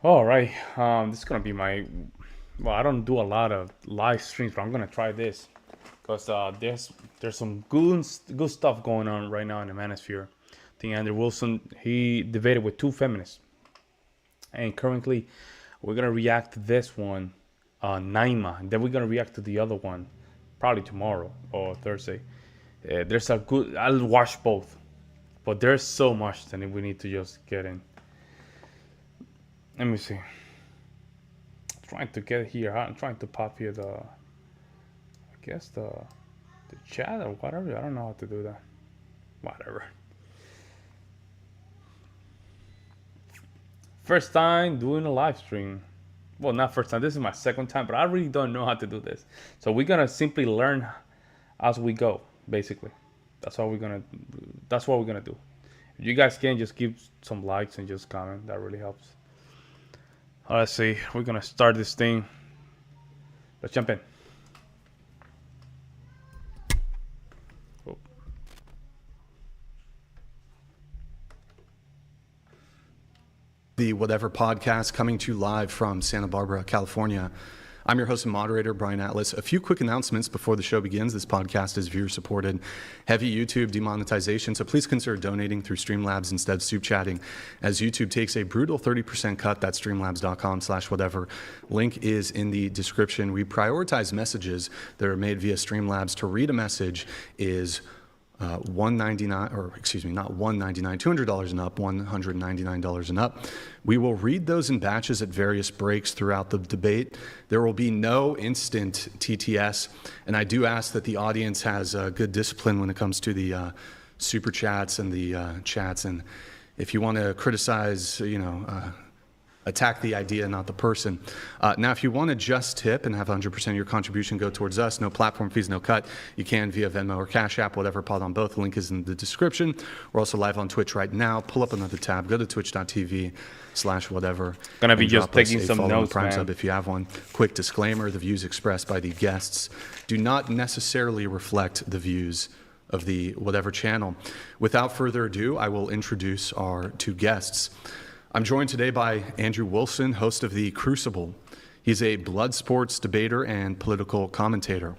All right. This is gonna be my. Well, I don't do a lot of live streams, but I'm gonna try this because there's some good stuff going on right now in the manosphere. I think Andrew Wilson he debated with two feminists, and currently we're gonna react to this one, Naima, and then we're gonna react to the other one, probably tomorrow or Thursday. There's a good. I'll watch both, but there's so much that we need to just get in. Let me see. Trying to get here. I'm trying to pop here I guess the chat or whatever. I don't know how to do that. Whatever. First time doing a live stream. Well, not first time. This is my second time, but I really don't know how to do this. So we're gonna simply learn as we go. Basically, that's what we're gonna do. If you guys can just give some likes and just comment, that really helps. Let's see. We're gonna start this thing. Let's jump in. Oh. The Whatever podcast coming to you live from Santa Barbara, California. I'm your host and moderator, Brian Atlas. A few quick announcements before the show begins. This podcast is viewer-supported, heavy YouTube demonetization, so please consider donating through Streamlabs instead of soup chatting, as YouTube takes a brutal 30% cut. That's streamlabs.com/whatever. Link is in the description. We prioritize messages that are made via Streamlabs. To read a message is $199, or excuse me, not $199, $200 and up, $199 and up. We will read those in batches at various breaks throughout the debate. There will be no instant TTS, and I do ask that the audience has good discipline when it comes to the super chats and the chats. And if you want to criticize, attack the idea, not the person. Now, if you want to just tip and have 100% of your contribution go towards us, no platform fees, no cut, you can via Venmo or Cash App, whatever, pod on both. The link is in the description. We're also live on Twitch right now. Pull up another tab. Go to twitch.tv/whatever. Gonna be just taking some notes, Prime man. Sub if you have one. Quick disclaimer, the views expressed by the guests do not necessarily reflect the views of the Whatever channel. Without further ado, I will introduce our two guests. I'm joined today by Andrew Wilson, host of The Crucible. He's a blood sports debater and political commentator.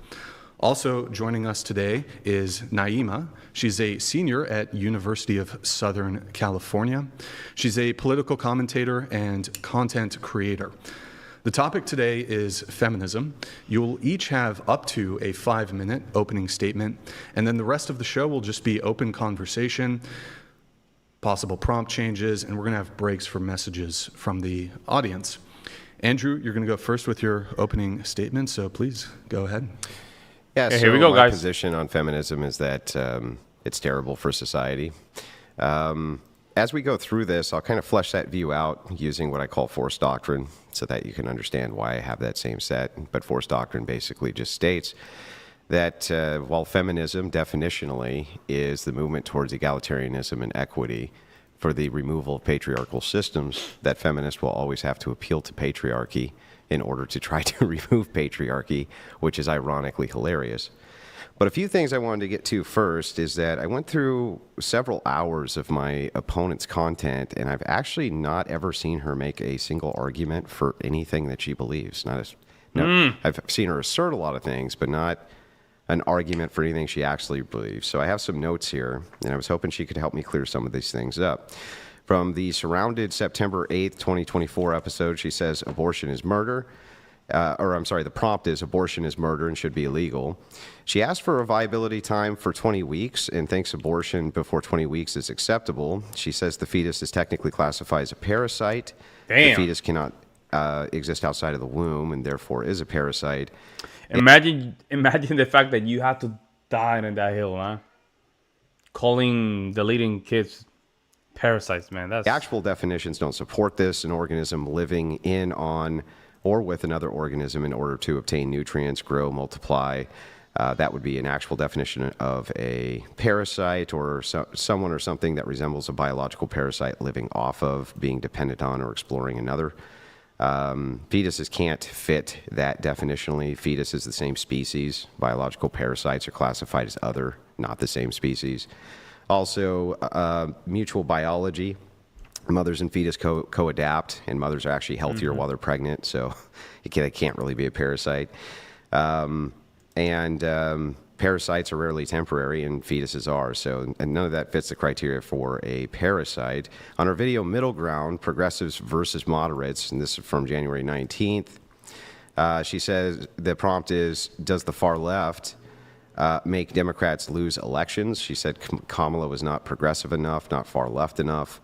Also joining us today is Naima. She's a senior at University of Southern California. She's a political commentator and content creator. The topic today is feminism. You'll each have up to a 5-minute opening statement, and then the rest of the show will just be open conversation, possible prompt changes, and we're going to have breaks for messages from the audience. Andrew, you're going to go first with your opening statement, so please go ahead. Yeah, Hey, so here we go, my guys. position on feminism is that it's terrible for society. As we go through this, I'll kind of flesh that view out using what I call force doctrine so that you can understand why I have that same set. But force doctrine basically just states that while feminism definitionally is the movement towards egalitarianism and equity for the removal of patriarchal systems, that feminists will always have to appeal to patriarchy in order to try to remove patriarchy, which is ironically hilarious. But a few things I wanted to get to first is that I went through several hours of my opponent's content, and I've actually not ever seen her make a single argument for anything that she believes. I've seen her assert a lot of things, but not an argument for anything she actually believes. So I have some notes here, and I was hoping she could help me clear some of these things up. From the Surrounded September 8th, 2024 episode, she says abortion is murder. The prompt is abortion is murder and should be illegal. She asked for a viability time for 20 weeks and thinks abortion before 20 weeks is acceptable. She says the fetus is technically classified as a parasite. Damn. The fetus cannot exist outside of the womb and therefore is a parasite. Imagine the fact that you have to die on that hill, huh? Deleting kids parasites, man. That's The actual definitions don't support this. An organism living in, on, or with another organism in order to obtain nutrients, grow, multiply. That would be an actual definition of a parasite, or someone or something that resembles a biological parasite living off of, being dependent on, or exploring another. Fetuses can't fit that definitionally. Fetus is the same species. Biological parasites are classified as other, not the same species. Also, mutual biology. mothers and fetus co-adapt, and mothers are actually healthier while they're pregnant, so they can't really be a parasite. Parasites are rarely temporary, and fetuses are. So, and none of that fits the criteria for a parasite. On our video, Middle Ground, Progressives versus Moderates, and this is from January 19th, she says the prompt is, does the far left make Democrats lose elections? She said Kamala was not progressive enough, not far left enough.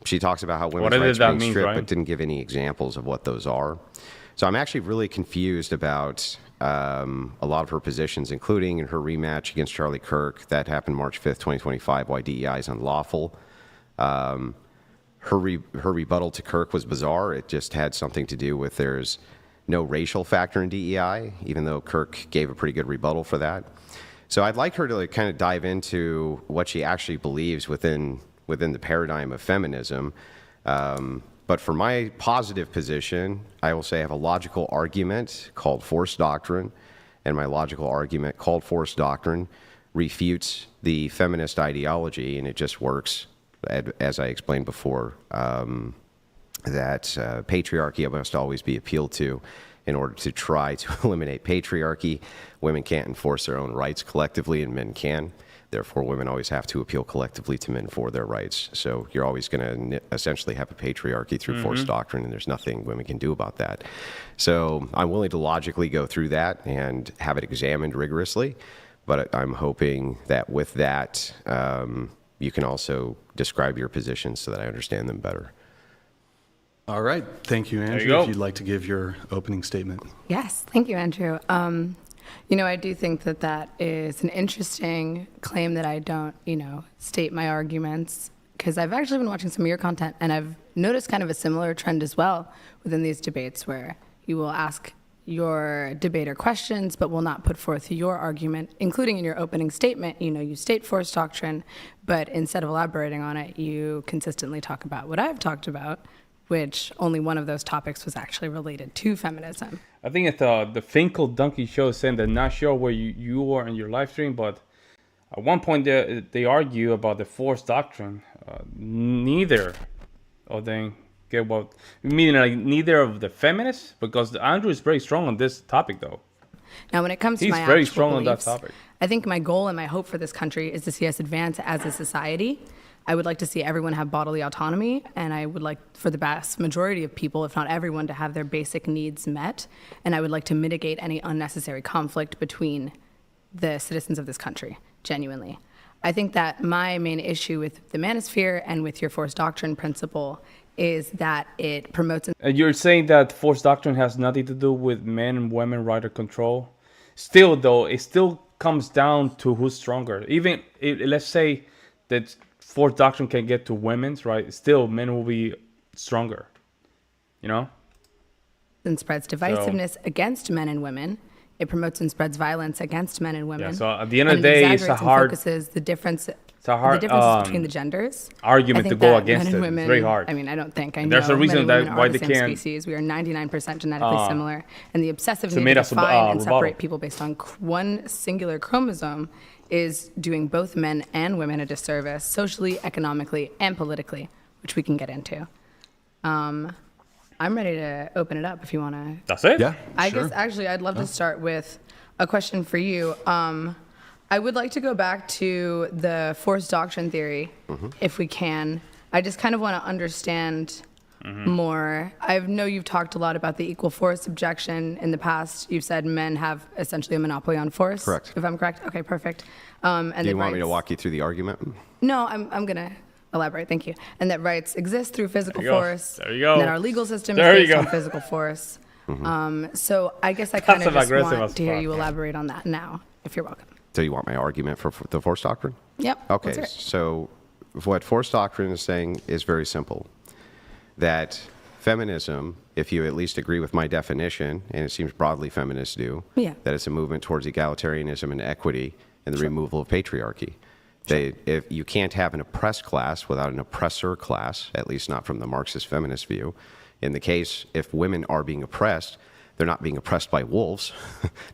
She talks about how women's rights are being stripped, but didn't give any examples of what those are. So I'm actually really confused about a lot of her positions, including in her rematch against Charlie Kirk that happened March 5th, 2025, why DEI is unlawful. Her rebuttal to Kirk was bizarre. It just had something to do with there's no racial factor in DEI, even though Kirk gave a pretty good rebuttal for that. So I'd like her to kind of dive into what she actually believes within the paradigm of feminism. But for my positive position, I will say I have a logical argument called force doctrine, and my logical argument called force doctrine refutes the feminist ideology, and it just works, as I explained before, that patriarchy must always be appealed to in order to try to eliminate patriarchy. Women can't enforce their own rights collectively, and men can. Therefore, women always have to appeal collectively to men for their rights. So you're always going to essentially have a patriarchy through force doctrine, and there's nothing women can do about that. So I'm willing to logically go through that and have it examined rigorously, but I'm hoping that with that, you can also describe your positions so that I understand them better. All right. Thank you, Andrew. If you'd like to give your opening statement. Yes. Thank you, Andrew. I do think that is an interesting claim that I don't, state my arguments, because I've actually been watching some of your content, and I've noticed kind of a similar trend as well within these debates, where you will ask your debater questions but will not put forth your argument, including in your opening statement. You state force doctrine, but instead of elaborating on it, you consistently talk about what I've talked about, which only one of those topics was actually related to feminism. I think it's the Finkel Donkey Show saying they're not sure where you are in your live stream, but at one point they argue about the force doctrine. Neither of them get what, meaning like neither of the feminists, because Andrew is very strong on this topic though. Now, when it comes to my very actual strong beliefs, on that topic. I think my goal and my hope for this country is to see us advance as a society. I would like to see everyone have bodily autonomy, and I would like for the vast majority of people, if not everyone, to have their basic needs met. And I would like to mitigate any unnecessary conflict between the citizens of this country, genuinely. I think that my main issue with the manosphere and with your force doctrine principle is that it promotes... And you're saying that force doctrine has nothing to do with men and women right of control? Still, though, it still comes down to who's stronger. Even, let's say that force doctrine can get to women's, right? Still, men will be stronger, And spreads divisiveness against men and women. It promotes and spreads violence against men and women. Yeah, so at the end of the day, it's a hard... focuses the differences hard, between the genders. Argument to go against it. Women, it's very hard. I mean, I don't think. I know there's a reason men and that why they are the same can't... species. We are 99% genetically similar. And the obsessive So need to define and rebuttal. separate people based on one singular chromosome is doing both men and women a disservice, socially, economically, and politically, which we can get into. I'm ready to open it up if you want to. That's it? Yeah, I sure. guess actually I'd love to start with a question for you. I would like to go back to the force doctrine theory, if we can. I just kind of want to understand more. I know you've talked a lot about the equal force objection in the past. You've said men have essentially a monopoly on force. Correct. If I'm correct. Okay, perfect. Do you want me to walk you through the argument? No, I'm going to elaborate. Thank you. And that rights exist through physical There you go. force. There you go. And that our legal system There is you based go. on physical force. So I guess I kind of Passive just aggressive want as to hear fuck. you elaborate on that now, if you're welcome. So you want my argument for the force doctrine? Yep. Okay, let's hear it. so what force doctrine is saying is very simple. That feminism, if you at least agree with my definition, and it seems broadly feminists do, Yeah. that it's a movement towards egalitarianism and equity and the removal of patriarchy. If you can't have an oppressed class without an oppressor class, at least not from the Marxist feminist view. In the case, if women are being oppressed, they're not being oppressed by wolves,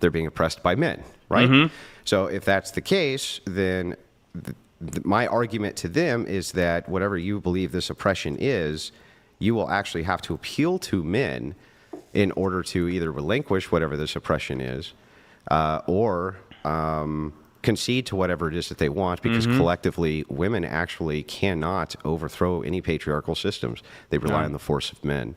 they're being oppressed by men, right? So if that's the case, then my argument to them is that whatever you believe this oppression is, you will actually have to appeal to men in order to either relinquish whatever this oppression is, or concede to whatever it is that they want, because collectively women actually cannot overthrow any patriarchal systems. They rely on the force of men.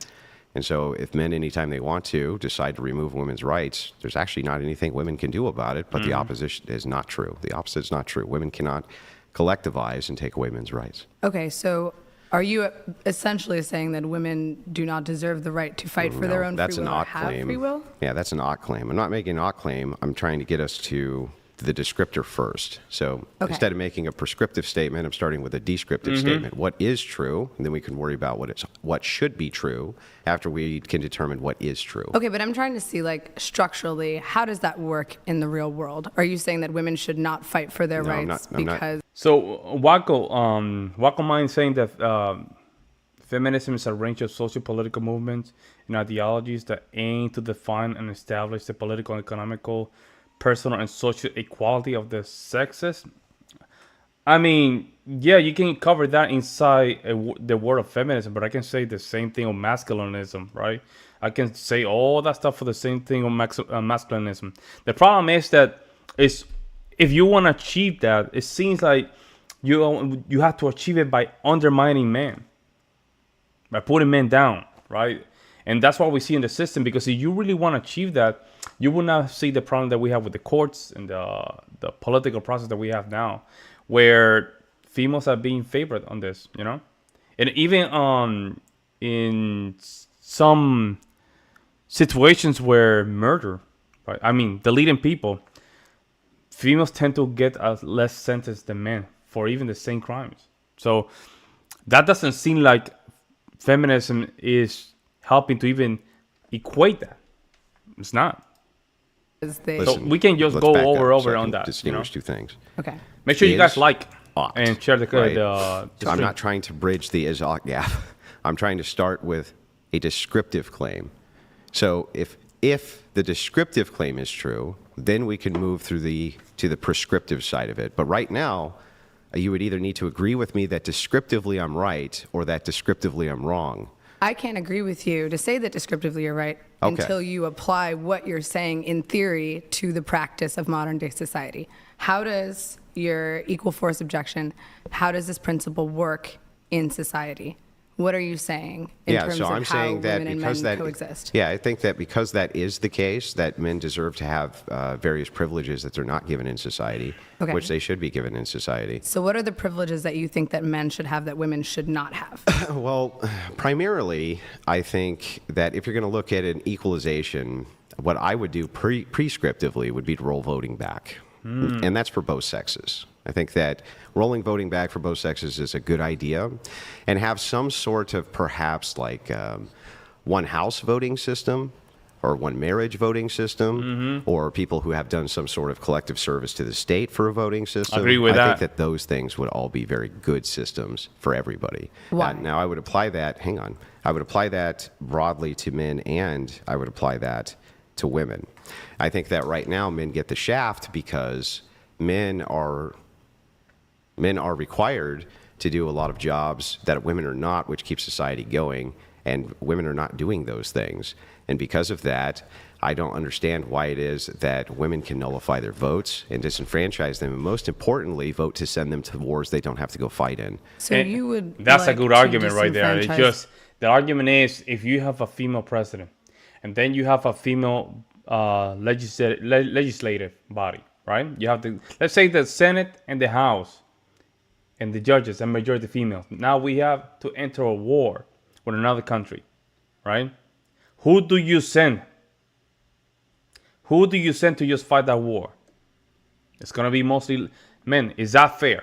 And so if men, anytime they want to, decide to remove women's rights, there's actually not anything women can do about it, but the opposition is not true. The opposite is not true. Women cannot collectivize and take away men's rights. Okay, so are you essentially saying that women do not deserve the right to fight for their own free will or have free will? Yeah, that's an ought claim. I'm not making an ought claim. I'm trying to get us to the descriptor first. So instead of making a prescriptive statement, I'm starting with a descriptive statement. What is true? And then we can worry about what should be true after we can determine what is true. Okay, but I'm trying to see, like, structurally, how does that work in the real world? Are you saying that women should not fight for their rights because... So Wacko mind saying that feminism is a range of socio-political movements and ideologies that aim to define and establish the political, economical, personal, and social equality of the sexes. I mean, yeah, you can cover that inside the word of feminism, but I can say the same thing on masculinism, right? I can say all that stuff for the same thing on masculinism. The problem is that if you want to achieve that, it seems like you have to achieve it by undermining men, by putting men down, right? And that's what we see in the system, because if you really want to achieve that, you will not see the problem that we have with the courts and the political process that we have now, where females are being favored on this, you know? And even in some situations where murder, right? I mean, deleting people, females tend to get a less sentence than men for even the same crimes. So that doesn't seem like feminism is helping to even equate that. It's not. So we can just go over on that. Distinguish two things. Okay. Make sure you guys like ought, and share the So I'm not trying to bridge the is-ought gap. I'm trying to start with a descriptive claim. So if the descriptive claim is true, then we can move to the prescriptive side of it. But right now, you would either need to agree with me that descriptively I'm right or that descriptively I'm wrong. I can't agree with you to say that descriptively you're right until you apply what you're saying in theory to the practice of modern day society. How does your equal force objection, how does this principle work in society? What are you saying in terms of how women and men coexist? Yeah, I think that because that is the case, that men deserve to have various privileges that they're not given in society, which they should be given in society. So what are the privileges that you think that men should have that women should not have? Well, primarily, I think that if you're going to look at an equalization, what I would do prescriptively would be to roll voting back. And that's for both sexes. I think that rolling voting back for both sexes is a good idea, and have some sort of perhaps like one house voting system or one marriage voting system, or people who have done some sort of collective service to the state for a voting system. Agree with that. I think that those things would all be very good systems for everybody. Why? Now, I would apply that, I would apply that broadly to men, and I would apply that to women. I think that right now men get the shaft because men are required to do a lot of jobs that women are not, which keeps society going, and women are not doing those things. And because of that, I don't understand why it is that women can nullify their votes and disenfranchise them, and most importantly, vote to send them to wars they don't have to go fight in. So you would That's a good argument right there. It's just, the argument is, if you have a female president, and then you have a female legislative body, right? You have let's say the Senate and the House, and the judges and majority females. Now we have to enter a war with another country, right? Who do you send? Who do you send to just fight that war? It's gonna be mostly men. Is that fair?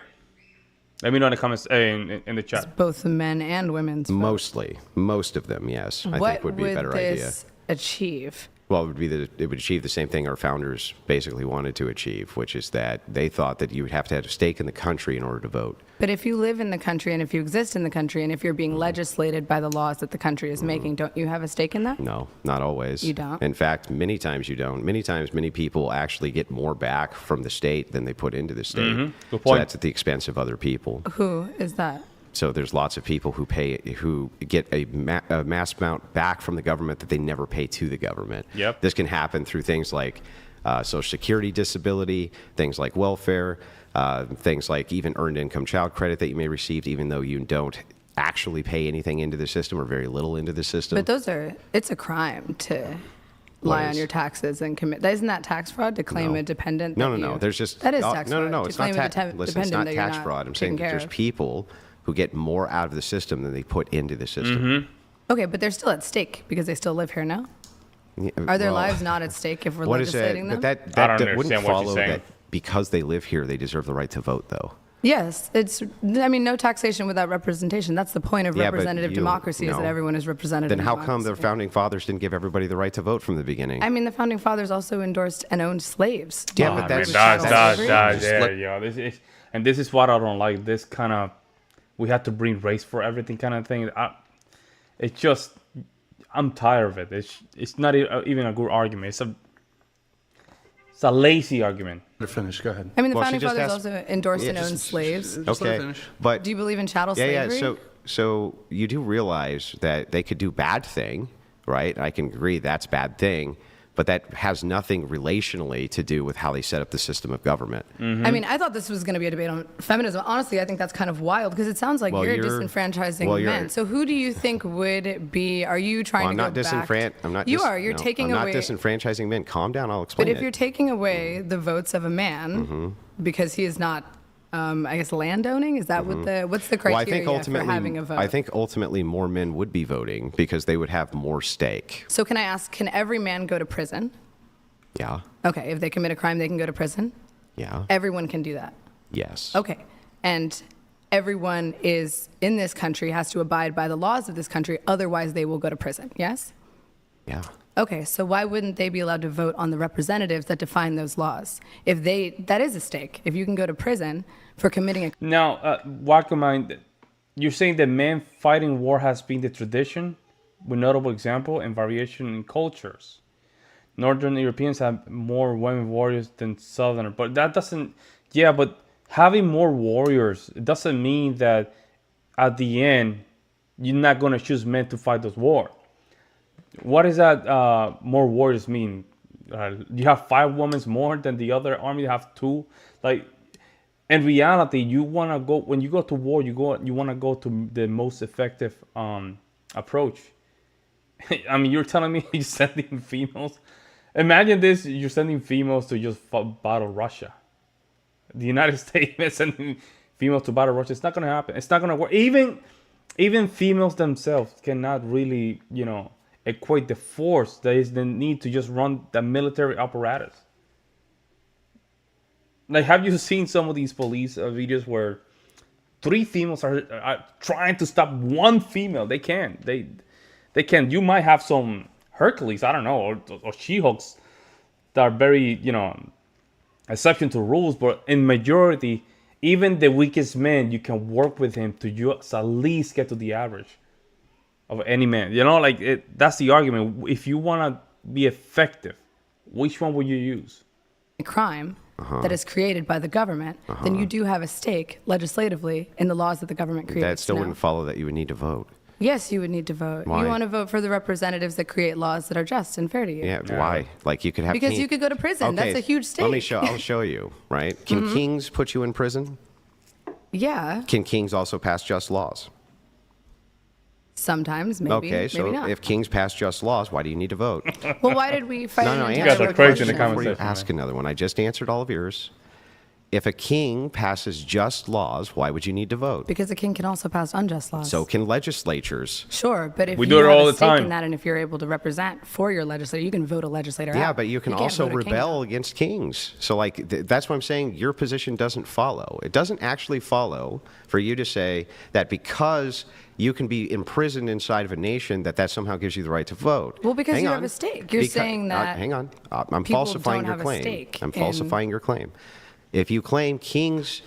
Let me know in the comments, in the chat. It's both the men and women's vote. Most of them, yes. I think would be a better idea. What would this achieve? Well, it would be that it would achieve the same thing our founders basically wanted to achieve, which is that they thought that you would have to have a stake in the country in order to vote. But if you live in the country and if you exist in the country and if you're being legislated by the laws that the country is making, don't you have a stake in that? No, not always. You don't? In fact, many times you don't. Many times, many people actually get more back from the state than they put into the state. Good So point. that's at the expense of other people. Who is that? So there's lots of people who get a mass amount back from the government that they never pay to the government. Yep. This can happen through things like Social Security, disability, things like welfare, things like even earned income child credit that you may receive, even though you don't actually pay anything into the system or very little into the system. But it's a crime to lie on your taxes and commit. Isn't that tax fraud to claim No. a dependent? No. There's just that is tax fraud. No. to It's not claim a tax. Listen, it's dependent not that you're tax not fraud. I'm saying taking that care there's of. people who get more out of the system than they put into the system. Okay, but they're still at stake because they still live here now. Yeah, Are their well, lives not at stake if we're What is it? legislating them? But I that don't wouldn't understand what you're follow saying. that because they live here, they deserve the right to vote, though. Yes, no taxation without representation. That's the point of Yeah, but representative democracy is that no. everyone is represented. Then in how come the democracy. founding fathers didn't give everybody the right to vote from the beginning? I mean, the founding fathers also endorsed and owned slaves. Yeah, Oh, but that's this is what I don't like. This kind of, we have to bring race for everything kind of thing. It's just, I'm tired of it. It's not even a good argument. It's a lazy argument. You're finished. Go ahead. I mean, the Well, she founding just fathers asked- also endorsed and Yeah, owned just- slaves. Just let her Okay, finish. but Do you believe in chattel yeah. slavery? So you do realize that they could do bad thing, right? I can agree that's bad thing, but that has nothing relationally to do with how they set up the system of government. I mean, I thought this was going to be a debate on feminism. Honestly, I think that's kind of wild because it sounds like Well, you're you're- disenfranchising well, you're- men. So who do you think would be? Are you trying Well, I'm to not go back? I'm not. You are. You're taking I'm away. not disenfranchising men. Calm down. I'll explain But if it. you're taking away the votes of a man because he is not, I guess, landowning, is that what's the Well, criteria for having a vote? I think ultimately more men would be voting because they would have more stake. So can I ask? Can every man go to prison? Yeah. Okay, if they commit a crime, they can go to prison. Yeah. Everyone can do that. Yes. Okay, and everyone is in this country has to abide by the laws of this country. Otherwise, they will go to prison. Yes. Yeah. Okay, so why wouldn't they be allowed to vote on the representatives that define those laws? If that is a stake. If you can go to prison for committing a Now, Wackermine, you're saying that men fighting war has been the tradition, with notable example and variation in cultures. Northern Europeans have more women warriors than Southern, but that doesn't. Yeah, but having more warriors, it doesn't mean that at the end you're not gonna choose men to fight those wars. What does that more warriors mean? You have 5 women more than the other army. You have 2. Like in reality, you wanna go when you go to war. You wanna go to the most effective approach. I mean, you're telling me you're sending females. Imagine this: you're sending females to just battle Russia. The United States is sending females to battle Russia. It's not gonna happen. It's not gonna work. Even females themselves cannot really, equate the force that is the need to just run the military apparatus. Like, have you seen some of these police videos where 3 females are trying to stop 1 female? They can't. They can. You might have some Hercules, I don't know, or She-Hulks that are very, exception to rules, but in majority, even the weakest man, you can work with him to just at least get to the average of any man. That's the argument. If you want to be effective, which one would you use? a crime that is created by the government, then you do have a stake legislatively in the laws that the government creates. That still No. wouldn't follow that you would need to vote. Yes, you would need to vote. Why? You want to vote for the representatives that create laws that are just and fair to you. Yeah, why? Like you could have Because you could go to prison. That's a huge stake. Let me show. I'll show you. Right? Can kings put you in prison? Yeah, Can kings also pass just laws? sometimes, maybe. Okay, so maybe not. if kings pass just laws, why do you need to vote? Well, why did we fight No, an no, entire answer guys are the crazy in the question comment before you section, ask another one. I just answered all of yours. if a king passes just laws, why would you need to vote? Because a king can also pass unjust laws. So can legislatures. Sure, but if We you do it have all a the stake time. in that, and if you're able to represent for your legislator, you can vote a legislator out. Yeah, but you can can't also vote a king rebel out. against kings. So, like, that's what I'm saying. Your position doesn't follow. It doesn't actually follow for you to say that because you can be imprisoned inside of a nation, that somehow gives you the right to vote. Well, because Hang you on. have a stake. You're saying that hang on. I'm people falsifying don't your have a claim. stake I'm in- falsifying your claim. If you claim kings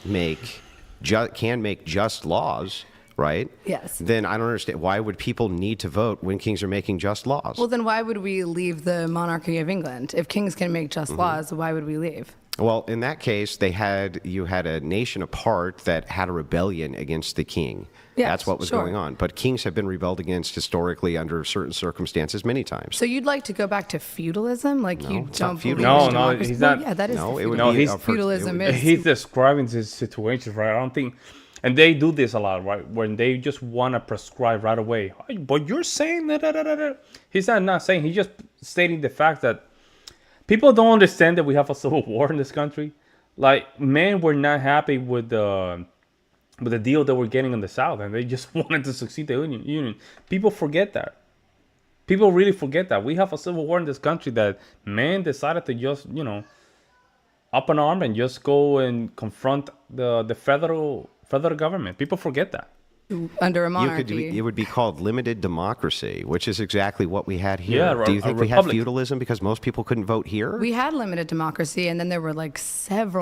can make just laws, right? Yes. Then I don't understand. Why would people need to vote when kings are making just laws? Well, then why would we leave the monarchy of England? If kings can make just laws, why would we leave? Well, in that case, you had a nation apart that had a rebellion against the king. Yes, That's what was sure. going on. But kings have been rebelled against historically under certain circumstances many times. So you'd like to go back to feudalism? Like No, you it's not don't believe feudalism. in No, democracy? he's Well, not- yeah, that is No, the it would No, be he's- up for- feudalism it would- is- He's describing his situations, right? I don't think, and they do this a lot, right? When they just want to prescribe right away. But you're saying that. He's not saying. He's just stating the fact that people don't understand that we have a civil war in this country. Like, men were not happy with the deal that we're getting in the South, and they just wanted to succeed the Union. People forget that. People really forget that we have a civil war in this country. That men decided to just, up an arm and just go and confront the federal government. People forget that. under a it monarchy. would be called limited democracy, which is exactly what we had here. Yeah, Do you a think we had republic. feudalism because most people couldn't vote here? We had limited democracy, and then there were like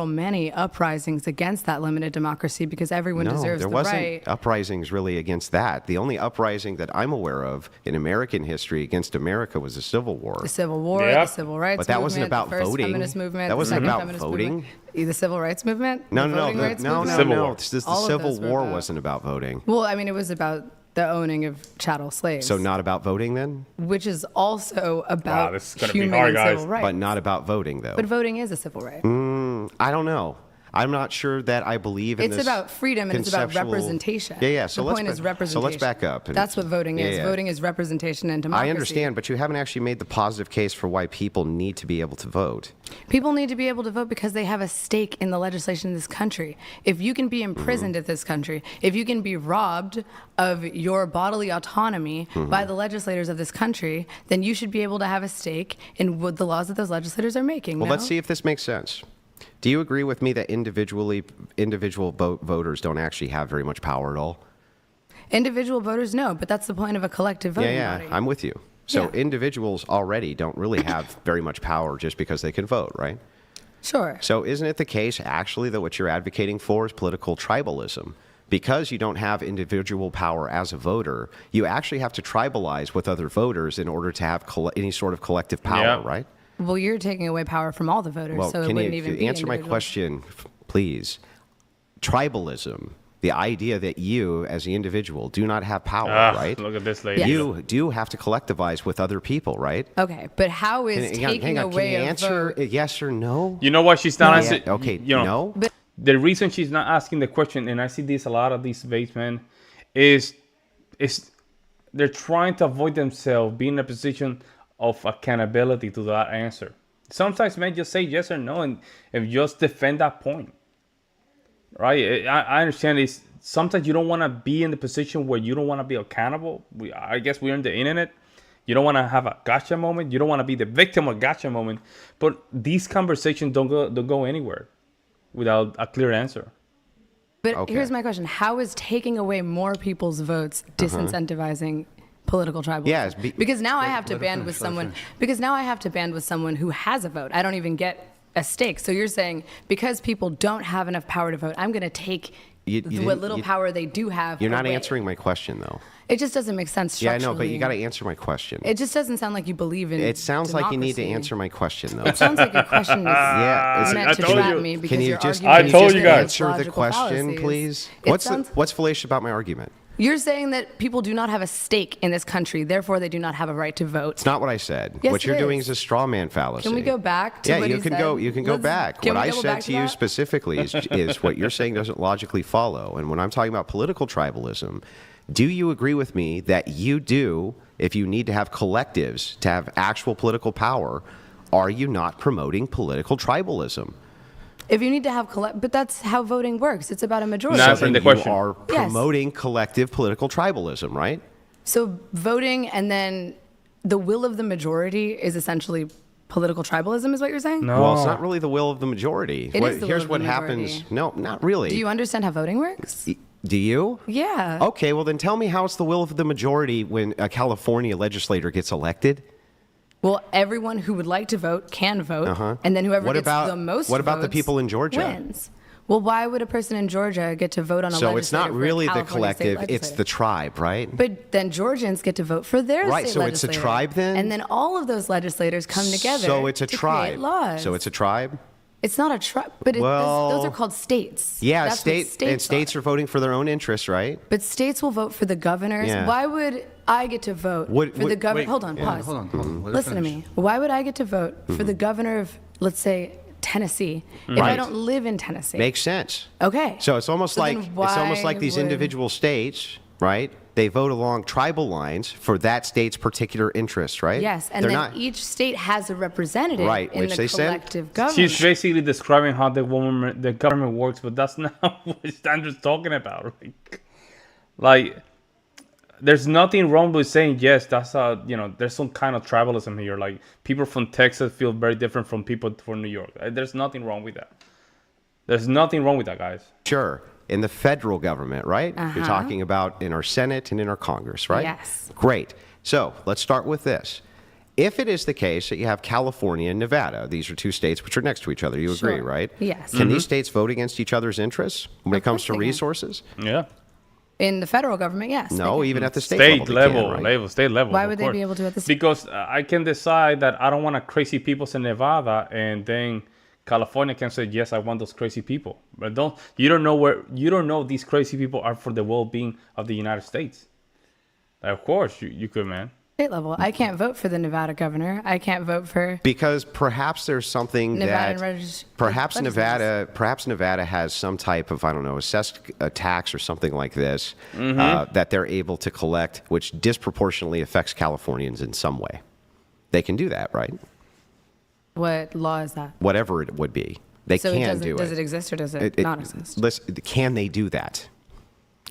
many uprisings against that limited democracy because everyone No, deserves there the wasn't right. uprisings really against that. The only uprising that I'm aware of in American history against America was the Civil War. The Civil War, Yeah. the Civil Rights But that wasn't movement, about the first voting. feminist movement, That the wasn't second about feminist voting. movement, the Civil Rights movement, No, the no, voting no, rights no, movement. Civil no. War. The All of Civil those were War about- wasn't about voting. Well, I mean, it was about the owning of chattel slaves. So not about voting then? which is also about this is gonna be human hard, and guys. civil rights. But not about voting, though. But voting is a civil right. I don't know. I'm not sure that I believe in It's this. about freedom and it's about conceptual- representation. Yeah. So the let's point is So representation. let's back up. That's what voting is. Yeah. Voting is representation and democracy. I understand, but you haven't actually made the positive case for why people need to be able to vote. People need to be able to vote because they have a stake in the legislation in this country. If you can be imprisoned in this country, if you can be robbed of your bodily autonomy by the legislators of this country, then you should be able to have a stake in what the laws that those legislators are making. Well, no? let's see if this makes sense. Do you agree with me that individual voters don't actually have very much power at all? Individual voters, no, but that's the point of a collective voting Yeah, body. I'm with you. So Yeah. individuals already don't really have very much power just because they can vote, right? Sure. So isn't it the case, actually, that what you're advocating for is political tribalism? Because you don't have individual power as a voter, you actually have to tribalize with other voters in order to have any sort of collective power, Yeah. right? Well, you're taking away power from all the voters, Well, so it can wouldn't you even be answer my individuals. question, please? Tribalism, the idea that you, as the individual, do not have power, right? Look at this lady. Yes. You do have to collectivize with other people, right? Okay, but how is taking Hang on. away Can you a answer vote? yes or no? You know what? She's not Yeah, answering. okay, no. But The reason she's not asking the question, and I see this a lot of these debates, man, is they're trying to avoid themselves being in a position of accountability to that answer. Sometimes men just say yes or no and just defend that point. Right? I understand this. Sometimes you don't want to be in the position where you don't want to be accountable. I guess we're in the internet. You don't want to have a gotcha moment. You don't want to be the victim of gotcha moment. But these conversations don't go anywhere without a clear answer. But Okay. here's my question: how is taking away more people's votes disincentivizing political tribalism? Yeah, it's because now I have to let her band finish, with let her someone. finish. Because now I have to band with someone who has a vote. I don't even get a stake. So you're saying because people don't have enough power to vote, I'm going to take You what didn't- little you- power they do have. You're not away. answering my question, though. It just doesn't make sense Yeah, I structurally. know, but you got to answer my question. It just doesn't sound like you believe in. It sounds like you need to democracy. answer my question, though. It sounds like your question is Yeah, meant I to told trap you. me because Can you you're just, arguing I told against you guys. answer the logical question, fallacies. please? It sounds- What's fallacious about my argument? You're saying that people do not have a stake in this country, therefore they do not have a right to vote. It's not what I said. Yes, What it you're doing is. is a straw man fallacy. Can we go back to yeah, what you he can said? go. You can go back. Can What we I double said back to to you that? specifically is what you're saying doesn't logically follow. And when I'm talking about political tribalism, do you agree with me that you do, if you need to have collectives to have actual political power, are you not promoting political tribalism? If you need to have but that's how voting works. It's about a majority. Not answering the question. You are promoting collective political tribalism, right? So voting and then the will of the majority is essentially political tribalism, is what you're saying? No. Well, it's not really the will of the majority. It is the Here's will of what the happens. majority. No, not really. Do you understand how voting works? Do you? Yeah. Okay, well then tell me how it's the will of the majority when a California legislator gets elected. Well, everyone who would like to vote can vote, and then whoever gets the most What about the votes people in Georgia? wins. Well, why would a person in Georgia get to vote on a So legislator it's not for a really the California state collective, it's legislator? the tribe, right? But then Georgians get to vote for their Right, state so it's a legislator. tribe then? And then all of those legislators come together So it's a to tribe. create laws. So it's a tribe? It's not a tribe, but Well, those are called states. Yeah, That's what states are voting for their own interests, right? But states will vote for the governors. Yeah. Why would I get to vote for the governor? Wait, Hold on, pause. Hold on. Let her Listen to finish. me. Why would I get to vote for the governor of, let's say, Tennessee, if I Right. don't live in Tennessee? Makes sense. Okay. So it's almost So like then why these would- individual states, right? They vote along tribal lines for that state's particular interests, right? Yes, and They're then not, each state has a representative Right, in which the they send. collective government. She's basically describing how the government works, but that's not what Sandra's talking about. Like, there's nothing wrong with saying yes. That's there's some kind of tribalism here. Like, people from Texas feel very different from people from New York. There's nothing wrong with that. There's nothing wrong with that, guys. Sure. In the federal government, right? You're talking about in our Senate and in our Congress, right? Yes. Great. So let's start with this. If it is the case that you have California and Nevada, these are two states which are next to each other, you agree, Sure. right? Yes. Can these states vote against each other's interests when it comes to course they can. resources? Yeah. In the federal government, yes. they No, can. even at the state, State level, they can, right? state level. Why of would they course. be able to at the state? Because I can decide that I don't want a crazy people in Nevada, and then California can say yes, I want those crazy people. But you don't know these crazy people are for the well-being of the United States. Of course, you could, man. State level. I can't vote for the Nevada governor. I can't vote for Because perhaps there's something Nevada that perhaps Nevada has some type of, I don't know, assessed tax or something like this that they're able to collect, which disproportionately affects Californians in some way. They can do that, right? What law is that? Whatever it would be, they So can do it. does it exist or does it not exist? Listen, can they do that?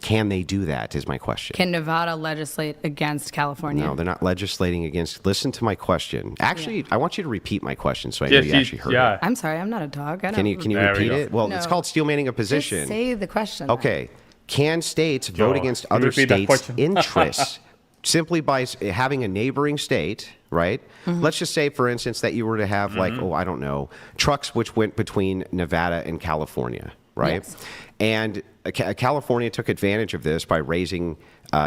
Can they do that is my question. Can Nevada legislate against California? No, they're not legislating against. Listen to my question. Actually, I want you to repeat my question so I know you actually heard it. I'm sorry, I'm not a dog. I don't Can you There we repeat go. it? Well, it's No. called steel manning a Just position. say the question. then. Okay. Can states Joe, vote against can you other repeat that states' question? interests simply by having a neighboring state, right? Mm-hmm. Let's just say, for instance, that you were to have, like, I don't know, trucks which went between Nevada and California, right? Yes. And California took advantage of this by raising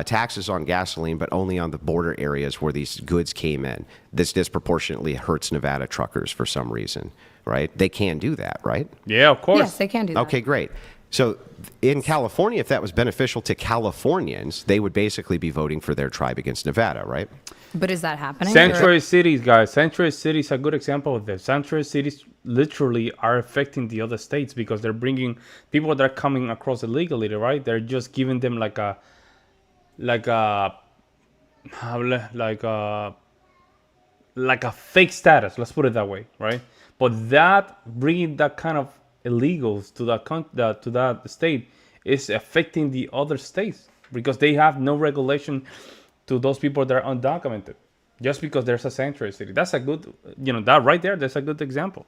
taxes on gasoline, but only on the border areas where these goods came in. This disproportionately hurts Nevada truckers for some reason, right? They can do that, right? Yeah, of course. Yes, they can do that. Okay, great. So in California, if that was beneficial to Californians, they would basically be voting for their tribe against Nevada, right? But is that happening? Sanctuary cities, guys. Sanctuary cities are a good example of this. Sanctuary cities literally are affecting the other states because they're bringing people that are coming across illegally, right? They're just giving them like a fake status. Let's put it that way, right? But that bringing that kind of illegals to that state is affecting the other states because they have no regulation to those people that are undocumented just because there's a sanctuary city. That's a good, that right there, that's a good example.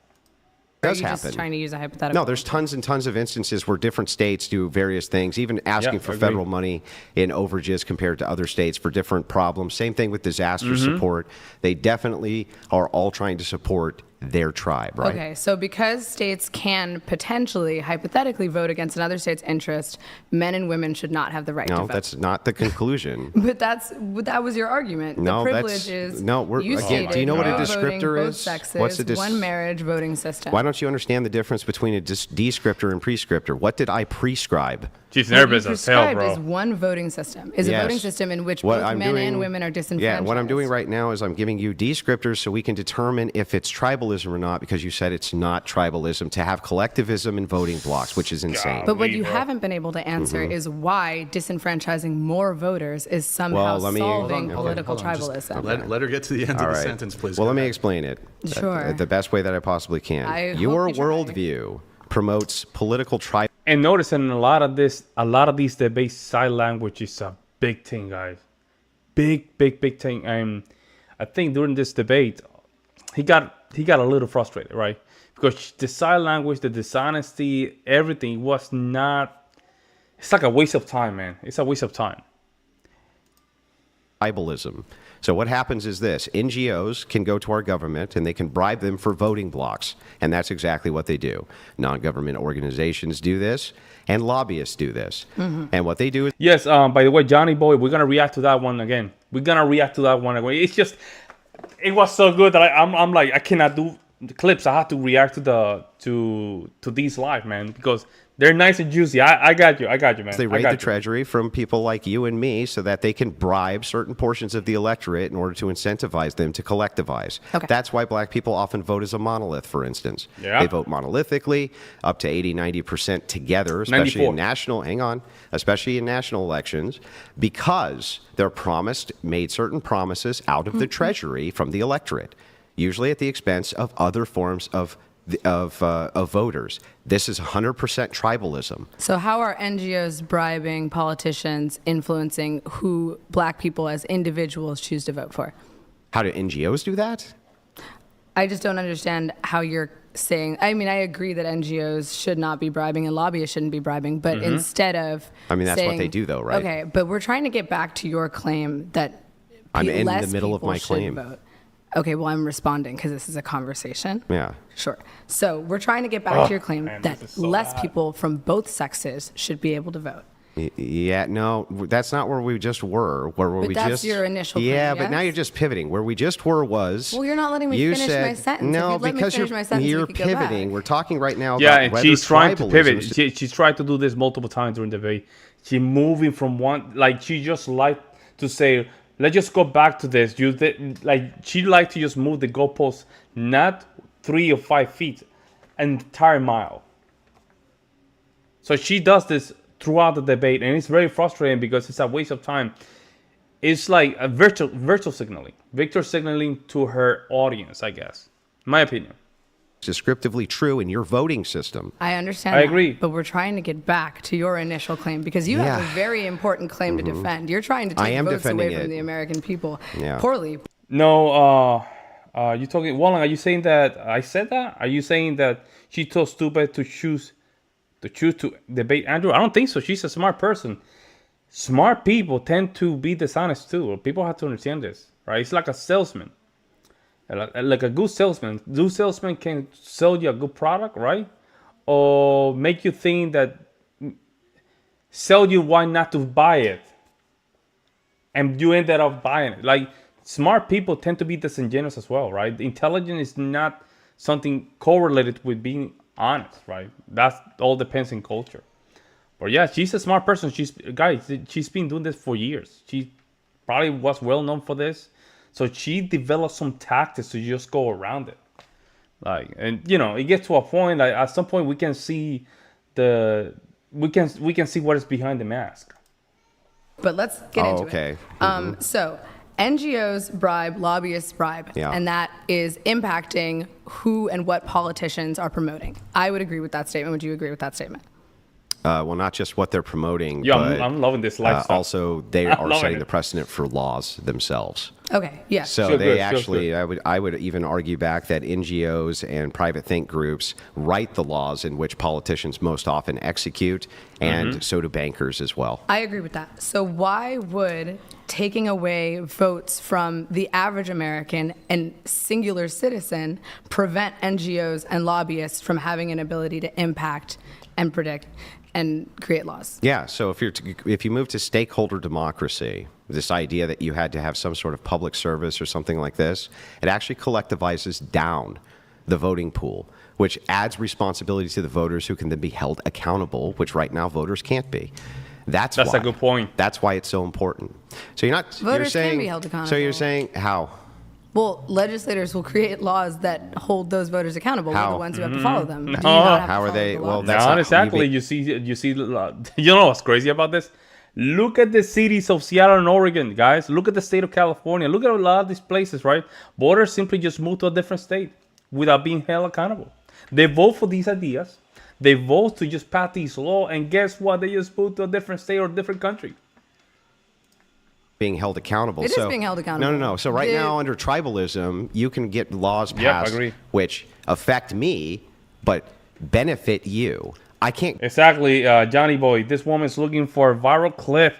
Are Does you happen. just trying to use a hypothetical? No, there's tons and tons of instances where different states do various things, even asking Yeah, for agreed. federal money in overages compared to other states for different problems. Same thing with disaster support. They definitely are all trying to support their tribe, right? Okay, so because states can potentially, hypothetically, vote against another state's interest, men and women should not have the right to No, vote. that's not the conclusion. But that was your argument. No, the that's- privilege is no, we're- you again, stated do you know what a no voting, descriptor both is? Sexes, What's a one marriage voting system. Why don't you understand the difference between a descriptor and prescriptor? What did I prescribe? She's What nervous you as hell, prescribed bro. is one voting system. Is Yes. a voting system in which What both I'm men doing- and women are disenfranchised. Yeah, what I'm doing right now is I'm giving you descriptors so we can determine if it's tribalism or not, because you said it's not tribalism to have collectivism in voting blocks, which is insane. But what Wait, you bro. haven't been able to answer is why disenfranchising more voters is somehow Well, let me- solving Hold on, political Hold on, just tribalism. let her get to the end All of the right. sentence, please. Well, Go let me ahead. explain it Sure. the best way that I possibly can. I hope Your you try. worldview promotes political tribalism. And notice in a lot of these debates, side language is a big thing, guys. Big thing. And I think during this debate, he got a little frustrated, right? Because the side language, the dishonesty, everything was not. It's like a waste of time, man. It's a waste of time. Tribalism. So what happens is this: NGOs can go to our government and they can bribe them for voting blocks, and that's exactly what they do. Non-government organizations do this, and lobbyists do this. And what they do is Yes. By the way, Johnny Boy, we're gonna react to that one again. It's just, it was so good that I'm like, I cannot do the clips. I have to react to these live, man, because they're nice and juicy. I got you, man. they raid the treasury from people like you and me so that they can bribe certain portions of the electorate in order to incentivize them to collectivize. Okay. That's why black people often vote as a monolith, for instance. Yeah. They vote monolithically, up to 80-90% together, especially 94. in especially in national elections, because they're made certain promises out of the treasury from the electorate, usually at the expense of other forms of voters. This is 100% tribalism. So how are NGOs bribing politicians, influencing who black people as individuals choose to vote for? How do NGOs do that? I just don't understand how you're saying. I mean, I agree that NGOs should not be bribing and lobbyists shouldn't be bribing, but instead of That's saying, what they do, though, right? Okay, but we're trying to get back to your claim that I'm in less the middle of people my should claim. vote. Okay, well, I'm responding because this is a conversation. Yeah. Sure. So we're trying to get back to your claim man, that this is so less bad. people from both sexes should be able to vote. Yeah, no, that's not where we just were. But that's your initial claim, Yeah, but yes? now you're just pivoting. Where we just were was. Well, you're not letting me you finish said, my sentence. No, If you'd let me because finish my sentence, we you're could go back. pivoting. We're talking right now Yeah, about and whether she's trying to tribalism pivot. is- She's tried to do this multiple times during the debate. She's moving from one, like she just like to say, let's just go back to this. She like to just move the goalpost, not 3 or 5 feet, an entire mile. So she does this throughout the debate, and it's very frustrating because it's a waste of time. It's like a virtual signaling, Victor signaling to her audience, I guess, in my opinion. descriptively true in your voting system. I understand. I that, agree. But we're trying to get back to your initial claim because you have Yeah. a very important claim to defend. You're trying to I take am votes defending away from it. the American people Yeah. poorly. No, you talking, Wallen? Are you saying that I said that? Are you saying that she's so stupid to choose to debate Andrew? I don't think so. She's a smart person. Smart people tend to be dishonest too. People have to understand this, right? It's like a salesman, like a good salesman. Good salesman can sell you a good product, right? Or make you think that, sell you why not to buy it, and you ended up buying it. Like, smart people tend to be disingenuous as well, right? Intelligence is not something correlated with being honest, right? That all depends in culture. But yeah, she's a smart person. She's been doing this for years. She probably was well known for this, so she developed some tactics to just go around it. Like, and it gets to a point. Like, at some point, we can see we can see what is behind the mask. But let's get into okay. it. So NGOs bribe, lobbyists bribe, Yeah. and that is impacting who and what politicians are promoting. I would agree with that statement. Would you agree with that statement? Well, not just what they're promoting, Yeah, but I'm loving this lifestyle. also they I'm are loving setting it. the precedent for laws themselves. Okay, yes. So Feel they good, feels actually, good. I would even argue back that NGOs and private think groups write the laws in which politicians most often execute, and so do bankers as well. I agree with that. So why would taking away votes from the average American and singular citizen prevent NGOs and lobbyists from having an ability to impact and predict and create laws? Yeah, so if you move to stakeholder democracy, this idea that you had to have some sort of public service or something like this, it actually collectivizes down the voting pool, which adds responsibility to the voters who can then be held accountable, which right now voters can't be. That's a why. good point. That's why it's so important. So you're Voters can saying, be held So accountable. you're saying how? Well, legislators will create laws that hold those voters accountable. We're How? the ones who have to follow them. Do you No. not have to How are follow they- the well, laws? that's Not not- exactly. You see. You know what's crazy about this? Look at the cities of Seattle and Oregon, guys. Look at the state of California. Look at a lot of these places, right? Voters simply just move to a different state without being held accountable. They vote for these ideas. They vote to just pass these law, and guess what? They just move to a different state or different country. Being held accountable. It is being held accountable. No. So right now, under tribalism, you can get laws passed which affect me, but benefit you. I can't. Exactly, Johnny Boy. This woman's looking for a viral clip.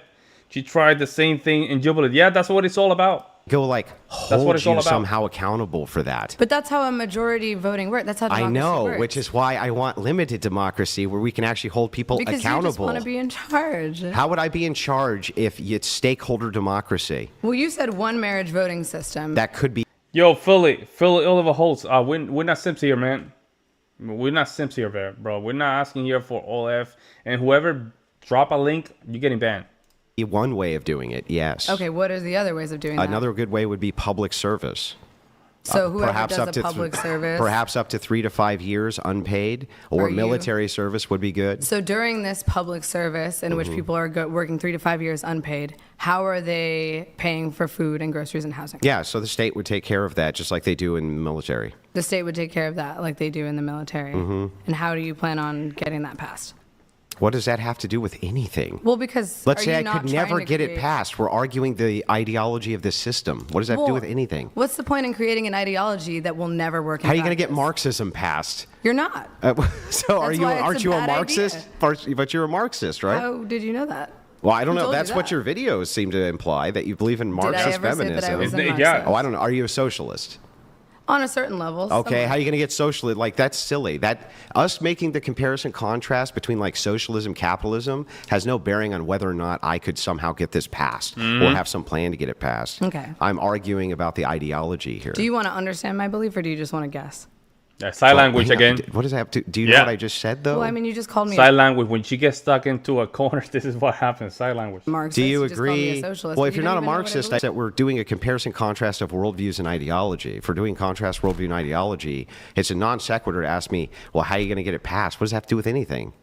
She tried the same thing in Jubilee. Yeah, that's what it's all about. Go like hold what it's all you about. somehow accountable for that. But that's how a majority voting works. That's how democracy I know, works. which is why I want limited democracy where we can actually hold people because accountable. you just want to be in charge. How would I be in charge if it's stakeholder democracy? Well, you said one marriage voting system. That could be. Yo, Philly Oliver Holtz. We're not simps here, man. We're not simps here, bro. We're not asking here for all F. And whoever drop a link, you're getting banned. One way of doing it, yes. Okay, what are the other ways of doing that? Another good way would be public service. So whoever Perhaps does up a to public service. Perhaps up to 3 to 5 years unpaid, or military service would be good. So during this public service in which people are working 3 to 5 years unpaid, how are they paying for food and groceries and housing? Yeah, so the state would take care of that just like they do in the military. The state would take care of that like they do in the military. And how do you plan on getting that passed? What does that have to do with anything? Well, because let's say I could never get it passed. We're arguing the ideology of this system. What does that have to do with anything? What's the point in creating an ideology that will never work in How are you going to get practice? Marxism passed? You're not. So That's why aren't it's you a a bad Marxist? But you're a Marxist, right? How did you know that? Well, I don't Who know. told you That's what that? your videos seem to imply, that you believe in Did I Marxist ever say feminism. that I was a Yeah. Marxist? Oh, I don't know. Are you a socialist? On a certain level. Okay, somewhere. how are you going to get socialist? Like, that's silly. That us making the comparison contrast between like socialism, capitalism has no bearing on whether or not I could somehow get this passed or have some plan to get it passed. Okay. I'm arguing about the ideology here. Do you want to understand my belief or do you just want to guess? Yeah, sign language Hang on. again. What does that have to do? You know Yeah. what I just said, though? Well, I mean, you just called me Sign language. When she gets stuck into a corner, this is what happens. Sign language. a Marxist. Do you just called me agree? a socialist, Well, but if you you're not don't a even know what I Marxist, I believe. said we're doing a comparison contrast of worldviews and ideology. If we're doing contrast worldview and ideology, it's a non sequitur to ask me, well, how are you going to get it passed? What does that have to do with anything?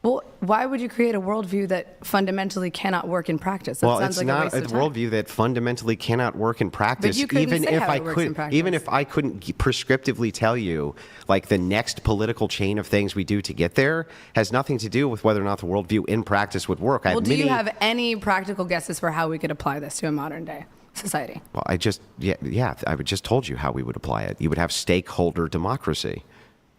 Well, why would you create a worldview that fundamentally cannot work in practice? That Well, sounds it's like not a waste a of time. worldview that fundamentally cannot work in practice. you couldn't even say if how I it works in could, practice. even if I couldn't prescriptively tell you, like the next political chain of things we do to get there has nothing to do with whether or not the worldview in practice would work. Well, do you have any practical guesses for how we could apply this to a modern day society? Well, I just told you how we would apply it. You would have stakeholder democracy.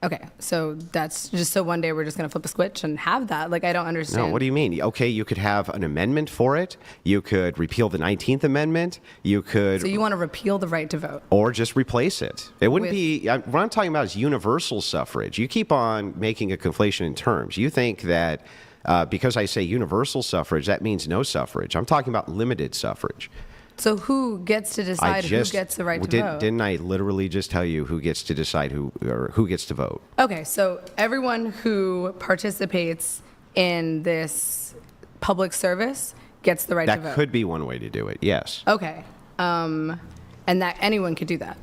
Okay, so that's just so one day we're just going to flip a switch and have that. Like, I don't understand. No, what do you mean? Okay, you could have an amendment for it. You could repeal the 19th Amendment. You could... So you want to repeal the right to vote? Or just replace it. It wouldn't be... What I'm talking about is universal suffrage. You keep on making a conflation in terms. You think that because I say universal suffrage, that means no suffrage. I'm talking about limited suffrage. So who gets to decide who gets the right to vote? Didn't I literally just tell you who gets to decide who gets to vote? Okay, so everyone who participates in this public service gets the right to vote. That could be one way to do it, yes. Okay, and that anyone could do that.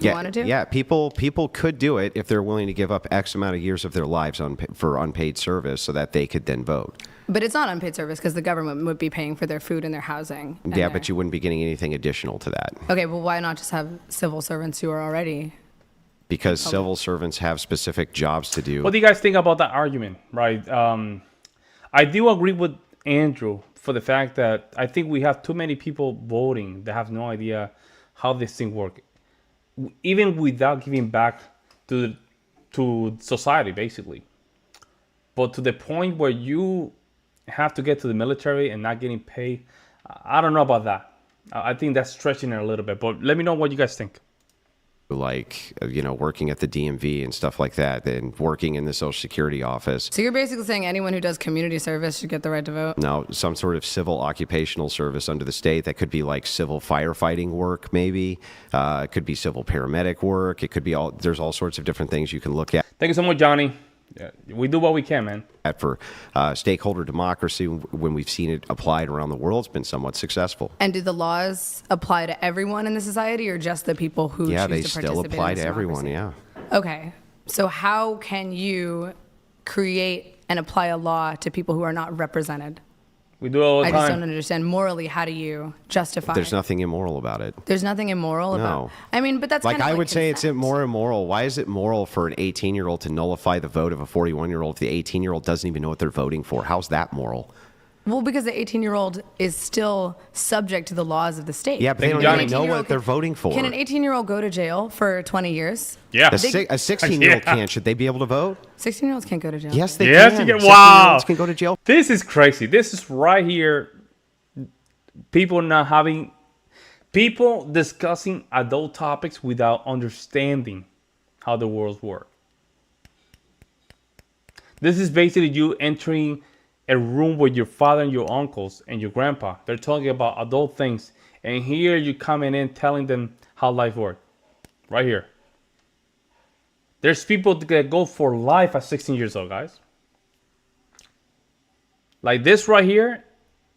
You wanted to? Yeah, people could do it if they're willing to give up X amount of years of their lives for unpaid service so that they could then vote. But it's not unpaid service because the government would be paying for their food and their housing. Yeah, but you wouldn't be getting anything additional to that. Okay, well, why not just have civil servants who are already... Because civil servants have specific jobs to do. What do you guys think about that argument, right? I do agree with Andrew for the fact that I think we have too many people voting that have no idea how this thing works, even without giving back to society, basically. But to the point where you have to get to the military and not getting paid, I don't know about that. I think that's stretching it a little bit. But let me know what you guys think. Like, working at the DMV and stuff like that, and working in the Social Security office. So you're basically saying anyone who does community service should get the right to vote? No, some sort of civil occupational service under the state. That could be like civil firefighting work, maybe. It could be civil paramedic work. It could be there's all sorts of different things you can look at. Thank you so much, Johnny. Yeah, we do what we can, man. For stakeholder democracy, when we've seen it applied around the world, it's been somewhat successful. And do the laws apply to everyone in the society or just the people who choose to they participate still apply in this to everyone, democracy? yeah. Okay. So how can you create and apply a law to people who are not represented? We do it all the I just time. don't understand morally, how do you justify There's it? nothing immoral about it. There's nothing immoral about. I mean, but that's Like, kind of I would say it's consent. more immoral. Why is it moral for an 18-year-old to nullify the vote of a 41-year-old if the 18-year-old doesn't even know what they're voting for? How's that moral? Well, because the 18-year-old is still subject to the laws of the state. Yeah, but they don't Johnny. even know what they're voting for. Can an 18-year-old go to jail for 20 years? Yeah. A 16-year-old Yeah. can't. Should they be able to vote? 16-year-olds can't go to jail. Yes, they Yes, can. you can. 16-year-olds Wow. can go to jail. This is crazy. This is right here. People discussing adult topics without understanding how the world works. This is basically you entering a room with your father and your uncles and your grandpa. They're talking about adult things. And here you coming in telling them how life works. Right here. There's people that go for life at 16 years old, guys. Like this right here,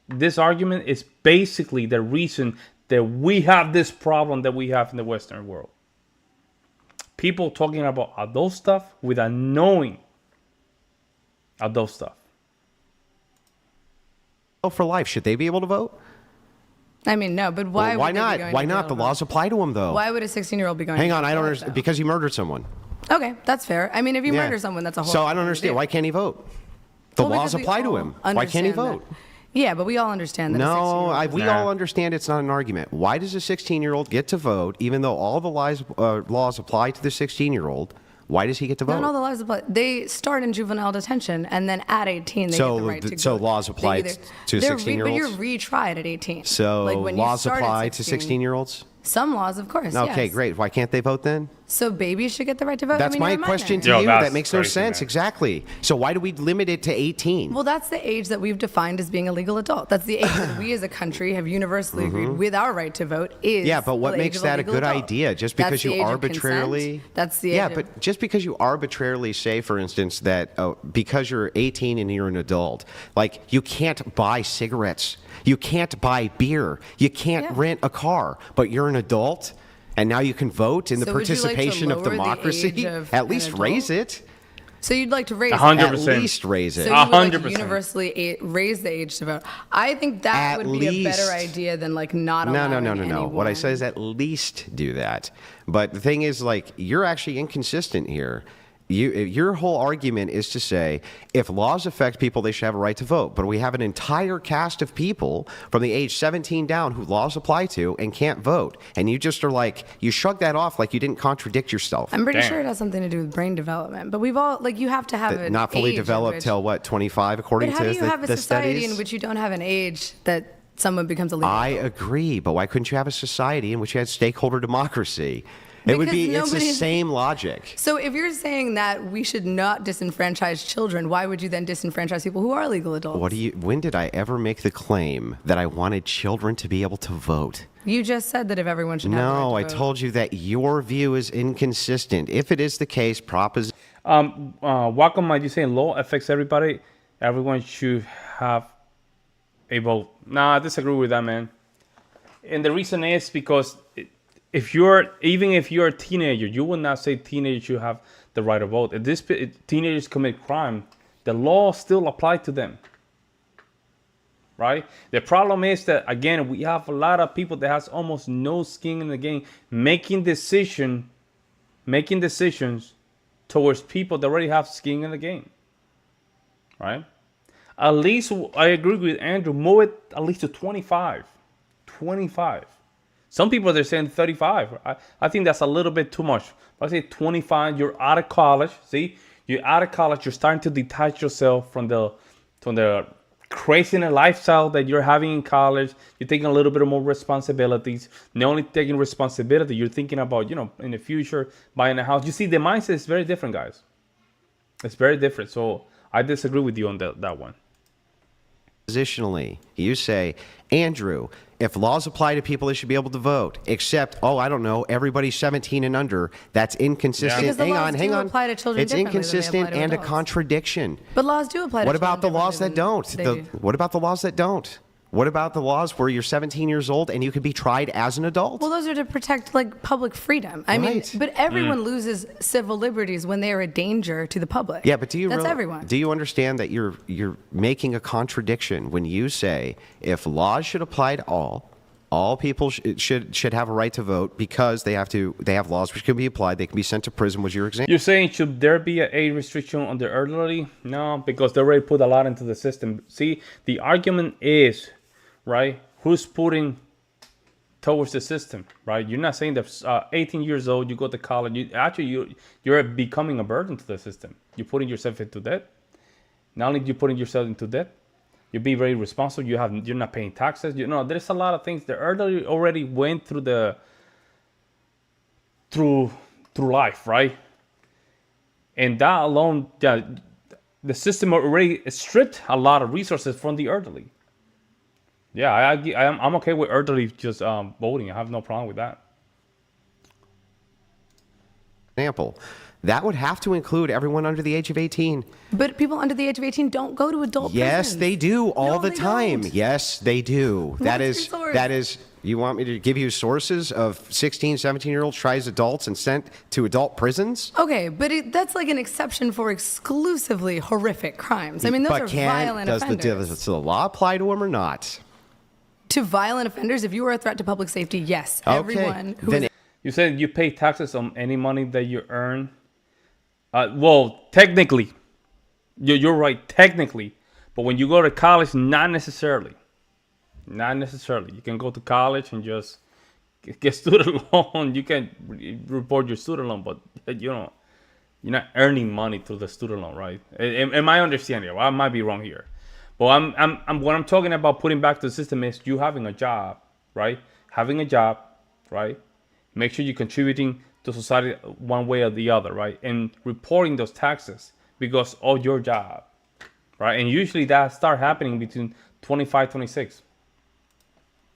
this argument is basically the reason that we have this problem that we have in the Western world. People talking about adult stuff without knowing adult stuff. For life, should they be able to vote? I mean, no, but why? Well, why would they be not? going Why to not? jail The for laws that? apply to them, though. Why would a 16-year-old be going? Hang to on, jail I don't for understand. that? Because he murdered someone. Okay, that's fair. I mean, if you Yeah. murder someone, that's a whole. So I other don't thing to understand. do. Why can't he vote? The Well, laws because we apply to all him. Why can't he understand vote? that. Yeah, but we all understand that. a No, 16-year-old we all understand it's not an argument. Why does a 16-year-old get to vote, even though all the laws apply to the 16-year-old? Why does he get to vote? Not all the laws apply. They start in juvenile detention, and then at 18, they So get the right to so go. laws apply to They're 16-year-olds? But you're retried at 18. So like when you laws start at apply to 16, 16-year-olds? Some laws, of course. Okay, yes. great. Why can't they vote then? So babies should get the right to vote. That's I mean, my they're minors. question to Yo, you. that's That makes no crazy, sense. man. Exactly. So why do we limit it to 18? Well, that's the age that we've defined as being a legal adult. That's the age that we as a country have universally agreed with our right to vote is. Yeah, but what the makes age of that a legal good adult. idea? Just That's because the you age of arbitrarily. consent. That's the age Yeah, of- but just because you arbitrarily say, for instance, that because you're 18 and you're an adult, like you can't buy cigarettes, you can't buy beer, you can't Yeah. rent a car, but you're an adult. And now you can vote in the So would you like to participation of lower the democracy. age of At an least adult? raise it. So you'd like to raise 100%. At least raise it. So you would like 100%. universally raise the age to vote. I think that At would be a better least. idea than like not No, allowing no. What I anyone. say is at least do that. But the thing is, like, you're actually inconsistent here. Your whole argument is to say if laws affect people, they should have a right to vote. But we have an entire cast of people from the age 17 down who laws apply to and can't vote. And you just are like, you shrug that off like you didn't contradict yourself. I'm pretty Damn. sure it has something to do with brain development. But we've all like you have to have an Not fully age in developed which- till what, 25 according But how to do you have a the society studies? in which you don't have an age that someone becomes a legal I adult? agree, but why couldn't you have a society in which you had stakeholder democracy? It would Because be, it's the nobody- same logic. So if you're saying that we should not disenfranchise children, why would you then disenfranchise people who are legal adults? When did I ever make the claim that I wanted children to be able to vote? You just said that if everyone should have the No, I right to vote. told you that your view is inconsistent. If it is the case, proposition. Welcome, you saying law affects everybody? Everyone should have a vote. Nah, I disagree with that, man. And the reason is because even if you're a teenager, you would not say teenagers should have the right to vote. If teenagers commit crime, the law still applies to them. Right? The problem is that, again, we have a lot of people that has almost no skin in the game making decisions towards people that already have skin in the game. Right? At least, I agree with Andrew, move it at least to 25. 25. Some people, they're saying 35. I think that's a little bit too much. But I say 25, you're out of college. See? You're out of college. You're starting to detach yourself from the craziness lifestyle that you're having in college. You're taking a little bit more responsibilities. Not only taking responsibility, you're thinking about, in the future, buying a house. You see, the mindset is very different, guys. It's very different. So I disagree with you on that one. Positionally, you say, Andrew, if laws apply to people, they should be able to vote. Except, I don't know, everybody 17 and under. That's inconsistent. Because the laws hang do on. apply to children It's differently than they inconsistent apply to and a adults. contradiction. But laws do apply to What about the children laws that differently don't? than they do. What about the laws that don't? What about the laws where you're 17 years old and you can be tried as an adult? Well, those are to protect like public freedom. I mean, Right. but everyone loses civil liberties when they are a danger to the public. Yeah, but that's everyone. Do you understand that you're making a contradiction when you say if laws should apply to all people should have a right to vote because they have laws which can be applied. They can be sent to prison. Was your example? You're saying should there be an age restriction on the elderly? No, because they already put a lot into the system. See, the argument is, right, who's putting towards the system, right? You're not saying that 18 years old, you go to college. You're becoming a burden to the system. You're putting yourself into debt. Not only you're putting yourself into debt, you're being very responsible. You're not paying taxes. There's a lot of things. The elderly already went through through life, right? And that alone, the system already stripped a lot of resources from the elderly. Yeah, I'm okay with elderly just voting. I have no problem with that. Example. That would have to include everyone under the age of 18. But people under the age of 18 don't go to adult Yes, prisons. they do all the they time. don't. Yes, they do. What's your source? That is, you want me to give you sources of 16, 17-year-olds tried as adults and sent to adult prisons? Okay, but that's like an exception for exclusively horrific crimes. I mean, those are violent offenders. Does the law apply to them or not? To violent offenders, if you are a threat to public safety, yes. Everyone who Then is You said you pay taxes on any money that you earn. Well, technically, you're right, technically. But when you go to college, not necessarily. Not necessarily. You can go to college and just get student loan. You can report your student loan, but you're not earning money through the student loan, right? Am I understanding? Well, I might be wrong here. But what I'm talking about putting back to the system is you having a job, right? Having a job, right? Make sure you're contributing to society one way or the other, right? And reporting those taxes because of your job, right? And usually that start happening between 25, 26.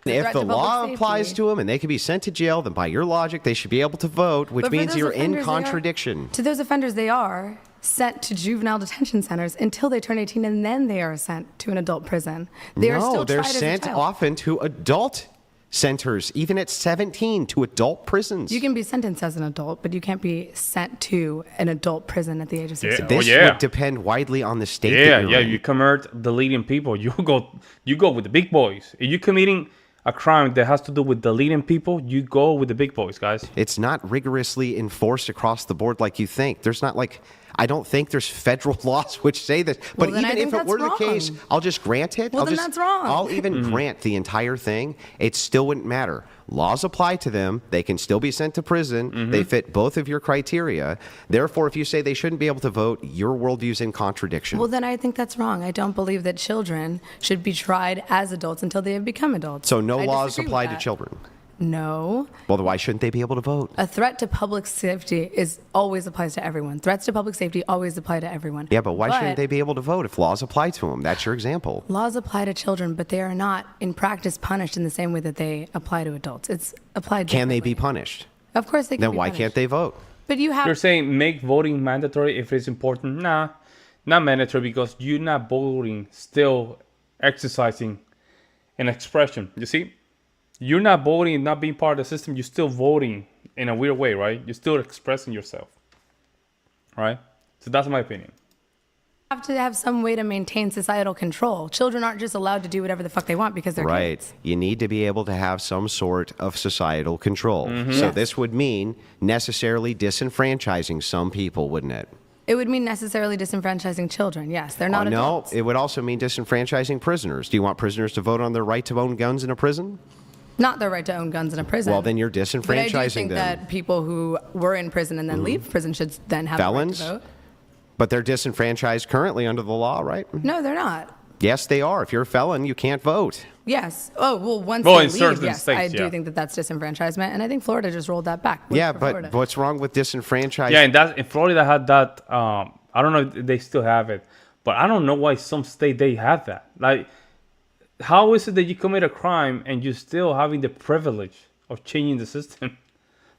If the law applies to them and they can be sent to jail, then by your logic, they should be able to vote, which But for means those you're in offenders, contradiction. To those offenders, they are sent to juvenile detention centers until they turn 18, and then they are sent to an adult prison. They are still they're tried as a sent child. often to adult centers, even at 17, to adult prisons. You can be sentenced as an adult, but you can't be sent to an adult prison at the age of 16. This would depend widely on the state. that you're in. You commit deleting people. You go with the big boys. If you're committing a crime that has to do with deleting people, you go with the big boys, guys. It's not rigorously enforced across the board like you think. There's not I don't think there's federal laws which say this. But Well, then I even if think it were the that's case, wrong. I'll just grant it. Well, then that's wrong. I'll even grant the entire thing. It still wouldn't matter. Laws apply to them. They can still be sent to prison. They fit both of your criteria. Therefore, if you say they shouldn't be able to vote, your worldview's in contradiction. Well, then I think that's wrong. I don't believe that children should be tried as adults until they have become adults. So no I laws disagree with apply to that. children. No. Well, then why shouldn't they be able to vote? A threat to public safety always applies to everyone. Threats to public safety always apply to everyone. Yeah, but why shouldn't they be able to vote if laws apply to them? That's your example. Laws apply to children, but they are not in practice punished in the same way that they apply to adults. It's applied Can they be differently. punished? Of course they can Then be why punished. can't they vote? But you have You're saying make voting mandatory if it's important? Nah, not mandatory because you're not voting, still exercising an expression. You see? You're not voting, not being part of the system. You're still voting in a weird way, right? You're still expressing yourself, right? So that's my opinion. have to have some way to maintain societal control. Children aren't just allowed to do whatever the fuck they want because they're Right. kids. You need to be able to have some sort of societal control. So Yes. this would mean necessarily disenfranchising some people, wouldn't it? It would mean necessarily disenfranchising children. Yes, they're not no, adults. it would also mean disenfranchising prisoners. Do you want prisoners to vote on their right to own guns in a prison? Not their right to own guns in a prison. Well, then you're But I disenfranchising do think them. that people who were in prison and then leave prison should then have Felons? the right to vote. But they're disenfranchised currently under the law, right? No, they're not. Yes, they are. If you're a felon, you can't vote. Yes. Oh, well, once Well, they in leave, certain yes, states, I do yeah. think that that's disenfranchisement, and I think Florida just rolled that back. Yeah, for but Florida. what's wrong with disenfranchising? Yeah, and in Florida had that. I don't know if they still have it, but I don't know why some state they have that. Like, how is it that you commit a crime and you're still having the privilege of changing the system?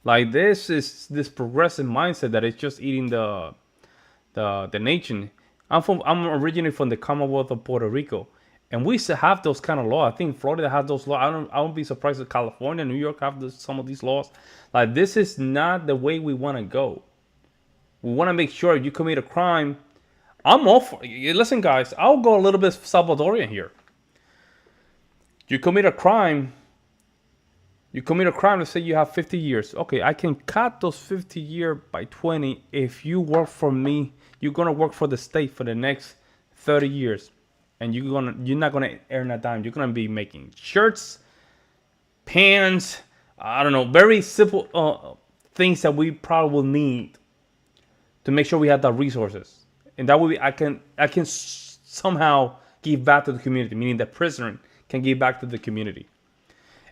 Like, this is this progressive mindset that is just eating the nation. I'm originally from the Commonwealth of Puerto Rico, And we still have those kind of laws. I think Florida has those laws. I won't be surprised if California, New York have some of these laws. Like, this is not the way we want to go. We want to make sure if you commit a crime, I'm all for it. Listen, guys, I'll go a little bit Salvadorian here. You commit a crime, let's say you have 50 years. Okay, I can cut those 50 years by 20 if you work for me. You're going to work for the state for the next 30 years. And you're not gonna earn a dime. You're gonna be making shirts, pants, I don't know, very simple things that we probably will need to make sure we have the resources. And that way I can somehow give back to the community, meaning the prisoner can give back to the community.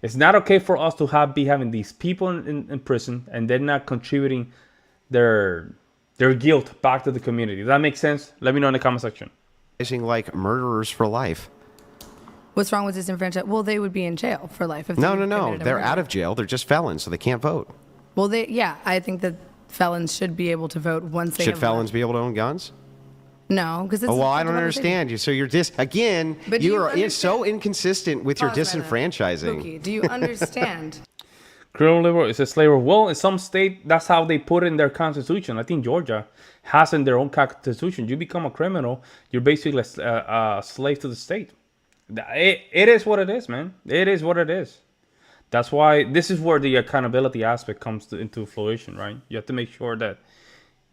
It's not okay for us to be having these people in prison and they're not contributing their guilt back to the community. Does that make sense? Let me know in the comment section. Like murderers for life. What's wrong with disenfranchisement? Well, they would be in jail for life. If No. committed a They're murder. out of jail. They're just felons, so they can't vote. Well, I think that felons should be able to vote once they Should have felons be able to own guns? No, because it's. Oh, well, I don't understand you. So you're again, But you do you are understand- so inconsistent with your Pause, Mother. disenfranchising. Pookie, do you understand? Criminal labor is a slave. Well, in some state, that's how they put it in their constitution. I think Georgia has in their own constitution. You become a criminal, you're basically a slave to the state. It is what it is, man. It is what it is. That's why this is where the accountability aspect comes into fruition, right? You have to make sure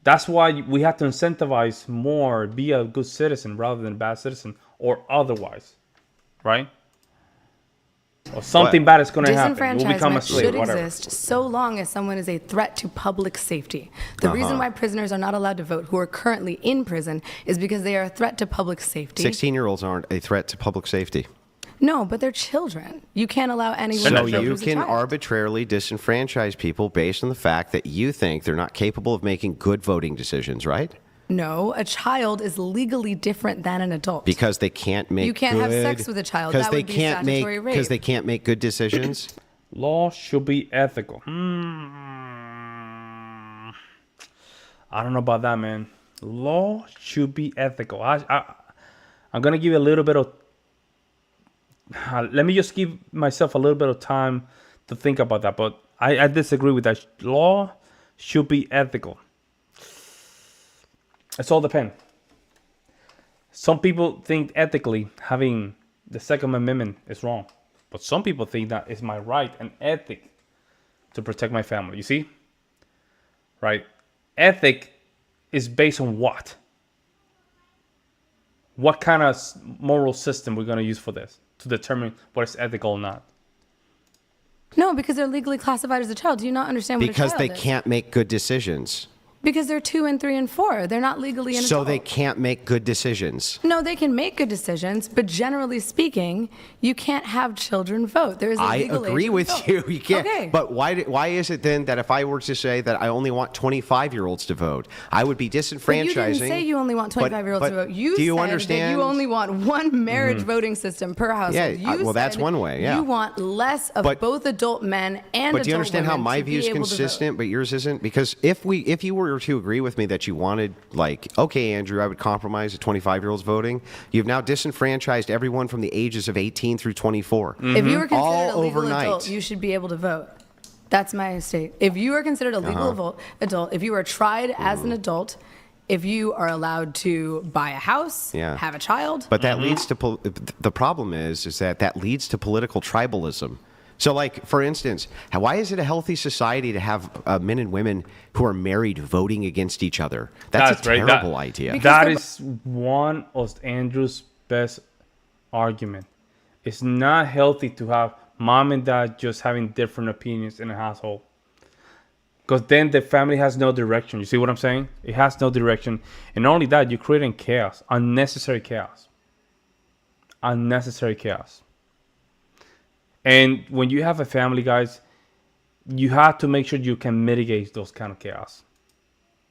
that's why we have to incentivize more, be a good citizen rather than a bad citizen or otherwise, right? Or something bad is going to happen. We'll become a Disenfranchisement slave, should whatever. exist so long as someone is a threat to public safety. The reason why prisoners are not allowed to vote who are currently in prison is because they are a threat to public safety. 16-year-olds aren't a threat to public safety. No, but they're children. You can't allow anyone So to vote you who's a can child. arbitrarily disenfranchise people based on the fact that you think they're not capable of making good voting decisions, right? No, a child is legally different than an adult. Because they can't make You can't have sex with a child. That would be statutory rape. Because they can't make good decisions. Law should be ethical. I don't know about that, man. Law should be ethical. I'm gonna give you a little bit of. Let me just give myself a little bit of time to think about that. But I disagree with that. Law should be ethical. It's all depends. Some people think ethically having the Second Amendment is wrong. But some people think that it's my right and ethic to protect my family. You see? Right? Ethic is based on what? What kind of moral system we're going to use for this to determine what is ethical or not? No, because they're legally classified as a child. Do you not understand what Because a they child is? can't make good decisions. Because they're 2 and 3 and 4. They're not legally an So adult. they can't make good decisions. No, they can make good decisions, but generally speaking, you can't have children vote. There is a I legal agree age of with vote. you. You can't. Okay. But why is it then that if I were to say that I only want 25-year-olds to vote, I would be disenfranchising? But you didn't say you only want 25-year-olds to vote. You do you said understand? that you only want one marriage voting system per household. Yeah, You well, that's said one way, yeah. You want less of But- both adult men and But do you adult understand how women my to view is be able to vote. consistent, but yours isn't? Because if you were to agree with me that you wanted, like, okay, Andrew, I would compromise the 25-year-olds voting, you've now disenfranchised everyone from the ages of 18 through 24. If you were considered All a legal overnight. adult, you should be able to vote. That's my state. If you are considered a legal adult, if you are tried as an adult, if you are allowed to buy a house, Yeah. have a child. But that leads to the problem is that leads to political tribalism. So, like, for instance, why is it a healthy society to have men and women who are married voting against each other? That's a right. terrible idea. Because That they're- is one of Andrew's best argument. It's not healthy to have mom and dad just having different opinions in a household. Because then the family has no direction. You see what I'm saying? It has no direction. And not only that, you're creating chaos. Unnecessary chaos. Unnecessary chaos. And when you have a family, guys, you have to make sure you can mitigate those kind of chaos.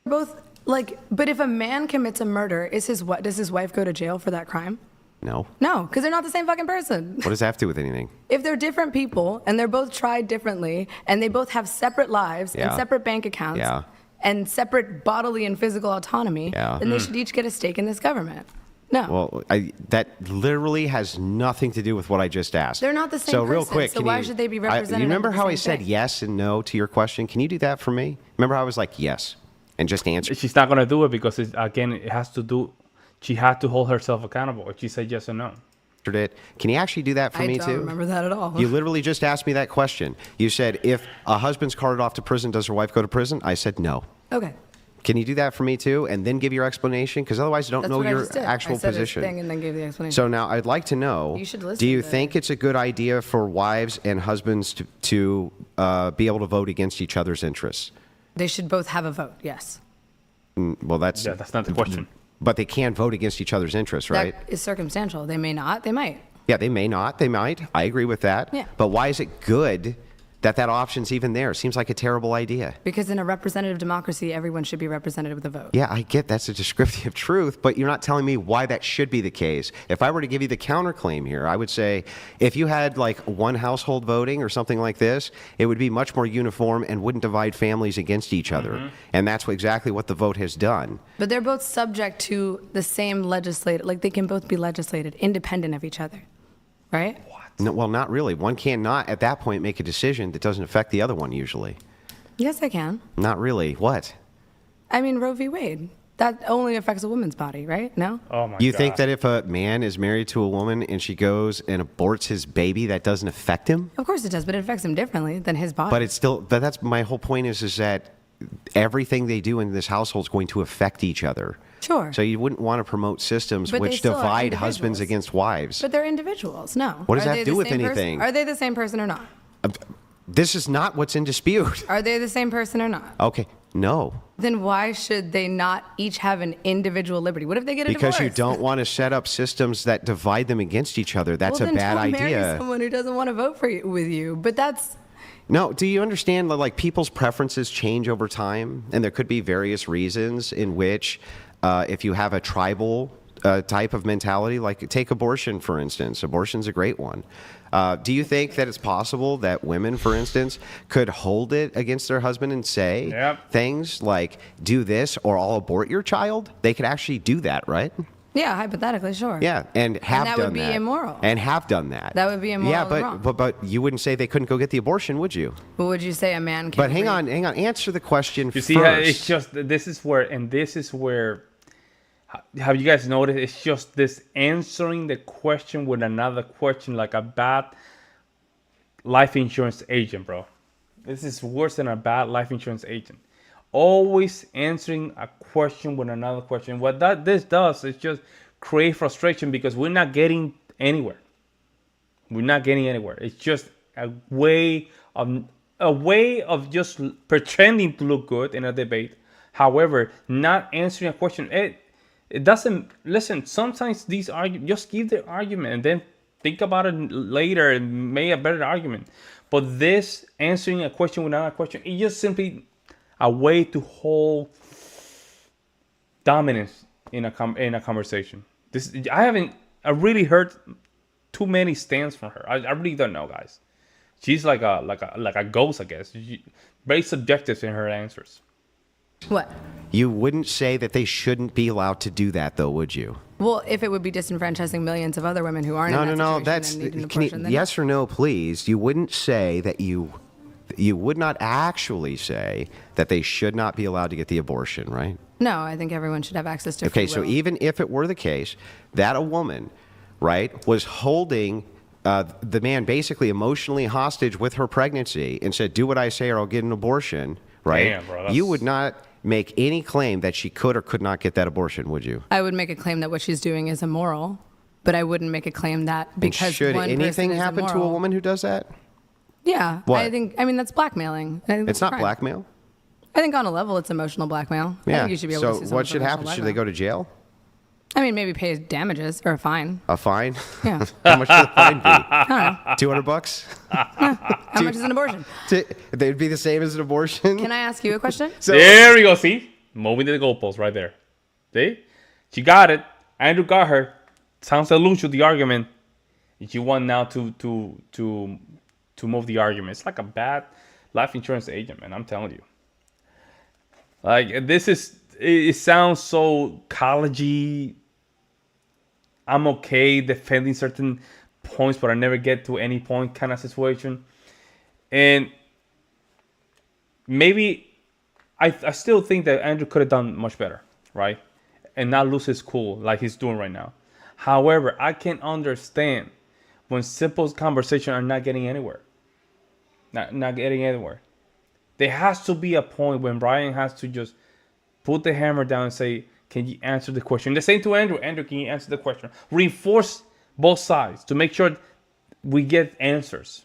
Both like, but if a man commits a murder, does his wife go to jail for that crime? No. No, because they're not the same fucking person. What does that have to do with anything? If they're different people and they're both tried differently and they both have separate lives Yeah. and separate bank accounts Yeah. and separate bodily and physical autonomy, Yeah. then they should each get a stake in this government. Well, that literally has nothing to do with what I just asked. They're not the same So real person, quick, so why should they be represented You remember in the how I same said thing? yes and no to your question? Can you do that for me? Remember how I was like, yes, and just answer? She's not gonna do it because it has to do. She had to hold herself accountable. If she said yes or no. It. Can you actually do that for me I too? don't remember that at all. You literally just asked me that question. You said, if a husband's carted off to prison, does her wife go to prison? I said no. Okay. Can you do that for me too, and then give your explanation? Because otherwise, I don't That's know what I your just did. actual I said position. His thing and then gave the explanation. So now I'd like to know, You should listen do you to think it's a good idea for wives and husbands to be able to vote against each other's interests? They should both have a vote, yes. Well, that's That's not the question. But they can vote against each other's interests, right? That is circumstantial. They may not, they might. Yeah, they may not. They might. I agree with that. Yeah. But why is it good that option's even there? Seems like a terrible idea. Because in a representative democracy, everyone should be represented with a vote. Yeah, I get that's a descriptive truth, but you're not telling me why that should be the case. If I were to give you the counterclaim here, I would say if you had like one household voting or something like this, it would be much more uniform and wouldn't divide families against each other. And that's exactly what the vote has done. But they're both subject to the same legislative, like they can both be legislated independent of each other, right? No, well, not really. One cannot at that point make a decision that doesn't affect the other one usually. Yes, I can. Not really. What? I mean, Roe v. Wade. That only affects a woman's body, right? No? Oh my You God. think that if a man is married to a woman and she goes and aborts his baby, that doesn't affect him? Of course it does, but it affects him differently than his body. But that's my whole point is that everything they do in this household is going to affect each other. Sure. So you wouldn't want to promote systems But they which still are divide husbands individuals. against wives. But they're individuals, no. What does Are that they do the with same person? anything? Are they the same person or not? This is not what's in dispute. Are they the same person or not? Okay, no. Then why should they not each have an individual liberty? What if they get a Because you divorce? don't want to set up systems that divide them against each other. That's well, a bad then don't marry idea. someone who doesn't want to vote for you, with you. But that's No, do you understand that like people's preferences change over time, and there could be various reasons in which, if you have a tribal type of mentality, like take abortion for instance. Abortion's a great one. Do you think that it's possible that women, for instance, could hold it against their husband and say things like "do this" or "I'll abort your child"? They could actually do that, right? yeah, hypothetically, sure. Yeah, and have that done would be that. immoral. And have done that. That would be immoral Yeah, and but, wrong. but you wouldn't say they couldn't go get the abortion, would you? But would you say a man can? But hang on. Answer the question You first. see, it's just this is where. Have you guys noticed? It's just this answering the question with another question, like a bad life insurance agent, bro. This is worse than a bad life insurance agent. Always answering a question with another question. What this does is just create frustration because we're not getting anywhere. We're not getting anywhere. It's just a way of just pretending to look good in a debate. However, not answering a question. It doesn't listen. Sometimes these arguments just give the argument and then think about it later and make a better argument. But this answering a question with another question, it's just simply a way to hold dominance in a conversation. I really heard too many stands from her. I really don't know, guys. She's like a ghost, I guess. Very subjective in her answers. What? You wouldn't say that they shouldn't be allowed to do that, though, would you? Well, if it would be disenfranchising millions of other women who aren't in that situation That's and need an can you, abortion, then yes or no, please. You wouldn't say that you would not actually say that they should not be allowed to get the abortion, right? no, I think everyone should have access to Okay, free so will. even if it were the case that a woman, right, was holding the man basically emotionally hostage with her pregnancy and said, "Do what I say or I'll get an abortion," right? Damn, bro, that's- You would not make any claim that she could or could not get that abortion, would you? I would make a claim that what she's doing is immoral, but I wouldn't make a claim that And because should one anything person is happen to a immoral- woman who does that? Yeah, What? I mean that's blackmailing. I think that's It's a not crime. blackmail. I think on a level it's emotional blackmail. I Yeah. think you should be able So to sue someone what for should happen? emotional Should they go blackmail. to jail? I mean, maybe pay damages or a fine. A fine? Yeah. How much should the fine be? I don't know. $200? How much is an abortion? They'd be the same as an abortion. Can I ask you a question? So- There we go. See, moving to the goalpost right there. See, she got it. Andrew got her. Sounds a lose with the argument. She won now to move the argument. It's like a bad life insurance agent, man. I'm telling you. Like this is. It sounds so collegey. I'm okay defending certain points, but I never get to any point kind of situation. And maybe I still think that Andrew could have done much better, right? And not lose his cool like he's doing right now. However, I can understand when simple conversations are not getting anywhere. Not getting anywhere. There has to be a point when Brian has to just put the hammer down and say, can you answer the question? The same to Andrew. Andrew, can you answer the question? Reinforce both sides to make sure we get answers.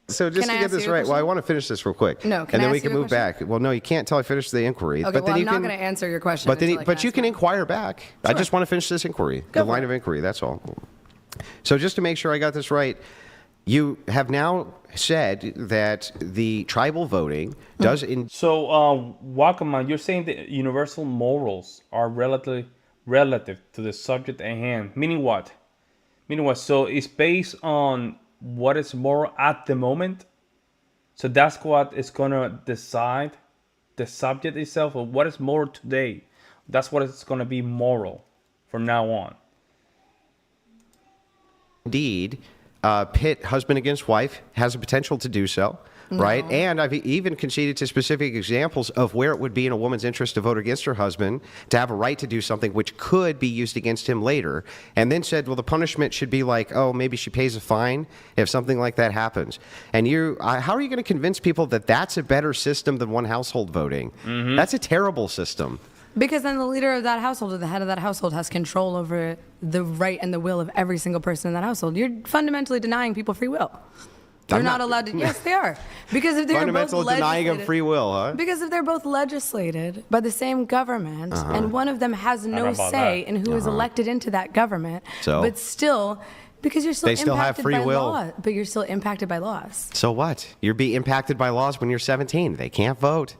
So just to get this right, well, I want to finish this real quick. No, and then we can move back. Well, no, you can't till I finish the inquiry. Okay, but well, then I'm not going to answer your question. But you can inquire back. Sure. I just want to finish this inquiry, the line of inquiry, that's all. So just to make sure I got this right, you have now said that the tribal voting does... So, Wakaman, you're saying that universal morals are relative to the subject at hand. Meaning what? So it's based on what is moral at the moment. So that's what is going to decide the subject itself, or what is moral today. That's what is going to be moral from now on. Indeed, pit husband against wife has the potential to do so, right? And I've even conceded to specific examples of where it would be in a woman's interest to vote against her husband, to have a right to do something which could be used against him later, and then said, well, the punishment should be like, oh, maybe she pays a fine if something like that happens. And how are you going to convince people that that's a better system than one household voting? That's a terrible system. Because then the leader of that household, or the head of that household, has control over the right and the will of every single person in that household. You're fundamentally denying people free will. They're not allowed to. Yes, they are. Because if they're fundamental both denying of free will, huh? Because if they're both legislated by the same government, and one of them has no say in who is elected into that government, but still, because you're still they still have free will, law, but you're still impacted by laws. So what? You're being impacted by laws when you're 17. They can't vote.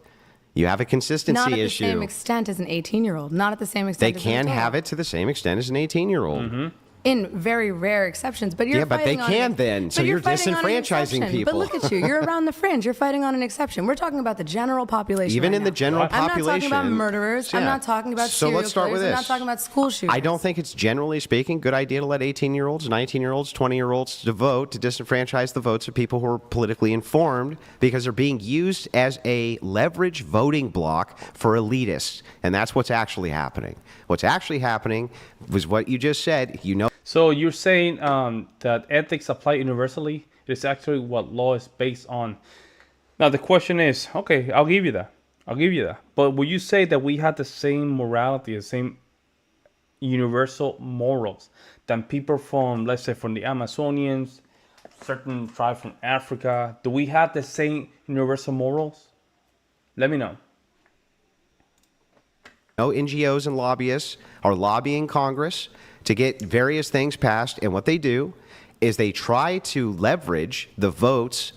You have a consistency issue. Not at the same extent as an 18-year-old. Not at the same extent. They can have it to the same extent as an 18-year-old. In very rare exceptions, but you're but they can then. So you're disenfranchising people. But look at you. You're around the fringe. You're fighting on an exception. We're talking about the general population. Even right in now. the general population. I'm not talking about murderers. Yeah. I'm not talking about so serial let's start killers. with this. I'm not talking about school shooters. I don't think it's, generally speaking, good idea to let 18-year-olds, 19-year-olds, 20-year-olds to vote, to disenfranchise the votes of people who are politically informed, because they're being used as a leverage voting block for elitists. And that's what's actually happening. What's actually happening was what you just said. So you're saying that ethics apply universally? It's actually what law is based on. Now the question is, okay, I'll give you that. But will you say that we have the same morality, the same universal morals than people from, let's say, from the Amazonians, certain tribes from Africa? Do we have the same universal morals? Let me know. No, NGOs and lobbyists are lobbying Congress to get various things passed, and what they do is they try to leverage the votes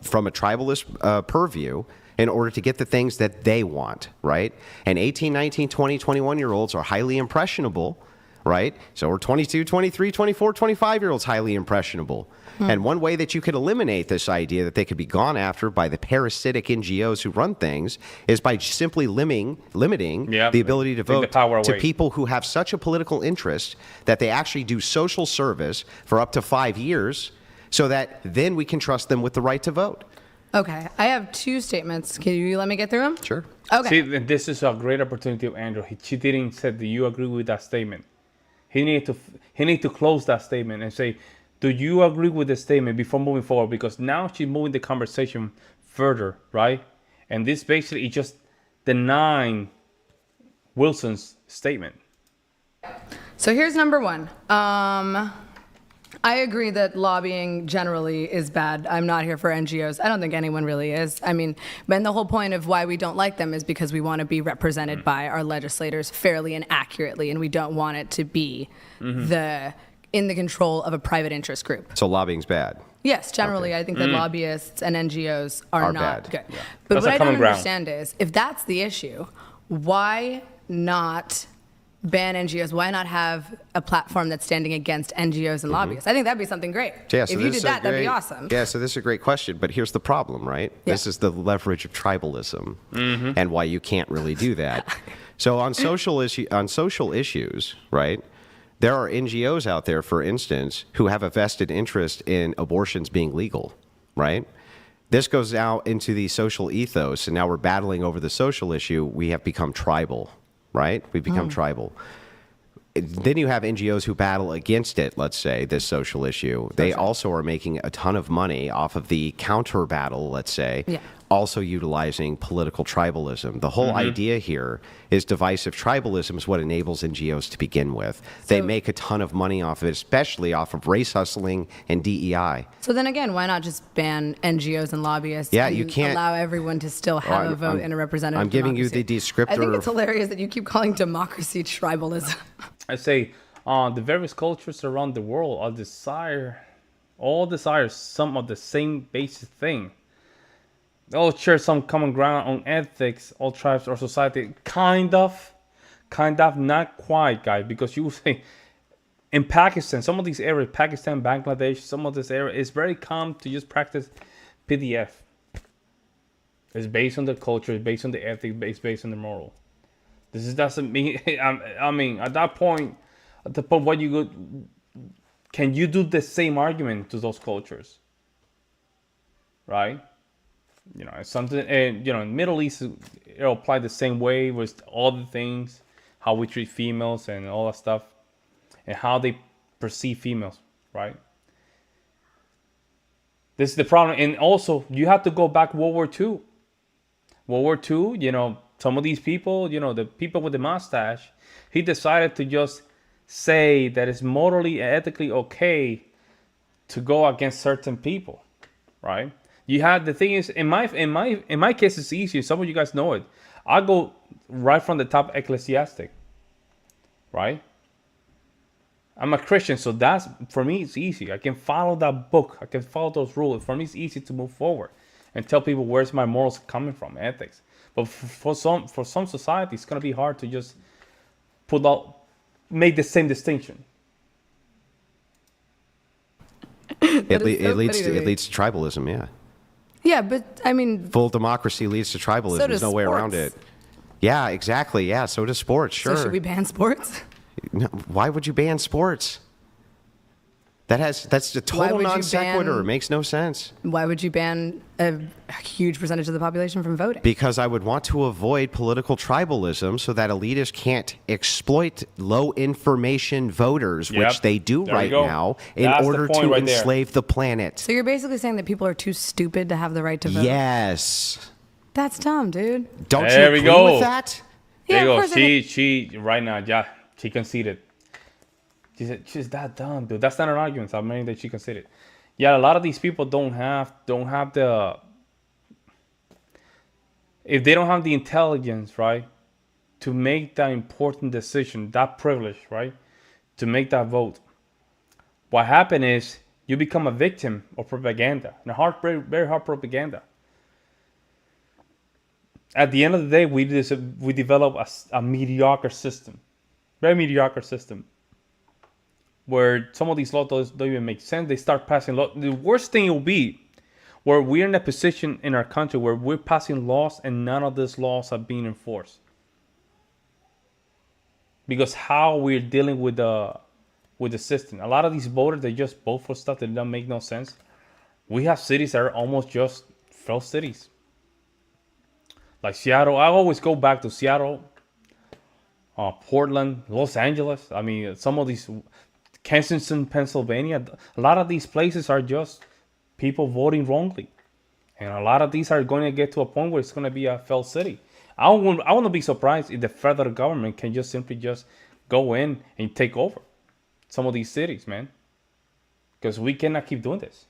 from a tribalist purview in order to get the things that they want, right? And 18, 19, 20, 21-year-olds are highly impressionable, right? So are 22, 23, 24, 25-year-olds highly impressionable. And one way that you could eliminate this idea that they could be gone after by the parasitic NGOs who run things is by simply limiting the ability to vote to people who have such a political interest that they actually do social service for up to 5 years, so that then we can trust them with the right to vote. Okay, I have two statements. Can you let me get through them? Sure. Okay. See, this is a great opportunity of Andrew. She didn't say that you agree with that statement. He need to close that statement and say, do you agree with the statement before moving forward? Because now she's moving the conversation further, right? And this basically is just denying Wilson's statement. So here's number one. I agree that lobbying generally is bad. I'm not here for NGOs. I don't think anyone really is. I mean, and the whole point of why we don't like them is because we want to be represented by our legislators fairly and accurately, and we don't want it to be in the control of a private interest group. So lobbying's bad? Yes, generally, I think that lobbyists and NGOs are not bad. good. Yeah. But That's what I don't ground. understand is, if that's the issue, why not ban NGOs? Why not have a platform that's standing against NGOs and lobbyists? I think that'd be something great. Yeah, so if you did that, that'd be awesome. Yeah, so this is a great question, but here's the problem, right? Yeah. This is the leverage of tribalism and why you can't really do that. So on social issues, right? There are NGOs out there, for instance, who have a vested interest in abortions being legal, right? This goes out into the social ethos, and now we're battling over the social issue. We have become tribal, right? We've become tribal. Then you have NGOs who battle against it, let's say, this social issue. They also are making a ton of money off of the counter battle, let's say, also utilizing political tribalism. The whole idea here is divisive tribalism is what enables NGOs to begin with. They make a ton of money off of it, especially off of race hustling and DEI. So then again, why not just ban NGOs and lobbyists? Yeah, and you can't allow everyone to still have a vote in a representative I'm giving you the descriptor. I think it's hilarious that you keep calling democracy tribalism. I say the various cultures around the world all desire some of the same basic thing. They all share some common ground on ethics, all tribes or society. Kind of, not quite, guys, because you say in Pakistan, some of these areas, Pakistan, Bangladesh, some of this area, it's very common to just practice PDF. It's based on the culture, it's based on the ethics, it's based on the moral. Doesn't mean, I mean, at that point, what can you do the same argument to those cultures? Right? You know, it's something, and you know, in Middle East, it'll apply the same way with all the things, how we treat females and all that stuff, and how they perceive females, right? This is the problem. And also, you have to go back World War II. World War II, you know, some of these people, you know, the people with the mustache, he decided to just say that it's morally and ethically okay to go against certain people, right? You had, the thing is, in my case, it's easier. Some of you guys know it. I go right from the top ecclesiastic, right? I'm a Christian, so that's, for me, it's easy. I can follow that book. I can follow those rules. For me, it's easy to move forward and tell people where's my morals coming from, ethics. But for some society, it's gonna be hard to just make the same distinction. It leads to tribalism, yeah. Yeah, but I mean, full democracy leads to tribalism. So There's no way around it. Yeah, exactly. Yeah, so does sports. Sure. So should we ban sports? No, why would you ban sports? That's a total non sequitur. It makes no sense. Why would you ban a huge percentage of the population from voting? Because I would want to avoid political tribalism so that elitists can't exploit low information voters, which they do right now, in order to enslave the planet. So you're basically saying that people are too stupid to have the right to vote? Yes. That's dumb, dude. Don't you agree with that? There you go. She right now, yeah, she conceded. She said she's that dumb, dude. That's not an argument. I'm saying that she conceded. Yeah, a lot of these people don't have the, if they don't have the intelligence, right, to make that important decision, that privilege, right, to make that vote. What happened is you become a victim of propaganda, and very hard propaganda. At the end of the day, we develop a mediocre system, very mediocre system, where some of these laws don't even make sense. They start passing laws. The worst thing will be where we're in a position in our country where we're passing laws and none of these laws are being enforced. Because how we're dealing with the system. A lot of these voters, they just vote for stuff that don't make no sense. We have cities that are almost just failed cities. Like Seattle. I always go back to Seattle, Portland, Los Angeles. I mean, some of these, Kensington, Pennsylvania, a lot of these places are just people voting wrongly. And a lot of these are going to get to a point where it's going to be a failed city. I wouldn't be surprised if the federal government can just simply just go in and take over some of these cities, man. Because we cannot keep doing this.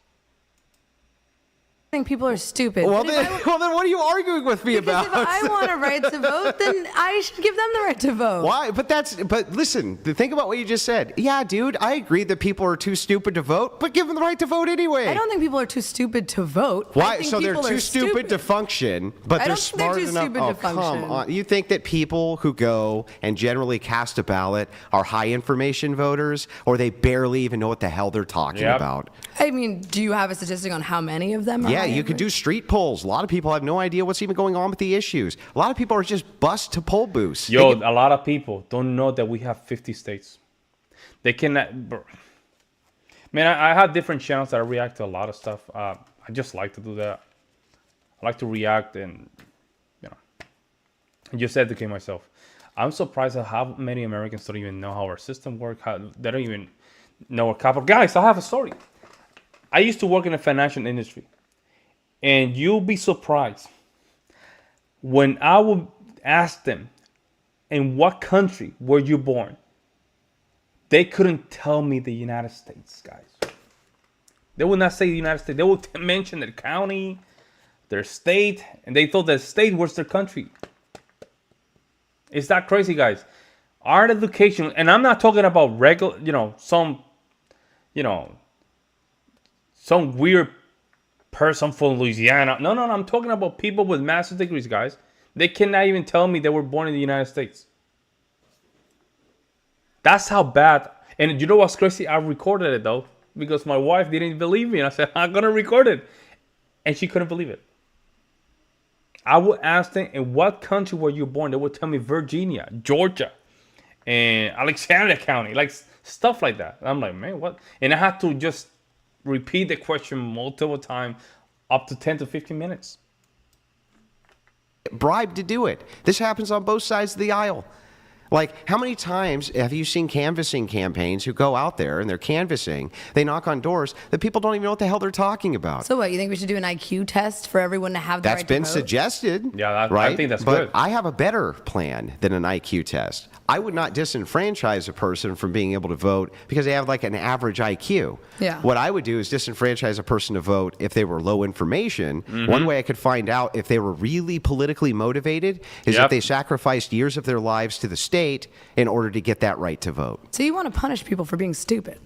I think people are stupid. Well, then what are you arguing with me about? If I want a right to vote, then I should give them the right to vote. Why? But listen, think about what you just said. Yeah, dude, I agree that people are too stupid to vote, but give them the right to vote anyway. I don't think people are too stupid to vote. Why? So they're too stupid to function, but they're smart enough. Oh, come on. You think that people who go and generally cast a ballot are high information voters, or they barely even know what the hell they're talking about? I mean, do you have a statistic on how many of them are high Yeah, you could do street polls. A lot of people have no idea what's even going on with the issues. A lot of people are just bused to poll booths. Yo, a lot of people don't know that we have 50 states. They cannot. Bro. Man, I have different channels that I react to a lot of stuff. I just like to do that. I like to react and, just educate myself. I'm surprised at how many Americans don't even know how our system works. They don't even know our capital. Guys, I have a story. I used to work in the financial industry. And you'll be surprised when I would ask them, in what country were you born? They couldn't tell me the United States, guys. They would not say the United States. They would mention their county, their state, and they thought that state was their country. It's that crazy, guys. Our education, and I'm not talking about regular, some weird person from Louisiana. No, I'm talking about people with master's degrees, guys. They cannot even tell me they were born in the United States. That's how bad. And you know what's crazy? I recorded it, though, because my wife didn't believe me. And I said, I'm going to record it. And she couldn't believe it. I would ask them, in what country were you born? They would tell me Virginia, Georgia, and Alexandria County, like stuff like that. I'm like, man, what? And I had to just repeat the question multiple times, up to 10 to 15 minutes. Bribed to do it. This happens on both sides of the aisle. Like, how many times have you seen canvassing campaigns who go out there and they're canvassing, they knock on doors that people don't even know what the hell they're talking about? So what, you think we should do an IQ test for everyone to have the right to vote? That's been suggested. Yeah, right? I think that's good. good. But I have a better plan than an IQ test. I would not disenfranchise a person from being able to vote because they have like an average IQ. Yeah. What I would do is disenfranchise a person to vote if they were low information. One way I could find out if they were really politically motivated is if they sacrificed years of their lives to the state in order to get that right to vote. So you want to punish people for being stupid?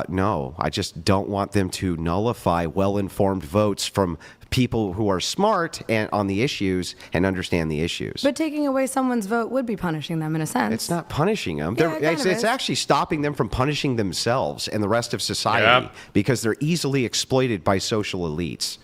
No, I just don't want them to nullify well-informed votes from people who are smart and on the issues and understand the issues. But taking away someone's vote would be punishing them in a sense. It's not punishing them. Yeah, It's actually stopping them from punishing themselves and the rest of society because they're easily exploited by social elites.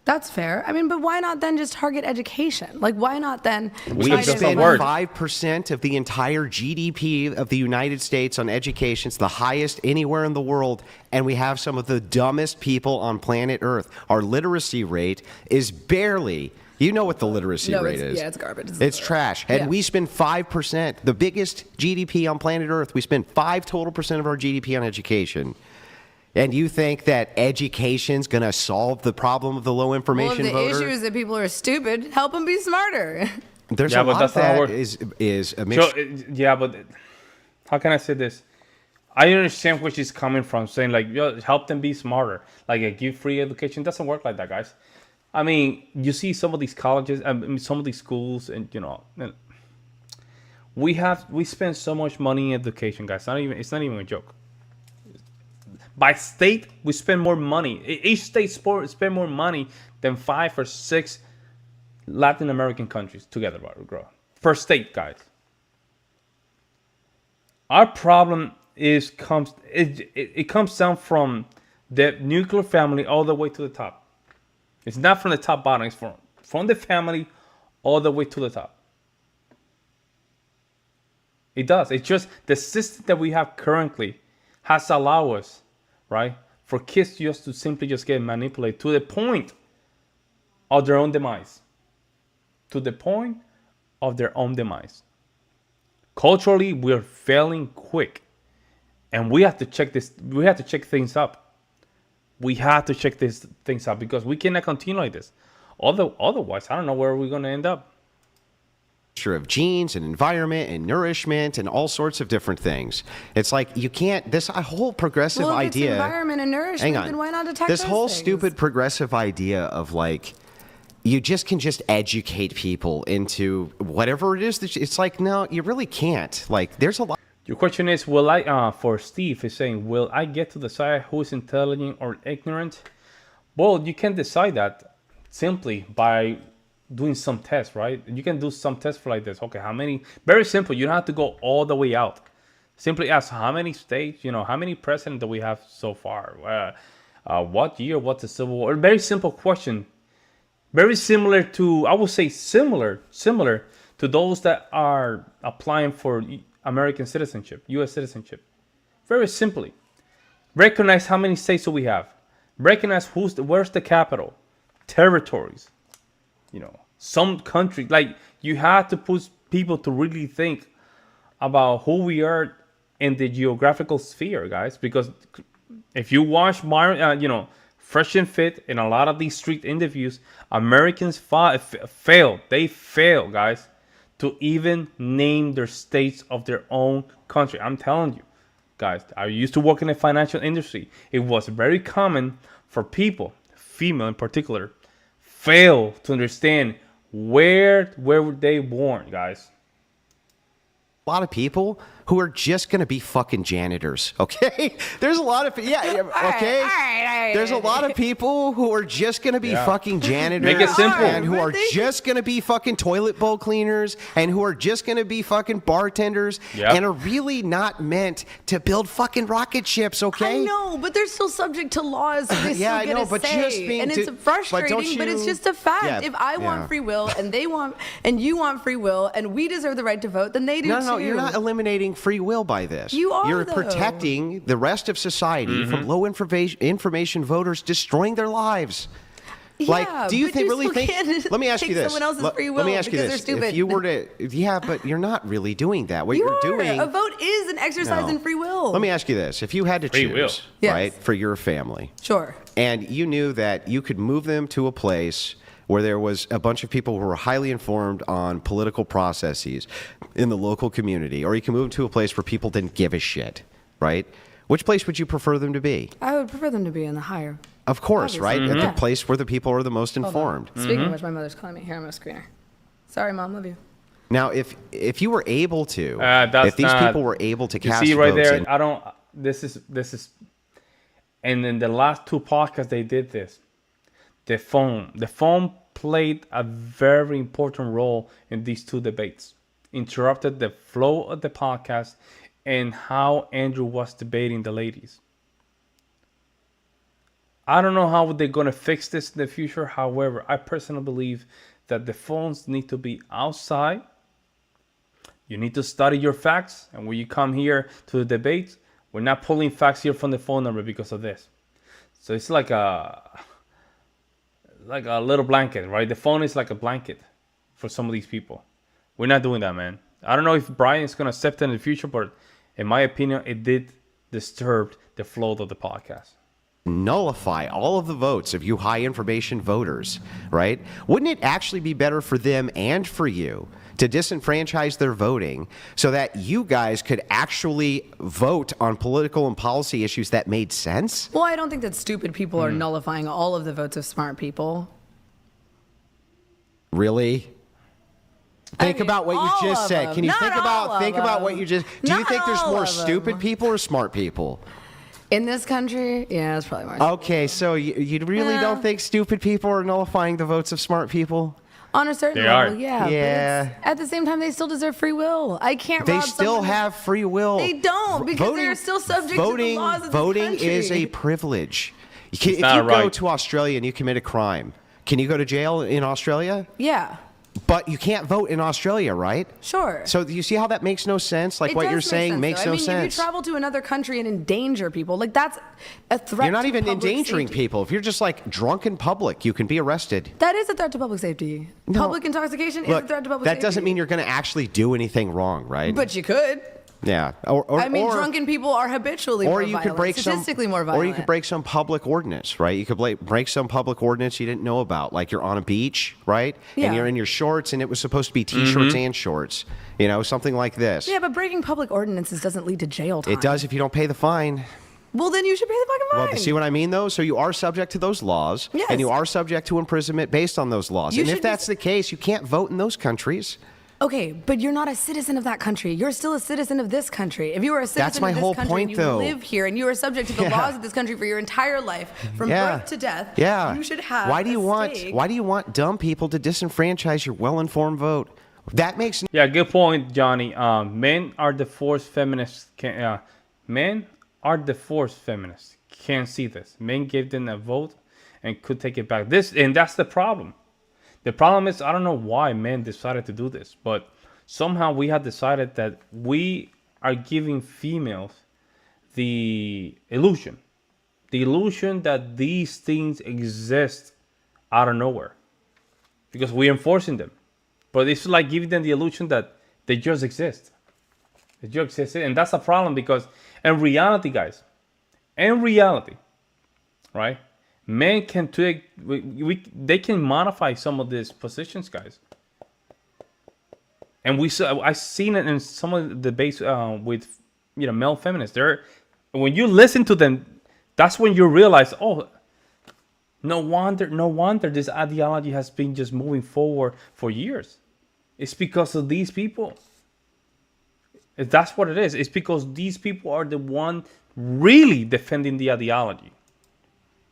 That's fair. I mean, but why not then just target education? Like, why not then? We just spend word. 5% of the entire GDP of the United States on education. It's the highest anywhere in the world, and we have some of the dumbest people on planet Earth. Our literacy rate is barely. You know what the literacy rate is. Yeah, it's garbage. It's trash. And we spend 5%, the biggest GDP on planet Earth. We spend 5% total of our GDP on education. And you think that education's going to solve the problem of the low information voter? Well, if the issue is that people are stupid, help them be smarter. There's a lot of that is a mix. Yeah, but how can I say this? I understand where she's coming from, saying like, help them be smarter. Like, give free education. It doesn't work like that, guys. I mean, you see some of these colleges, some of these schools, and we spend so much money in education, guys. It's not even a joke. By state, we spend more money. Each state spend more money than 5 or 6 Latin American countries together. Per state, guys. Our problem comes down from the nuclear family all the way to the top. It's not from the top bottom. It's from the family all the way to the top. It does. It's just the system that we have currently has allowed us, right, for kids just to simply just get manipulated to the point of their own demise. To the point of their own demise. Culturally, we're failing quick. And we have to check this. We have to check things up. We have to check these things up because we cannot continue like this. Otherwise, I don't know where we're going to end up. Of genes and environment and nourishment and all sorts of different things. It's like you can't. This whole progressive idea. If it's environment and nourishment, then why not attack this those whole things? stupid progressive idea of like you can just educate people into whatever it is that it's like. No, you really can't. Like there's a lot. Your question is, for Steve is saying, will I get to decide who is intelligent or ignorant? Well, you can decide that simply by doing some tests, right? You can do some tests for like this. Okay, how many? Very simple. You don't have to go all the way out. Simply ask how many states, how many presidents do we have so far? What year was the Civil War? A very simple question. Very similar to, I would say similar to those that are applying for American citizenship, U.S. citizenship. Very simply. Recognize how many states do we have. Recognize where's the capital. Territories. Some country. Like, you have to push people to really think about who we are in the geographical sphere, guys. Because if you watch Fresh and Fit in a lot of these street interviews, Americans fail. They fail, guys, to even name their states of their own country. I'm telling you, guys, I used to work in the financial industry. It was very common for people, female in particular, fail to understand where were they born, guys. A lot of people who are just going to be fucking janitors, okay? There's a lot of, okay? All right. There's a lot of people who are just going to be fucking janitors. Make it simple. And who are just going to be fucking toilet bowl cleaners and who are just going to be fucking bartenders and are really not meant to build fucking rocket ships, okay? I know, but they're still subject to laws. So they Yeah, I still know, get but a say. just being and to- it's frustrating, but it's just a fact. Yeah, if I want free will and they want, and you want free will, and we deserve the right to vote, then they do too. No, you're not eliminating free will by this. You are, You're though. protecting the rest of society from low information voters destroying their lives. Yeah, do you but really still think? can't Let me ask take you this. someone else's free will let me ask you because this. they're stupid. If you were to, but you're not really doing that. What You you're are. doing. A vote is an exercise No. in free will. Let me ask you this: if you had to Free choose, will. Yes. right, for your family, Sure. and you knew that you could move them to a place where there was a bunch of people who were highly informed on political processes in the local community, or you can move them to a place where people didn't give a shit, right? Which place would you prefer them to be? I would prefer them to be in the higher. Of course, Obviously. right? At Yeah. the place where the people are the most Hold on. informed. Speaking of which, my mother's calling me. Here, I'm going to screen her. Sorry, Mom. Love you. Now, if you were able to, That's if these not- people were able to You cast see right votes, there, in- I don't. This is, and in the last two podcasts they did this. The phone played a very important role in these two debates. Interrupted the flow of the podcast and how Andrew was debating the ladies. I don't know how they're going to fix this in the future. However, I personally believe that the phones need to be outside. You need to study your facts. And when you come here to the debate, we're not pulling facts here from the phone number because of this. So it's like a little blanket, right? The phone is like a blanket for some of these people. We're not doing that, man. I don't know if Brian is going to accept it in the future, but in my opinion, it did disturb the flow of the podcast. nullify all of the votes of you high information voters, right? Wouldn't it actually be better for them and for you to disenfranchise their voting so that you guys could actually vote on political and policy issues that made sense? Well, I don't think that stupid people are nullifying all of the votes of smart people. Really? Think about what you just said. Can you think about what you just... Do you think there's more stupid people or smart people? In this country, yeah, it's probably more. Okay, so you really Yeah. don't think stupid people are nullifying the votes of smart people? On a certain They level, are. yeah. Yeah. But at the same time, they still deserve free will. I can't They rob still someone- have free will. They don't, because they're still subject to the laws of this Voting country. is a privilege. If you not a go right. to Australia and you commit a crime, can you go to jail in Australia? Yeah, But you can't vote in Australia, right? sure. So you see how that makes no sense? Like It what does you're make saying sense, makes though. no I mean, sense. if you travel to another country and endanger people, like that's a threat. You're not to even public endangering safety. people. If you're just like drunk in public, you can be arrested. That is a threat to public safety. No. Public intoxication is a Look, threat to public that safety. doesn't mean you're going to actually do anything wrong, right? But you could. yeah. I mean, drunken people are habitually or more you violent, could break statistically some, more violent. or you could break some public ordinance, right? You could break some public ordinance you didn't know about, like you're on a beach, right? Yeah. And you're in your shorts, and it was supposed to be t-shirts and shorts, something like this. Yeah, but breaking public ordinances doesn't lead to jail time. It does if you don't pay the fine. Well, then you should pay the fucking fine. Well, see what I mean, though? So you are subject to those laws, Yes. and you are subject to imprisonment based on those laws. You And if should that's the case, you can't vote in those countries. Okay, but you're not a citizen of that country. You're still a citizen of this country. If you were a citizen my of this whole country point, and you though. live here and you are subject to the Yeah. laws of this country for your entire life, from birth to death, Yeah. you should have Why do you a stake. Why do you want dumb people to disenfranchise your well-informed vote? That makes Yeah, good point, Johnny. Men are the force feminists. Men are the forced feminists can't see this. Men gave them a vote and could take it back. And that's the problem. The problem is, I don't know why men decided to do this, but somehow we have decided that we are giving females the illusion that these things exist out of nowhere because we're enforcing them. But it's like giving them the illusion that they just exist. They just exist. And that's a problem because in reality, guys, right? Men can take, they can modify some of these positions, guys. And I've seen it in some of the debates with, male feminists. When you listen to them, that's when you realize, oh, no wonder this ideology has been just moving forward for years. It's because of these people. That's what it is. It's because these people are the one really defending the ideology.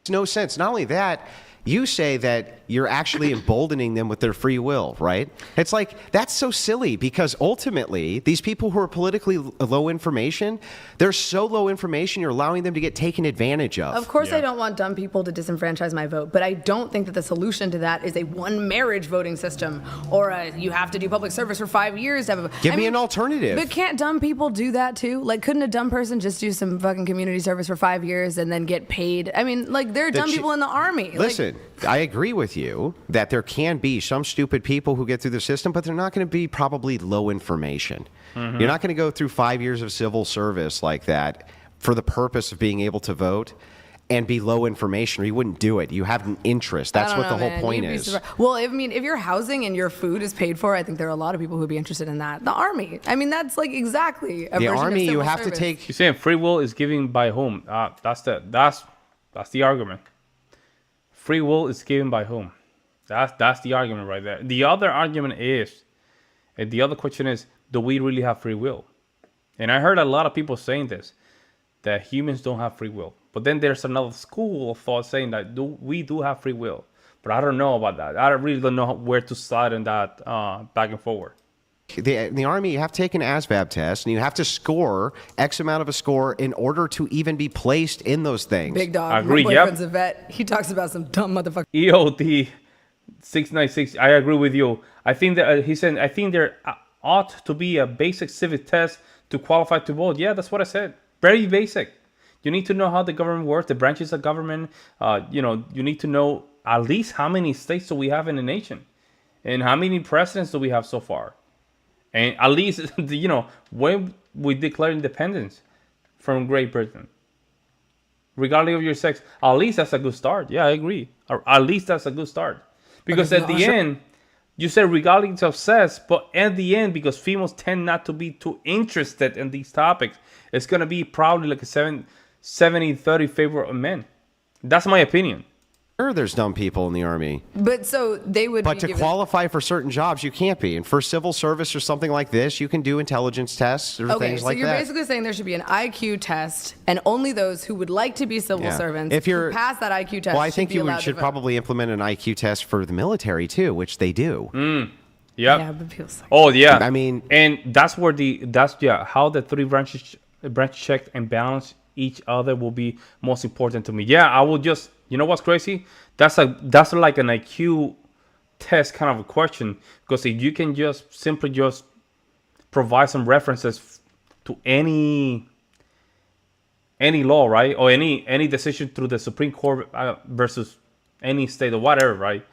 No sense. Not only that, you say that you're actually emboldening them with their free will, right? It's like, that's so silly because ultimately, these people who are politically low information, they're so low information, you're allowing them to get taken advantage of. Of course, I don't want dumb people to disenfranchise my vote, but I don't think that the solution to that is a one marriage voting system or you have to do public service for 5 years. Give me an alternative. But can't dumb people do that too? Like, couldn't a dumb person just do some fucking community service for 5 years and then get paid? I mean, like, there are dumb people in the army. Listen, I agree with you that there can be some stupid people who get through the system, but they're not going to be probably low information. Mm-hmm. You're not going to go through 5 years of civil service like that for the purpose of being able to vote and be low information, or you wouldn't do it. You have an interest. That's what the whole point is. Well, if your housing and your food is paid for, I think there are a lot of people who'd be interested in that. The army. I mean, that's like exactly a the version army. Of You have service. to take. You're saying free will is given by whom? That's the argument. Free will is given by whom? That's the argument right there. The other argument is, and the other question is, do we really have free will? And I heard a lot of people saying this, that humans don't have free will. But then there's another school of thought saying that we do have free will. But I don't know about that. I really don't know where to slide in that back and forward. In the army, you have to take an ASVAB test, and you have to score X amount of a score in order to even be placed in those things. Big dog. I agree, My boyfriend's a vet. He talks about some dumb motherfucker. EOD 696. I agree with you. I think that he said. I think there ought to be a basic civic test to qualify to vote. Yeah, that's what I said. Very basic. You need to know how the government works, the branches of government. You need to know at least how many states do we have in the nation, and how many presidents do we have so far. And at least, when we declare independence from Great Britain, regardless of your sex, at least that's a good start. Yeah, I agree. Or at least that's a good start. Because at the end, you said regardless of sex, but at the end, because females tend not to be too interested in these topics, it's going to be probably like a 70-30 favor of men. That's my opinion. Sure, there's dumb people in the army. But so they would. But to qualify for certain jobs, you can't be. And for civil service or something like this, you can do intelligence tests or things like that. So you're basically saying there should be an IQ test, and only those who would like to be civil servants who pass that IQ test. Well, I think you should probably implement an IQ test for the military too, which they do. Yep. Yeah, but people say. Oh yeah. I mean, and that's where how the three branches check and balance each other will be most important to me. Yeah, I will just. You know what's crazy? That's like an IQ test kind of a question, because if you can just simply provide some references to any law, right, or any decision through the Supreme Court versus any state or whatever, right?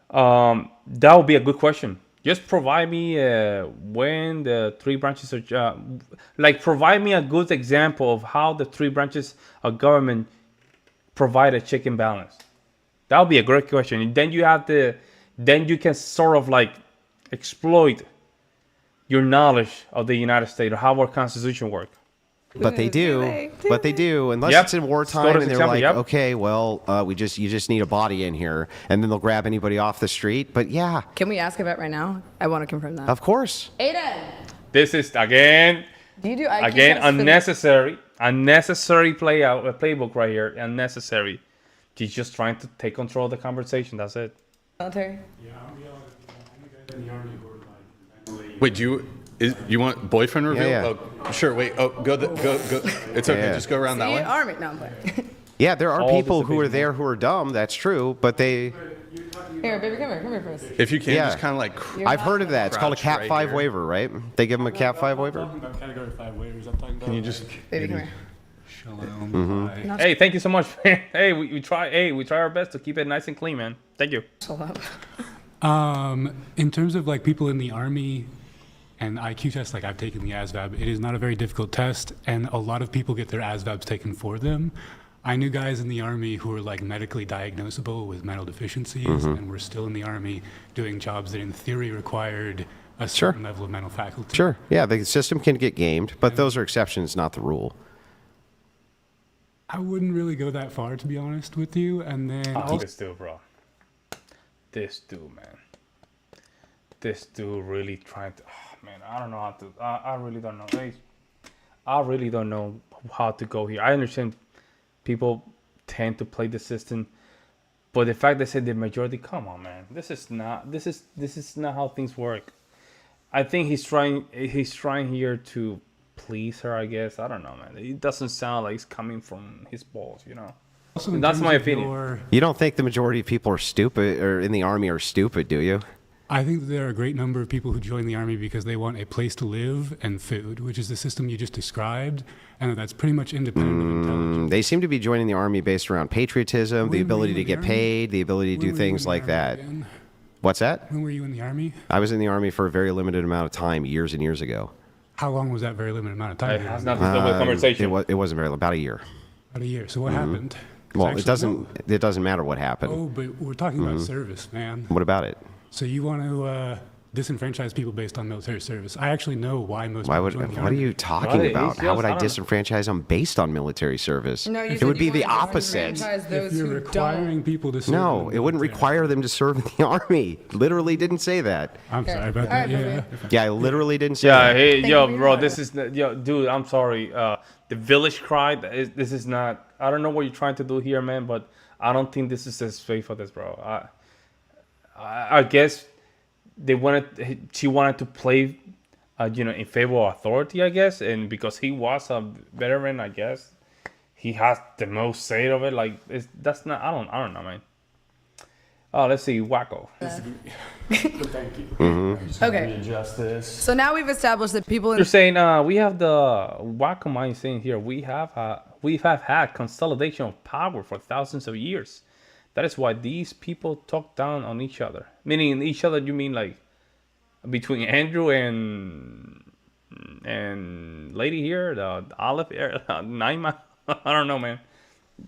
That would be a good question. Just provide me when the three branches are provide me a good example of how the three branches of government provide a check and balance. That would be a great question. And then you can sort of like exploit your knowledge of the United States or how our Constitution works. But they do. Unless it's in wartime and they're like, okay, well, you just need a body in here, and then they'll grab anybody off the street. But yeah. Can we ask about right now? I want to confirm that. Of course. Aiden. This is again. Do you do IQ again unnecessary playbook right here. Unnecessary. He's just trying to take control of the conversation. That's it. Military. Wait, You want boyfriend reveal? Yeah. Oh, sure. Wait. Oh, go. It's okay. Yeah. Just go around that way. Army. No, I'm playing. Yeah, there are All people who are participation. there who are dumb. That's true, but they. Here, baby, come here first. If you can, Yeah. just kind of like. I've heard of that. It's called a Crouch Cat right 5 here. waiver, right? They give them a Cat 5 waiver. Category 5 waivers. I'm talking about. Can you just? Baby, come here. Shalom. Hi. Hey, thank you so much, man. Hey, we try. Hey, we try our best to keep it nice and clean, man. Thank you. In terms of like people in the army and IQ tests, like I've taken the ASVAB, it is not a very difficult test, and a lot of people get their ASVABs taken for them. I knew guys in the army who were like medically diagnosable with mental deficiencies, and were still in the army doing jobs that in theory required a certain level of mental faculty. Sure. Yeah, the system can get gamed, but those are exceptions, not the rule. I wouldn't really go that far, to be honest with you. And then This dude, bro. This dude, man. This dude really trying to. Oh, man, I don't know how to. I really don't know. Hey, I really don't know how to go here. I understand people tend to play the system, but the fact they said the majority, come on, man. This is not how things work. I think he's trying here to please her, I guess. I don't know, man. It doesn't sound like it's coming from his balls, you know. also in That's terms my of opinion. You don't think the majority of people are stupid or in the army are stupid, do you? I think that there are a great number of people who join the army because they want a place to live and food, which is the system you just described, and that's pretty much independent of intelligence. They seem to be joining the army based around patriotism, the When were ability you to in the get army? paid, the ability to When do were you things in the like army that. again? What's that? When were you in the army? I was in the army for a very limited amount of time, years and years ago. How long was that very limited amount of time? It you were has in the nothing to do with conversation. It wasn't very about a year. About a year. So what happened? 'Cause Well, actually, it doesn't matter what happened. Oh, but we're talking about service, man. What about it? So you want to disenfranchise people based on military service? I actually know why most Why people would? join the What are army. you talking What? about? He's How would just- I I don't know. disenfranchise them based on military service? No, you It said would be you the wanted to opposite. disenfranchise those If you're who requiring people to serve No, in it wouldn't military- require them to serve in the army. Literally didn't say that. I'm sorry about All right, that. Yeah. baby. Yeah, I literally didn't say Yeah, that. hey, Thank yo, you. bro, this is yo, dude. I'm sorry. The village cry. This is not. I don't know what you're trying to do here, man. But I don't think this is the space for this, bro. I guess she wanted to play, in favor of authority, I guess, and because he was a veteran, I guess he has the most say of it. Like, that's not. I don't know, man. Oh, let's see, Wacko. Thank you. Okay. Readjust this. So now we've established that people in You're saying we have the Wacko mind saying here we have had consolidation of power for thousands of years. That is why these people talk down on each other. Meaning each other, you mean like between Andrew and lady here, the Olive, Naima. I don't know, man.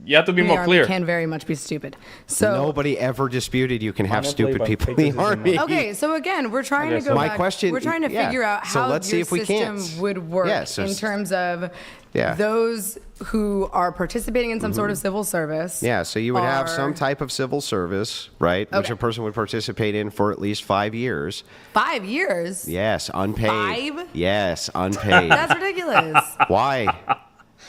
You have to be the more army clear. can very much be stupid. So Nobody ever disputed you can have Manipulated stupid by people in the patriotism. army. okay, so again, we're trying to guess go so. My back. question- We're trying to yeah. figure out So how let's see your if we system can't. would work Yeah, so in terms of Yeah. those who are participating in some sort of civil service. Yeah, so you would have are- some type of civil service, right? Which Okay. a person would participate in for at least 5 years. 5 years. Yes, unpaid. 5? Yes, unpaid. That's ridiculous. Why?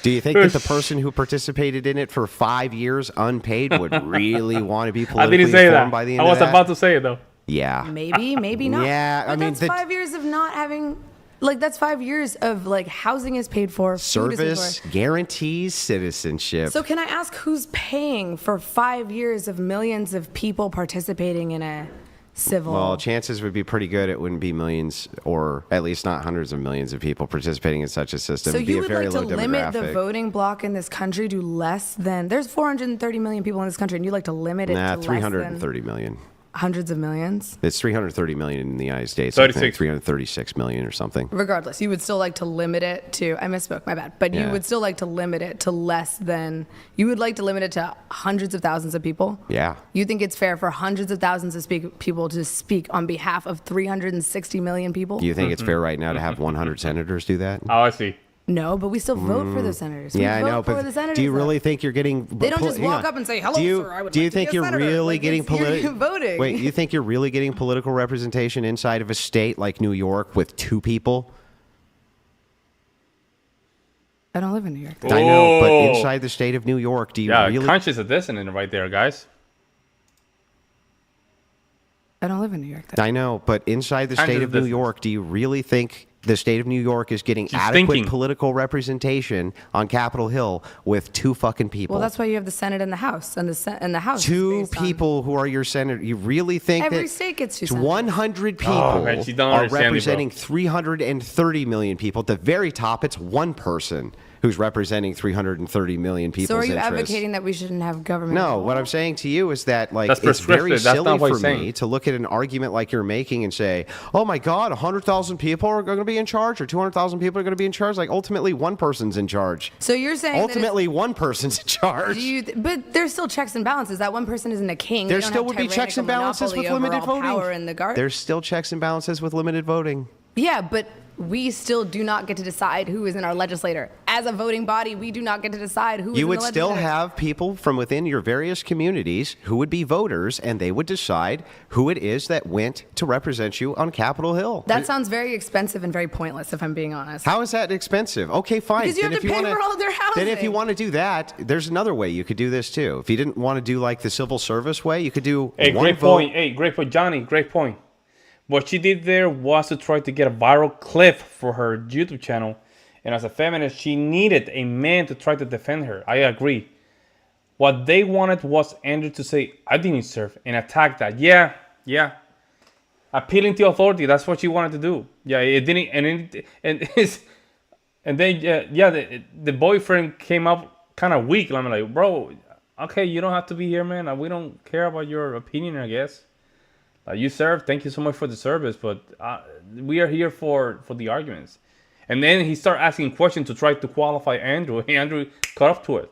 Do you think that the person who participated in it for 5 years unpaid would really want to be I politically didn't say informed that. by the end I was of that? about to say it though. Yeah. Maybe, maybe not. Yeah, but I mean, that's the- 5 years of not having, like, that's 5 years of, like, housing is paid for, food is paid Service for. guarantees citizenship. So can I ask who's paying for 5 years of millions of people participating in a civil? Well, chances would be pretty good it wouldn't be millions, or at least not hundreds of millions of people participating in such a system. so It'd be you a would very like to low limit the demographic. voting block in this country to less than, there's 430 million people in this country, and you'd like to limit it Nah, to less 330 million. than hundreds of millions? It's 330 million in the United States. I think 36. 336 million or something. Regardless, you would still like to limit it to, I misspoke, my bad, but you Yeah. would still like to limit it to less than, you would like to limit it to hundreds of thousands of people? Yeah. You think it's fair for hundreds of thousands of people to speak on behalf of 360 million people? Do you think it's fair right now to have 100 senators do that? Oh, I see. No, but we still vote for the senators. Yeah, I we vote know, for but the senators, do you though. really think you're getting? They don't just hang walk on. up and say, "Hello, do you, sir, I would Do you like to think be a you're senator." really Like, getting you're voting. Wait, you think you're really getting political representation inside of a state like New York with 2 people? I don't live in New York. I know, but Oh. inside the state of New York, do you Yeah, really? conscious of dissonance right there, guys. I don't live in New York. Though. I know, but inside the Kinds state of of New distance. York, do you really think the state of New York is getting She's adequate thinking. political representation on Capitol Hill with 2 fucking people. Well, that's why you have the Senate and the House, and the House. is 2 based on- people who are your senator. You really think Every that state gets 2 senators. 100 people Oh, man, she don't are understand me, bro. representing 330 million people? At the very top, it's one person who's representing 330 million people's So are you interests. advocating that we shouldn't have government? No, at all? what I'm saying to you is that, like, That's it's very prescriptive. That's silly not what for he's me saying. to look at an argument like you're making and say, oh my God, 100,000 people are going to be in charge, or 200,000 people are going to be in charge. Like, ultimately, one person's in charge. So you're saying that Ultimately, one person's in charge. but there's still checks and balances. That one person isn't a king. There They don't still have would be checks and tyrannical balances with monopoly over limited all voting. Power in the guard. There's still checks and balances with limited voting. Yeah, but we still do not get to decide who is in our legislator. As a voting body, we do not get to decide who is You in would the still legislature. have people from within your various communities who would be voters, and they would decide who it is that went to represent you on Capitol Hill. That sounds very expensive and very pointless, if I'm being honest. How is that expensive? Okay, fine. Because you Then have to if pay wanna- for all their Then if housing. you want to do that, there's another way you could do this too. If you didn't want to do like the civil service way, you could do Hey, one great vote. point. Hey, great point, Johnny. Great point. What she did there was to try to get a viral clip for her YouTube channel, and as a feminist, she needed a man to try to defend her. I agree. What they wanted was Andrew to say, "I didn't serve," and attack that. Yeah. Appealing to authority. That's what she wanted to do. Yeah, it didn't, and then the boyfriend came up kind of weak. I'm like, bro, okay, you don't have to be here, man. We don't care about your opinion, I guess. You served. Thank you so much for the service, but we are here for the arguments. And then he started asking questions to try to qualify Andrew. And Andrew caught up to it.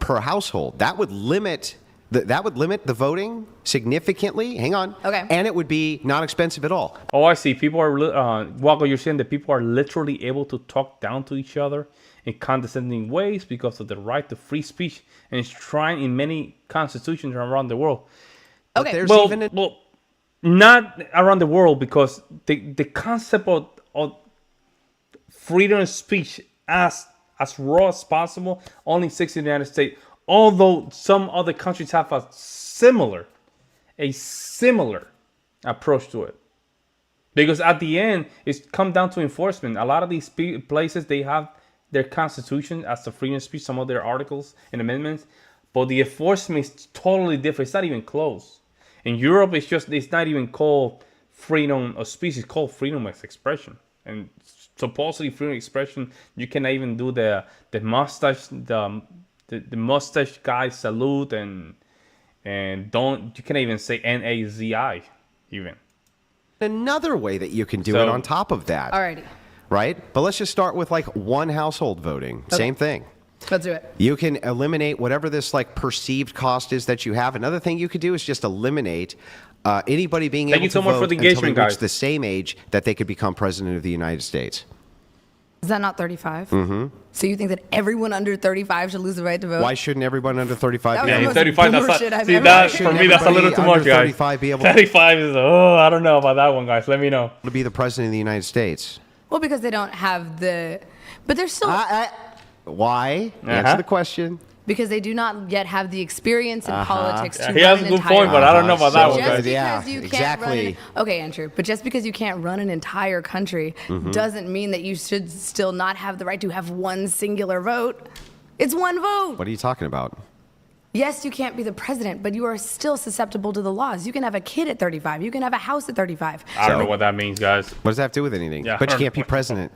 Per household. That would limit the voting significantly. Hang on. Okay. And it would be not expensive at all. Oh, I see. People are, Wago, you're saying that people are literally able to talk down to each other in condescending ways because of the right to free speech and enshrined in many constitutions around the world. But Okay. there's Well, even not around the world, because the concept of freedom of speech as raw as possible only exists in the United States. Although some other countries have a similar approach to it. Because at the end, it's come down to enforcement. A lot of these places, they have their constitution as the freedom of speech, some of their articles and amendments, but the enforcement is totally different. It's not even close. In Europe, it's not even called freedom of speech. It's called freedom of expression. And supposedly freedom of expression, you cannot even do the mustache, the mustache guy salute, and you can't even say NAZI even. another way that you can do So- it on top of that. Alrighty, Right? But let's just start with like one household voting. Same thing. let's do it. You can eliminate whatever this like perceived cost is that you have. Another thing you could do is just eliminate anybody being Thank able you so to much vote for the until they engagement, reach guys. the same age that they could become president of the United States. Is that not 35? Mm-hmm. So you think that everyone under 35 should lose the right to vote? Why shouldn't everyone under 35 That be was able most 35. That's bullshit not, I've see, ever that heard. for me, that's a little too Everybody much, guys. under 35 be able to- 35 is I don't know about that one, guys. Let me know. to be the president of the United States? Well, because they don't have but they're still, Why? Answer the question. because they do not yet have the experience in politics to He run has a an good entire point, but I don't know about that So one, just guys. because Yeah, you can't exactly. okay, Andrew, but just because you can't run an entire country doesn't mean that you should still not have the right to have one singular vote. It's one vote. What are you talking about? Yes, you can't be the president, but you are still susceptible to the laws. You can have a kid at 35. You can have a house at 35. I don't know what that means, guys. What does that have to do with anything? Yeah. But you can't be president.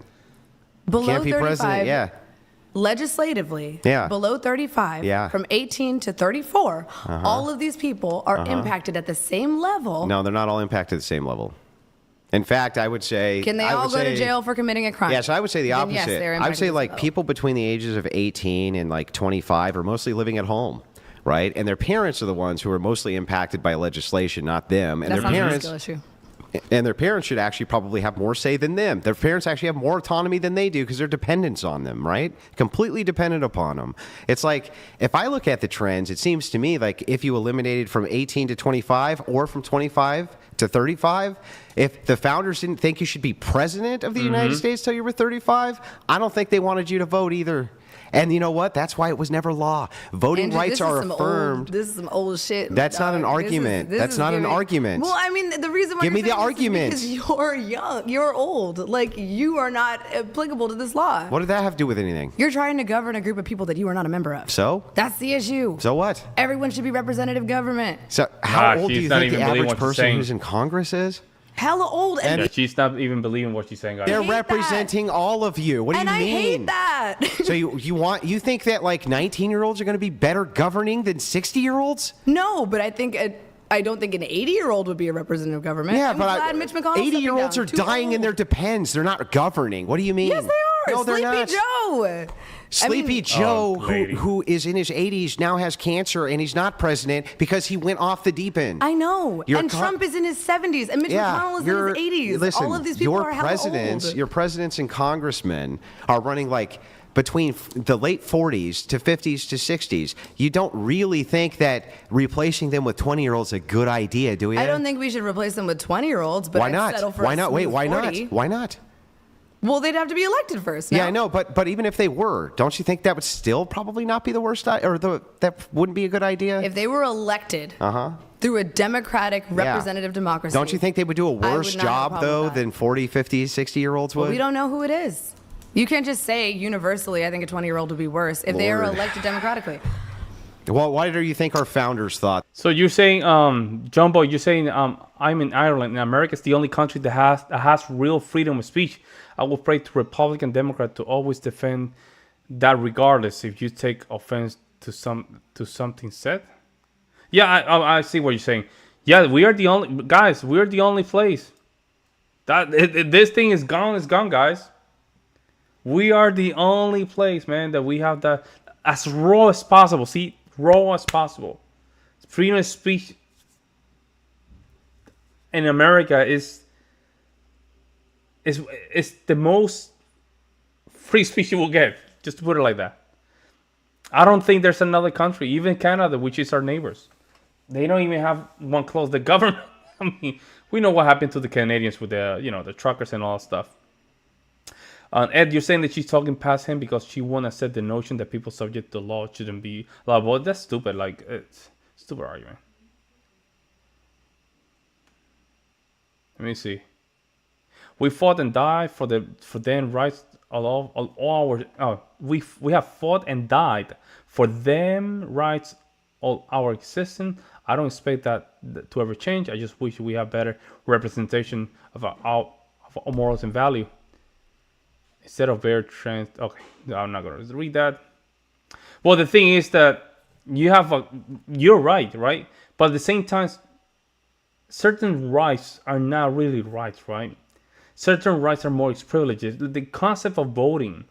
Below Can't be 35, president. Yeah. legislatively, Yeah. below 35, Yeah. from 18 to 34, all of these people are impacted at the same level. No, they're not all impacted at the same level. In fact, I would say. Can they I all would go to say- jail for committing a crime? Yeah, so I would say the Then opposite. yes, they're I would impacted say as like well. people between the ages of 18 and like 25 are mostly living at home, right? And their parents are the ones who are mostly impacted by legislation, not them. And That's their not a parents skill issue. and their parents should actually probably have more say than them. Their parents actually have more autonomy than they do because they're dependents on them, right? Completely dependent upon them. It's like, if I look at the trends, it seems to me like if you eliminated from 18 to 25 or from 25 to 35, if the founders didn't think you should be president of the United States till you were 35, I don't think they wanted you to vote either. And you know what? That's why it was never law. Voting Andrew, rights this is are some affirmed. This is some old shit. That's not an dog. argument. This That's is not an giving- argument. Well, I mean, the reason why Give you're me the saying this is argument. because you're young, you're old. Like, you are not applicable to this law. What did that have to do with anything? You're trying to govern a group of people that you are not a member of. So? That's the issue. So what? Everyone should be representative government. So how Nah, old do she's you not think the even believing average what she's person saying. who's in Congress is? Hella old. Yeah, she's not even believing what she's saying, guys. They're hate that. representing all of you. What do And you I mean? hate that. So you think that like 19-year-olds are going to be better governing than 60-year-olds? No, but I don't think an 80-year-old would be a representative government. Yeah, I'm but glad Mitch McConnell's stepping 80-year-olds down. are Too dying in old. their depends. They're not governing. What do you mean? Yes, they are. No, they're Sleepy not. Joe. Sleepy Joe, lady. who is in his 80s, now has cancer, and he's not president because he went off the deep end. I know. Your And co- Trump is in his 70s, and Mitch McConnell is in his 80s. Listen, All of these people your are hella presidents, old. your presidents and congressmen are running like between the late 40s to 50s to 60s. You don't really think that replacing them with 20-year-olds is a good idea, do you? I don't think we should replace them with 20-year-olds, but Why I'd not? settle for Why a not? Wait, smooth why 40. not? Why not? Well, they'd have to be elected first. Yeah, no? I know, but even if they were, don't you think that would still probably not be the worst that wouldn't be a good idea? If they were elected through a democratic representative democracy. Don't you think they would do a I would worse not have a job problem though with that. than 40, 50, 60-year-olds would? We don't know who it is. You can't just say universally, I think a 20-year-old would be worse if they are Lord. elected democratically. Well, why do you think our founders thought? So you're saying, Jumbo, you're saying I'm in Ireland, and America's the only country that has real freedom of speech. I will pray to Republican Democrat to always defend that, regardless if you take offense to something said. Yeah, I see what you're saying. Yeah, we are the only guys. We're the only place that this thing is gone. It's gone, guys. We are the only place, man, that we have that as raw as possible. See, raw as possible. Freedom of speech in America is the most free speech you will get. Just to put it like that. I don't think there's another country, even Canada, which is our neighbors. They don't even have one close. The government. I mean, we know what happened to the Canadians with the truckers and all that stuff. Ed, you're saying that she's talking past him because she won't accept the notion that people subject to law shouldn't be allowed. Well, that's stupid. Like, it's a stupid argument. Let me see. We fought and died for them rights. We have fought and died for them rights all our existence. I don't expect that to ever change. I just wish we have better representation of our morals and value. Instead of bare trans. Okay, I'm not gonna read that. Well, the thing is that you're right? But at the same time, certain rights are not really rights, right? Certain rights are more privileges. The concept of voting,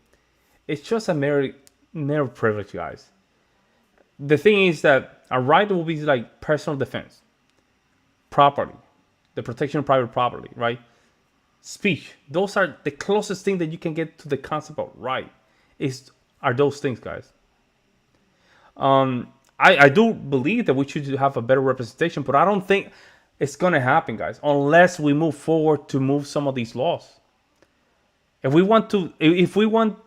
it's just a mere privilege, guys. The thing is that a right will be like personal defense, property, the protection of private property, right? Speech. Those are the closest thing that you can get to the concept of right. Are those things, guys? I do believe that we should have a better representation, but I don't think it's gonna happen, guys, unless we move forward to move some of these laws. If we want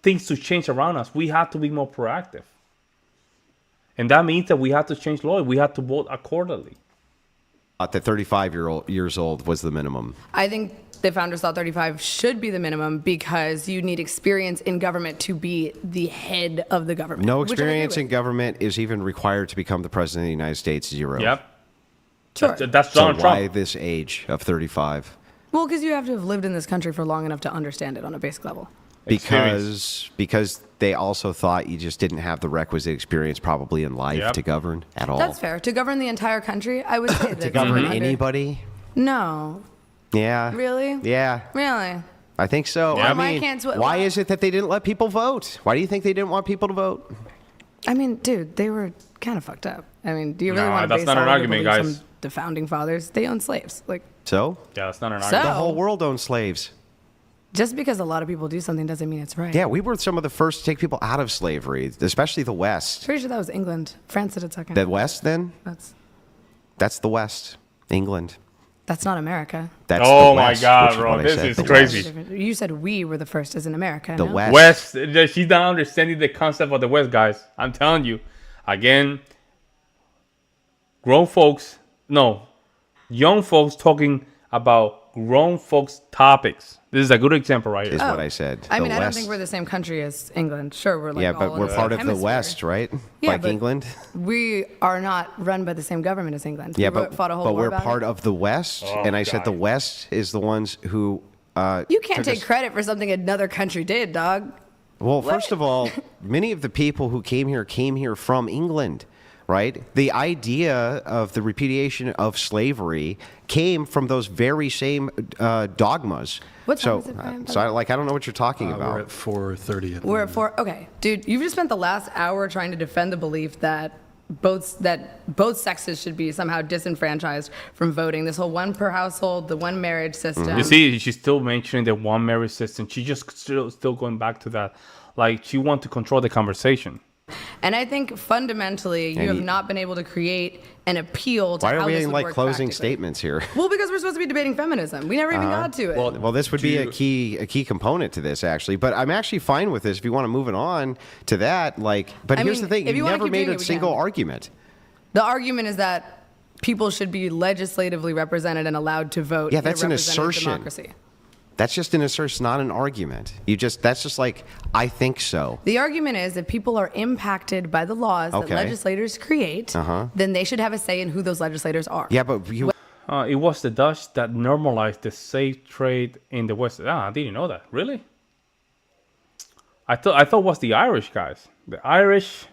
things to change around us, we have to be more proactive, and that means that we have to change law. We have to vote accordingly. That 35 years old was the minimum. I think the founders thought 35 should be the minimum because you need experience in government to be the head of the government. No which I agree experience in with. government is even required to become the president of the United States. 0. Yep. Sure. That's So Donald why Trump. this age of 35? Well, because you have to have lived in this country for long enough to understand it on a basic level. Because they also thought you just didn't have the requisite experience probably in life Yep. to govern at all. That's fair. To govern the entire country, I would say that. To govern under- anybody? No. Yeah. Really? Yeah. Really? I think so. Yeah. I Why mean, can't- why why- is it that they didn't let people vote? Why do you think they didn't want people to vote? I mean, dude, they were kind of fucked up. I mean, do you really No, want to that's base not all an your argument, beliefs guys. on the founding fathers? They owned slaves. Like, So? Yeah, that's not an So- argument. The whole world owned slaves. just because a lot of people do something doesn't mean it's right. Yeah, we were some of the first to take people out of slavery, especially the West. Pretty sure that was England. France did it second. The West, then? That's That's the West. England. That's not America. That's Oh the my West, God, which bro, what I this said, is the crazy. West. You said we were the first as in America. The no? West. She's not understanding the concept of the West, guys. I'm telling you. Again, young folks talking about grown folks topics. This is a good example right here. Is what I said. I The mean, I don't West. think we're the same country as England. Sure, we're like Yeah, all but in we're the part same of the hemisphere. West, right? Yeah, Like but England. We are not run by the same government as England. Yeah, We but fought a whole but war we're about part it. of the West, and I said God. the West is the ones who. You can't take credit for something another country did, dog. Well, first of all, many of the people who came here from England, right? The idea of the repudiation of slavery came from those very same dogmas. What time so, is it, Brian? so I don't know what you're talking We're about. at 4:30. We're at 4. Okay, dude, you've just spent the last hour trying to defend the belief that both sexes should be somehow disenfranchised from voting. This whole one per household, the one marriage system. You see, she's still mentioning the one marriage system. She just still going back to that. Like, she wants to control the conversation. And I think fundamentally, you have not been able to create an appeal to Why how are we this in would like work closing practically. statements here? Well, because we're supposed to be debating feminism. We never even got to it. Well, this would be a key component to this, actually. But I'm actually fine with this if you want to move it on to that. But I here's mean, the thing: if you you wanna never keep made doing a it, we single can. argument. The argument is that people should be legislatively represented and allowed to vote. Yeah, in a that's an representative assertion. Democracy. That's just an assertion, not an argument. That's just like, I think so. The argument is if people are impacted by the laws that Okay. legislators create, then they should have a say in who those legislators are. Yeah, but you. It was the Dutch that normalized the slave trade in the West. I didn't know that. Really? I thought it was the Irish guys. The Irish,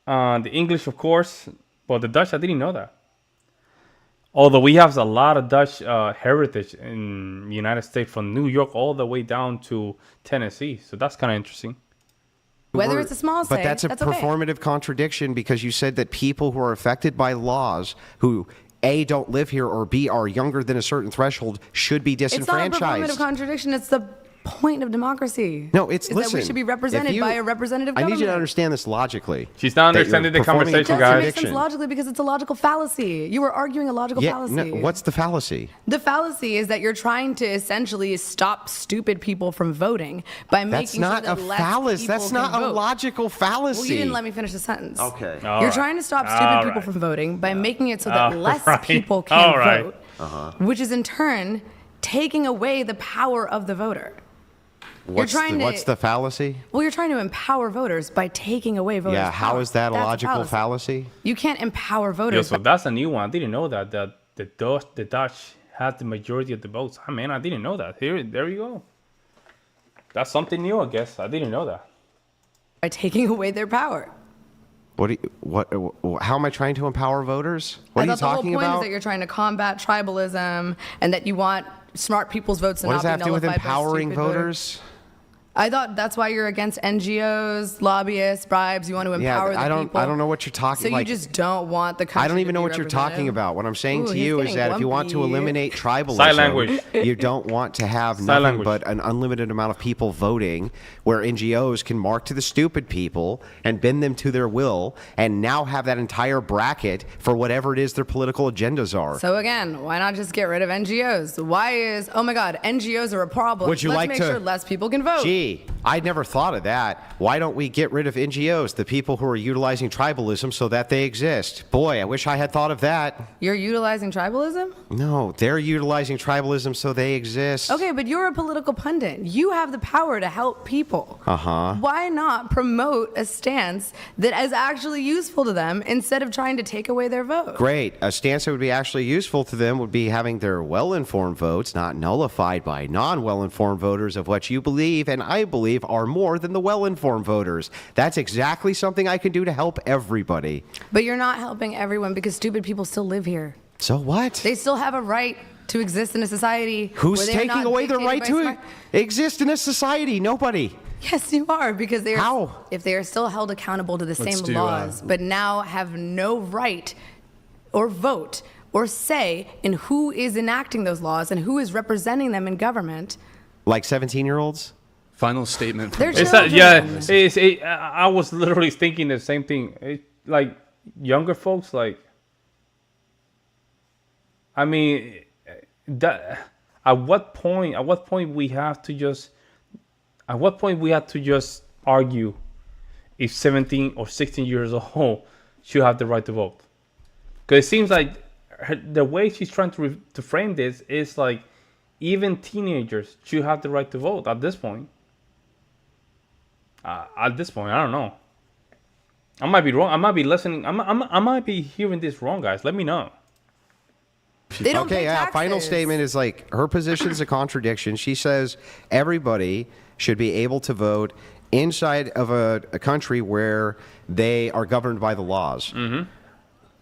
the English, of course, but the Dutch, I didn't know that. Although we have a lot of Dutch heritage in the United States, from New York all the way down to Tennessee. So that's kind of interesting. Whether it's a small say, But that's a okay. performative contradiction because you said that people who are affected by laws who A, don't live here, or B, are younger than a certain threshold should be It's not a disenfranchised. performative contradiction. It's the point of democracy. No, it's is listen. that we should be represented by a representative I government. need you to understand this logically. She's not that you're understanding the performing a conversation, It guys. makes sense logically because it's a logical fallacy. You were arguing a logical fallacy. No, what's the fallacy? The fallacy is that you're trying to essentially stop stupid people from voting by That's making not sure a that less fallacy. people That's can not a vote. logical fallacy. Well, you didn't let me finish the sentence. Okay. All You're right. trying to stop All stupid people right. from voting by making it so that less right. people All can right. vote, which is in turn taking away the power of the voter. What's the fallacy? Well, you're trying to empower voters by taking away voters' Yeah, how power. is that a That's logical fallacy? You can't empower Yo, voters. so that's a new one. I didn't know that the Dutch had the majority of the votes. I mean, I didn't know that. There you go. That's something new, I guess. I didn't know that. by taking away their power. How am I trying to empower voters? What I are you thought the whole talking point about? is that you're trying to combat tribalism and that you want smart people's votes to What not does that be have to do with nullified by empowering stupid voters. voters? I thought that's why you're against NGOs, lobbyists, bribes. You want to Yeah, empower the people. I don't know what you're talking. So you like, just don't want the country I don't even to know be what you're talking representative? about. What I'm saying Ooh, to he's you is getting that if you want to grumpy. eliminate tribalism, Sign language. you don't want to have Sign nothing language. but an unlimited amount of people voting, where NGOs can mark to the stupid people and bend them to their will, and now have that entire bracket for whatever it is their political agendas are. So again, why not just get rid of NGOs? Why is, oh my God, NGOs are a problem. Would you Let's like make to- sure less people can vote. Gee, I'd never thought of that. Why don't we get rid of NGOs, the people who are utilizing tribalism so that they exist? Boy, I wish I had thought of that. You're utilizing tribalism? No, they're utilizing tribalism so they exist. Okay, but you're a political pundit. You have the power to help people. Uh-huh. Why not promote a stance that is actually useful to them instead of trying to take away their vote? Great. A stance that would be actually useful to them would be having their well-informed votes not nullified by non-well-informed voters of what you believe and I believe are more than the well-informed voters. That's exactly something I can do to help everybody. But you're not helping everyone because stupid people still live here. So what? They still have a right to exist in a society. Who's where they are taking not away their dictated right by to smart- exist in a society? Nobody. Yes, you are, because they are. How? If they are still held accountable to the same do, laws, but now have no right or vote or say in who is enacting those laws and who is representing them in government. Like 17-year-olds? Final statement. They're From It's not, yeah, children. I was literally thinking the same thing. Like younger folks, like, I mean, that at what point we have to just argue if 17 or 16 years old should have the right to vote? Because it seems like the way she's trying to frame this is like even teenagers should have the right to vote at this point. I don't know. I might be wrong. I might be listening. I might be hearing this wrong, guys. Let me know. They don't pay taxes. Final statement is like her position is a contradiction. She says everybody should be able to vote inside of a country where they are governed by the laws. Mm-hmm.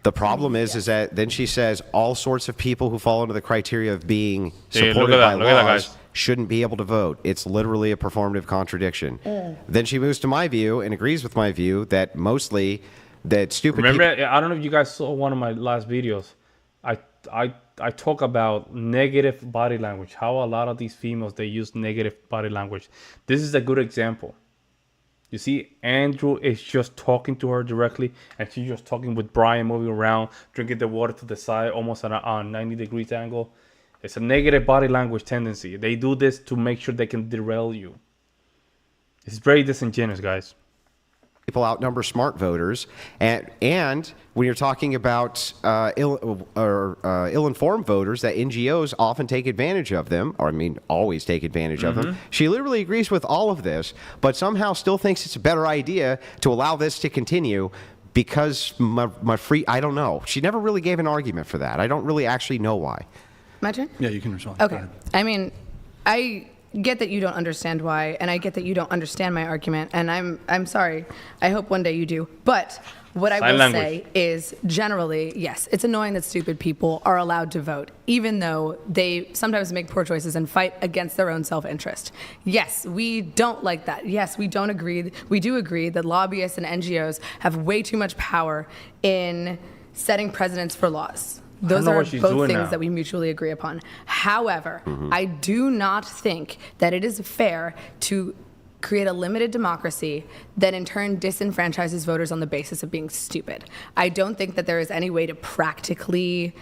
The problem is that then she says all sorts of people who fall under the criteria of being supported by laws shouldn't be able to vote. It's literally a performative contradiction. Then she moves to my view and agrees with my view that mostly that stupid Remember, people... I don't know if you guys saw one of my last videos. I talk about negative body language, how a lot of these females, they use negative body language. This is a good example. You see, Andrew is just talking to her directly, and she's just talking with Brian, moving around, drinking the water to the side, almost at a 90 degrees angle. It's a negative body language tendency. They do this to make sure they can derail you. It's very disingenuous, guys. People outnumber smart voters, and when you're talking about ill-informed voters, that NGOs often take advantage of them, or I mean, always take advantage of them. She literally agrees with all of this, but somehow still thinks it's a better idea to allow this to continue because I don't know. She never really gave an argument for that. I don't really actually know why. My turn? Yeah, you can respond. Okay. I mean, I get that you don't understand why, and I get that you don't understand my argument, and I'm sorry. I hope one day you do. But what I will say is, generally, yes, it's annoying that stupid people are allowed to vote, even though they sometimes make poor choices and fight against their own self-interest. Yes, we don't like that. Yes, we don't agree. We do agree that lobbyists and NGOs have way too much power in setting precedents for laws. Those are both things that we mutually agree upon. However, I do not think that it is fair to create a limited democracy that in turn disenfranchises voters on the basis of being stupid. I don't think that there is any way to practically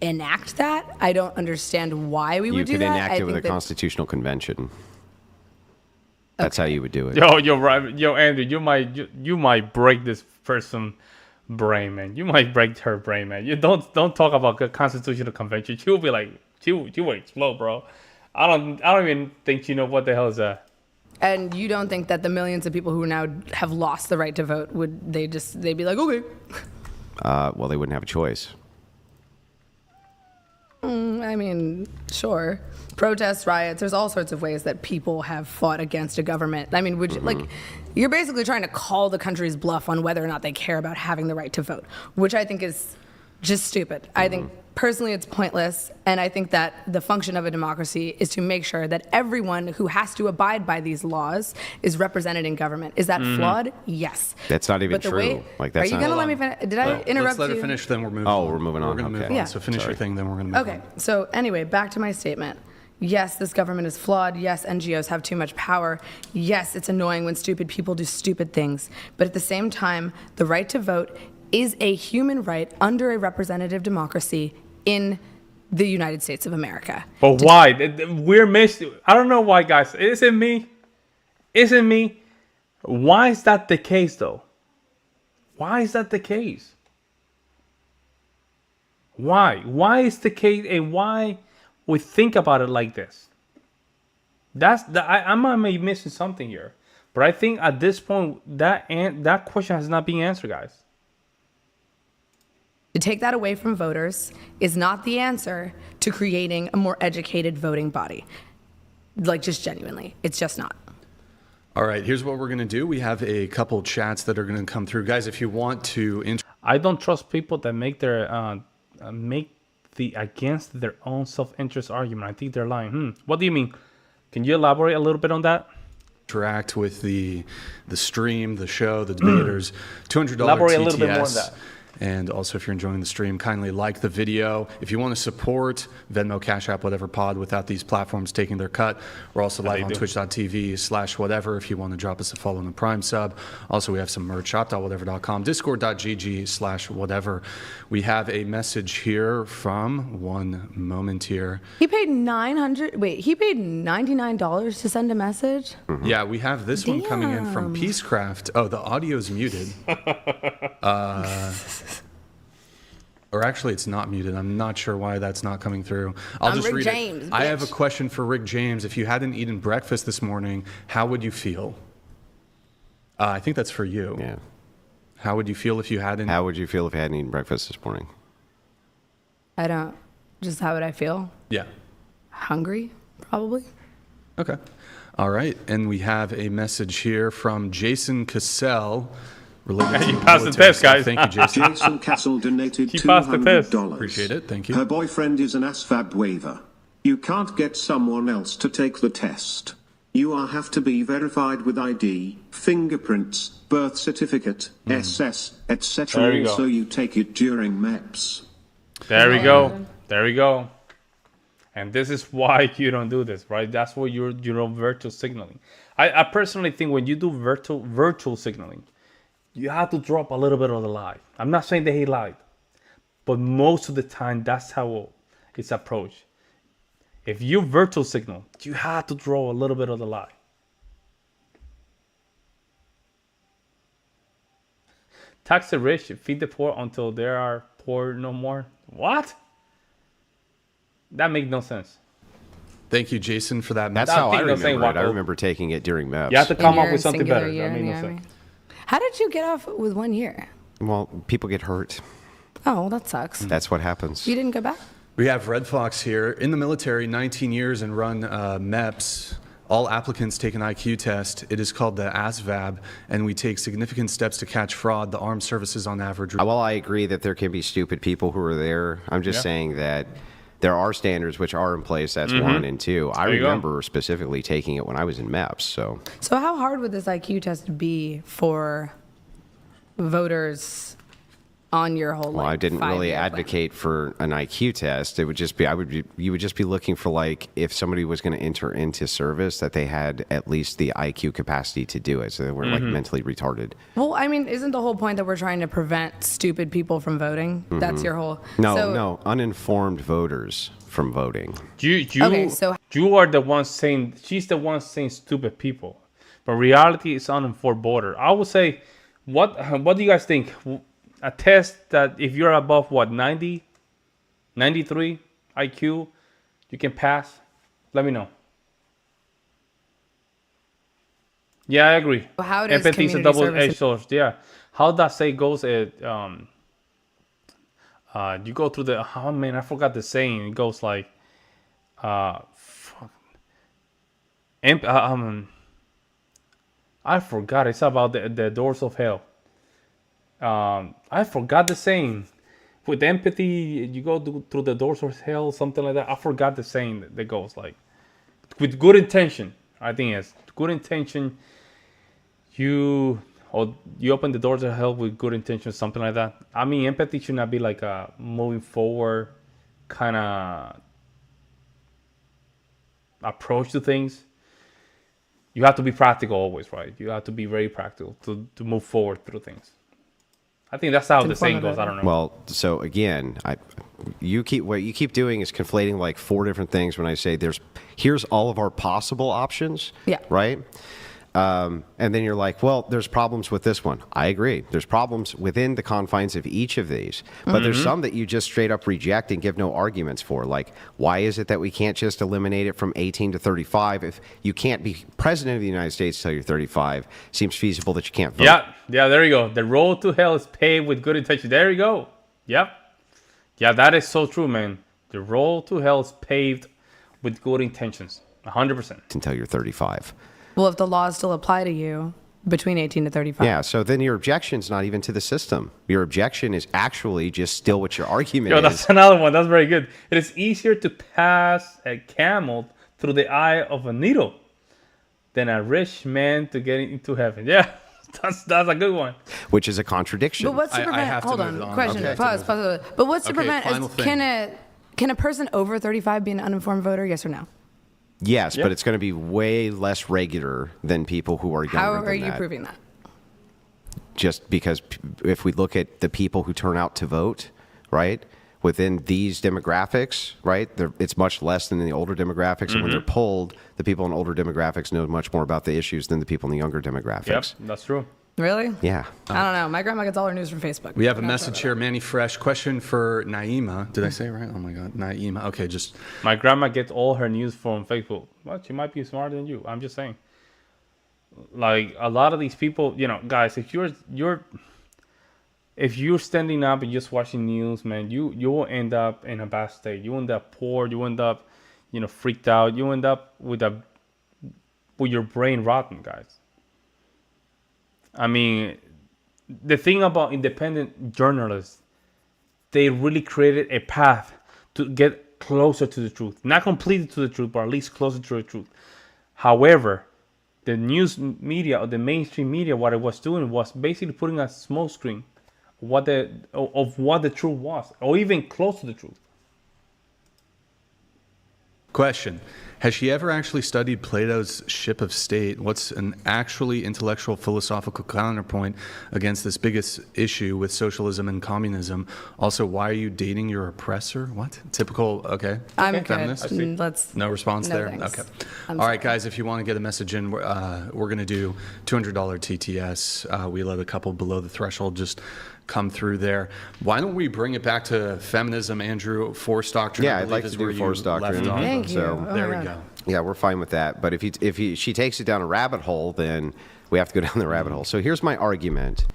enact that. I don't understand why we would do that. You could enact it with a constitutional convention. That's how you would do it. Yo, you're right. Yo, Andrew, you might break this person brain, man. You might break her brain, man. You don't talk about the constitutional convention. She'll be like, she will explode, bro. I don't even think you know what the hell is that. And you don't think that the millions of people who now have lost the right to vote they'd be like, okay. Well, they wouldn't have a choice. I mean, sure. Protests, riots, there's all sorts of ways that people have fought against a government. I mean, you're basically trying to call the country's bluff on whether or not they care about having the right to vote, which I think is just stupid. I think personally it's pointless, and I think that the function of a democracy is to make sure that everyone who has to abide by these laws is represented in government. Is that flawed? Yes. That's not even true. Are you going to let me finish? Did I interrupt you? Let's let her finish, then we're moving on. Oh, we're moving on. We're going to move on. Yeah. So finish your thing, then we're going to move on. Okay. So anyway, back to my statement. Yes, this government is flawed. Yes, NGOs have too much power. Yes, it's annoying when stupid people do stupid things. But at the same time, the right to vote is a human right under a representative democracy in the United States of America. But why? We're missing. I don't know why, guys. Isn't me? Why is that the case, though? Why is that the case? Why? Why is the case, and why we think about it like this? I might be missing something here, but I think at this point that question has not been answered, guys. To take that away from voters is not the answer to creating a more educated voting body. Like, just genuinely, it's just not. All right, here's what we're going to do. We have a couple chats that are going to come through. Guys, if you want to... I don't trust people that make their against their own self-interest argument. I think they're lying. What do you mean? Can you elaborate a little bit on that? Interact with the stream, the show, the debaters. $200 elaborate TTS. A little bit more on that. And also, if you're enjoying the stream, kindly like the video. If you want to support Venmo, Cash App, whatever pod without these platforms taking their cut, we're also live on twitch.tv/whatever if you want to drop us a follow in the Prime sub. Also, we have some merch, shop.whatever.com, discord.gg/whatever. We have a message here from one moment here. He paid $99 to send a message? Yeah, we have this one coming in from Peacecraft. Oh, the audio's muted. Or actually, it's not muted. I'm not sure why that's not coming through. I'll just Rick read James, it. I have a bitch. question for Rick James. If you hadn't eaten breakfast this morning, how would you feel? I think that's for you. Yeah. How would you feel if you hadn't? How would you feel if you hadn't eaten breakfast this morning? I don't. Just how would I feel? Yeah. Hungry, probably. Okay. All right. And we have a message here from Jason Cassell. Related to He passed the military test, stuff. guys. Thank you, Jason. Jason Castle donated He passed the test. $200. Appreciate it. Thank you. Her boyfriend is an ASVAB waiver. You can't get someone else to take the test. You have to be verified with ID, fingerprints, birth certificate, SS, There etc. you go. Also, you take it during MEPS. There we go. There we go. And this is why you don't do this, right? That's what you're virtual signaling. I personally think when you do virtual signaling, you have to drop a little bit of the lie. I'm not saying that he lied, but most of the time that's how it's approached. If you virtual signal, you have to draw a little bit of the lie. Tax the rich, feed the poor until there are poor no more. What? That makes no sense. Thank you, Jason, for that That's message. how I think they're saying remember it. I Waco. remember taking it during MEPS. You have to come In up your with something singular better. year That in made the no Army. sense. How did you get off with 1 year? Well, people get hurt. Oh, well, that sucks. That's what happens. You didn't go back? We have Red Fox here. In the military, 19 years and run MEPS. All applicants take an IQ test. It is called the ASVAB, and we take significant steps to catch fraud. The armed services on average. Well, I agree that there can be stupid people who are there. I'm just saying that there are standards which are in place. That's one. And two, I There you go. remember specifically taking it when I was in MEPS. So So how hard would this IQ test be for voters on your whole well, like, I didn't really 5-year plan? advocate for an IQ test. It would just be you would just be looking for, like, if somebody was going to enter into service, that they had at least the IQ capacity to do it, so they weren't like mentally retarded. Well, I mean, isn't the whole point that we're trying to prevent stupid people from voting? That's your whole. No, uninformed voters from voting. Okay, so- you are the one saying, she's the one saying stupid people, but reality is uninformed voter. I would say, what do you guys think? A test that if you're above 90, 93 IQ, you can pass. Let me know. Yeah, I agree. How does Empathy is a community double-edged service- sword. Yeah, how that say goes? You go through the. Oh man, I forgot the saying. It goes like, I forgot. It's about the doors of hell. I forgot the saying. With empathy, you go through the doors of hell, something like that. I forgot the saying that goes like, with good intention. I think it's good intention. You open the doors of hell with good intention, something like that. I mean, empathy should not be like a moving forward kind of approach to things. You have to be practical always, right? You have to be very practical to move forward through things. I think that's how the saying goes. I don't know. Well, so again, what you keep doing is conflating like 4 different things when I say here's all of our possible options. Yeah. Right? And then you're like, well, there's problems with this one. I agree. There's problems within the confines of each of these. But there's some that you just straight up reject and give no arguments for. Like, why is it that we can't just eliminate it from 18 to 35? If you can't be president of the United States until you're 35, seems feasible that you can't vote. Yeah, there you go. The road to hell is paved with good intention. There you go. Yep. Yeah, that is so true, man. The road to hell is paved with good intentions. 100%. Until you're 35. Well, if the laws still apply to you between 18 to 35. Yeah, so then your objection's not even to the system. Your objection is actually just still what your argument Yo, is. that's another one. That's very good. It is easier to pass a camel through the eye of a needle than a rich man to get into heaven. Yeah, That's a good one. which is a contradiction. But what's to I prevent? have to Hold move on. on. Question. Okay. Pause. But what's to Okay, prevent? final thing. Can a person over 35 be an uninformed voter? Yes or no? Yes, Yeah. but it's going to be way less regular than people who are younger How than are you that. proving that? Just because if we look at the people who turn out to vote, right, within these demographics, right, it's much less than in the older demographics. And when they're polled, the people in older demographics know much more about the issues than the people in the younger Yep, demographics. that's true. Really? Yeah. I don't know. My grandma gets all her news from Facebook. We have a I'm not message sure here, Manny Fresh. Question for Naima. Did I say it right? Oh my God, Naima. Okay, just My grandma gets all her news from Facebook. Well, she might be smarter than you. I'm just saying. Like a lot of these people, guys, if you're standing up and just watching news, man, you will end up in a bad state. You end up poor. You end up, freaked out. You end up with your brain rotten, guys. I mean, the thing about independent journalists, they really created a path to get closer to the truth. Not completely to the truth, but at least closer to the truth. However, the news media or the mainstream media, what it was doing was basically putting a smokescreen of what the truth was, or even close to the truth. question. Has she ever actually studied Plato's Ship of State? What's an actually intellectual philosophical counterpoint against this biggest issue with socialism and communism? Also, why are you dating your oppressor? What? Typical, okay. I'm good. Feminist? Let's. No response No there? thanks. Okay. I'm All right, sorry. guys, if you want to get a message in, we're going to do $200 TTS. We let a couple below the threshold just come through there. Why don't we bring it back to feminism, Andrew? Force doctrine. Yeah, I I'd believe like is to do where you force doctrine. left off. Thank you. So Oh There my we God. go. yeah, we're fine with that. But if she takes it down a rabbit hole, then we have to go down the rabbit hole. So here's my argument.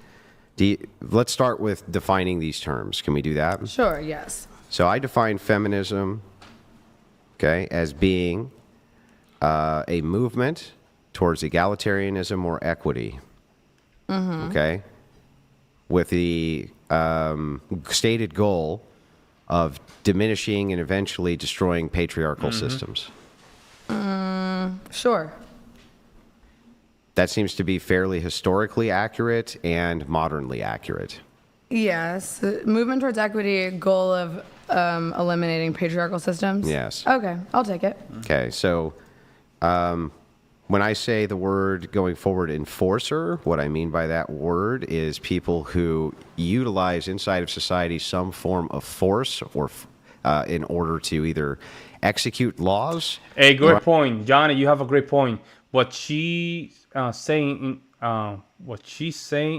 Let's start with defining these terms. Can we do that? Sure. Yes. So I define feminism, okay, as being a movement towards egalitarianism or equity, okay, with the stated goal of diminishing and eventually destroying patriarchal systems. Sure. That seems to be fairly historically accurate and modernly accurate. Yes. Movement towards equity, goal of eliminating patriarchal systems. Yes. Okay, I'll take it. Okay, so when I say the word going forward enforcer, what I mean by that word is people who utilize inside of society some form of force or in order to either execute laws. Hey, great point, Johnny. You have a great point. What she's saying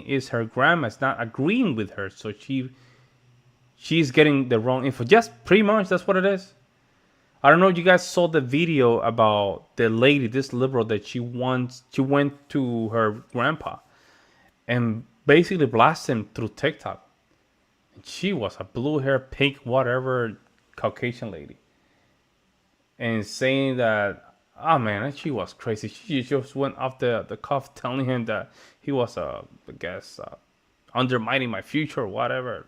is her grandma's not agreeing with her, so she's getting the wrong info. Just pretty much that's what it is. I don't know if you guys saw the video about the lady, this liberal, that she went to her grandpa and basically blasted him through TikTok. And she was a blue hair, pink, whatever, Caucasian lady. And saying that, oh man, she was crazy. She just went off the cuff telling him that he was, undermining my future or whatever.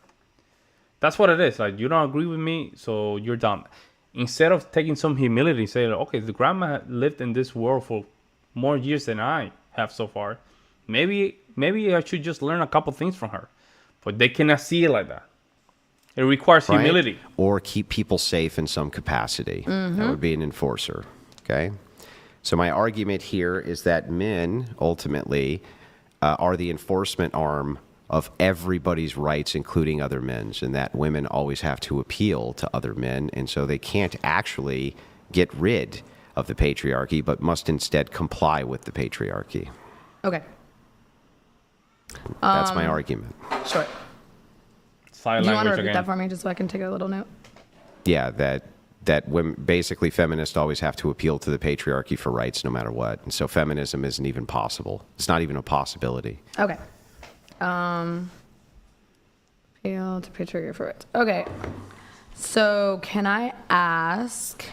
That's what it is. Like, you don't agree with me, so you're dumb. Instead of taking some humility, saying, okay, the grandma lived in this world for more years than I have so far. Maybe I should just learn a couple things from her. But they cannot see it like that. It requires Right? humility. Or keep people safe in some capacity. That would be an enforcer. Okay? So my argument here is that men ultimately are the enforcement arm of everybody's rights, including other men's, and that women always have to appeal to other men, and so they can't actually get rid of the patriarchy, but must instead comply with the patriarchy. Okay. That's my argument. Sure. Sign Do you want to language repeat again. that for me just so I can take a little note? Yeah, that women, basically feminists always have to appeal to the patriarchy for rights no matter what, and so feminism isn't even possible. It's not even a possibility. Okay. Appeal to patriarchy for it. Okay. So can I ask,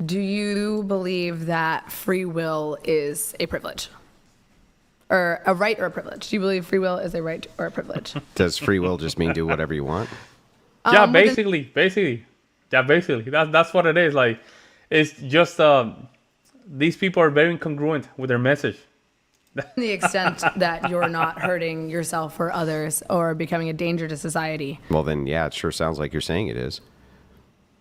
do you believe that free will is a privilege? Or a right or a privilege? Do you believe free will is a right or a privilege? Does free will just mean do whatever you want? Yeah, basically. Yeah, basically. That's what it is. Like, it's just, these people are very incongruent with their message. the extent that you're not hurting yourself or others or becoming a danger to society. Well, then, yeah, it sure sounds like you're saying it is.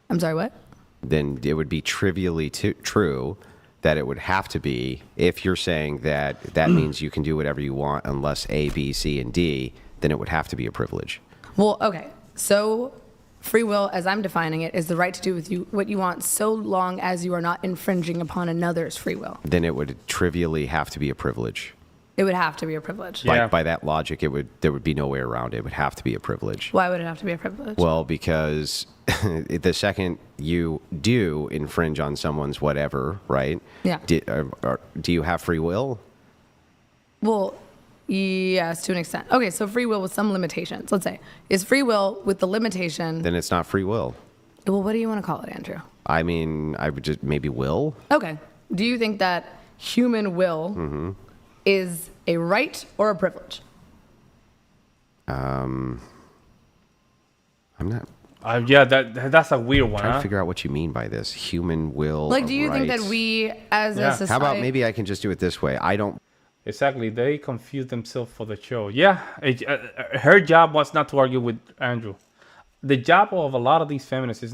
I'm sorry, what? Then it would be trivially true that it would have to be, if you're saying that that means you can do whatever you want unless A, B, C, and D, then it would have to be a privilege. Well, okay. So free will, as I'm defining it, is the right to do with you what you want so long as you are not infringing upon another's free will. Then it would trivially have to be a privilege. It would have to be a privilege. Yeah. By that logic, there would be no way around it. It would have to be a privilege. Why would it have to be a privilege? Well, because the second you do infringe on someone's whatever, right? Yeah. Do you have free will? Well, yes, to an extent. Okay, so free will with some limitations. Let's say, is free will with the limitation? Then it's not free will. Well, what do you want to call it, Andrew? I mean, I would just maybe will. Okay. Do you think that human will is a right or a privilege? I'm not Yeah, that's a weird one. trying Huh? to figure out what you mean by this. Human will. Like, do you think that rights. we as Yeah. a society... How about maybe I can just do it this way? I don't. Exactly. They confuse themselves for the show. Yeah, her job was not to argue with Andrew. The job of a lot of these feminists is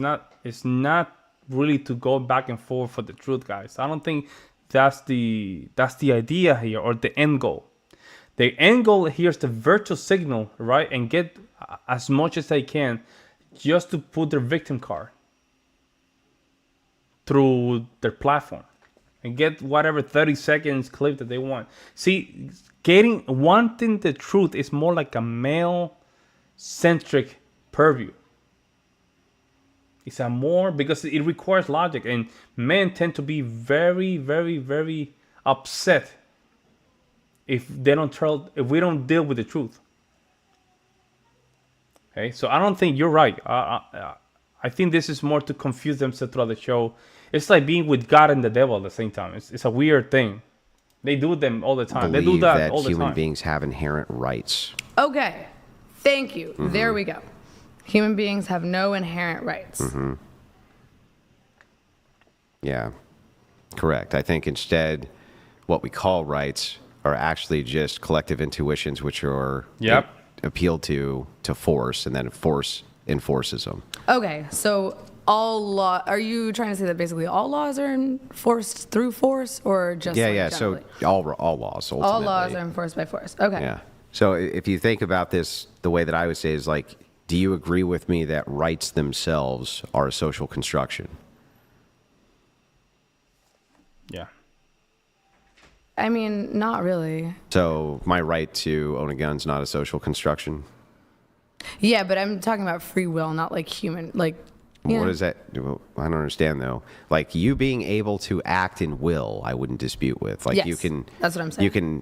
not really to go back and forth for the truth, guys. I don't think that's the idea here or the end goal. The end goal here is the virtual signal, right, and get as much as they can, just to put their victim card through their platform and get whatever 30 seconds clip that they want. See, wanting the truth is more like a male-centric purview. It's because it requires logic, and men tend to be very, very, very upset if we don't deal with the truth. Okay, so I don't think you're right. I think this is more to confuse themselves throughout the show. It's like being with God and the devil at the same time. It's a weird thing. They do them all the time. They do Believe that all the human time. beings have inherent rights. Okay, thank you. There we go. Human beings have no inherent rights. Yeah, correct. I think instead, what we call rights are actually just collective intuitions, which are Yep. appealed to force, and then force enforces them. Okay, so all law, are you trying to say that basically all laws are enforced through force, or just Yeah, like yeah. generally? So all laws. Ultimately. All laws are enforced by force. Okay. Yeah. So if you think about this, the way that I would say is like, do you agree with me that rights themselves are a social construction? Yeah. I mean, not really. So my right to own a gun is not a social construction? Yeah, but I'm talking about free will, not like human, like. You What know. is that? Well, I don't understand though. Like you being able to act in will, I wouldn't dispute with. Like Yes, you can. that's what I'm saying.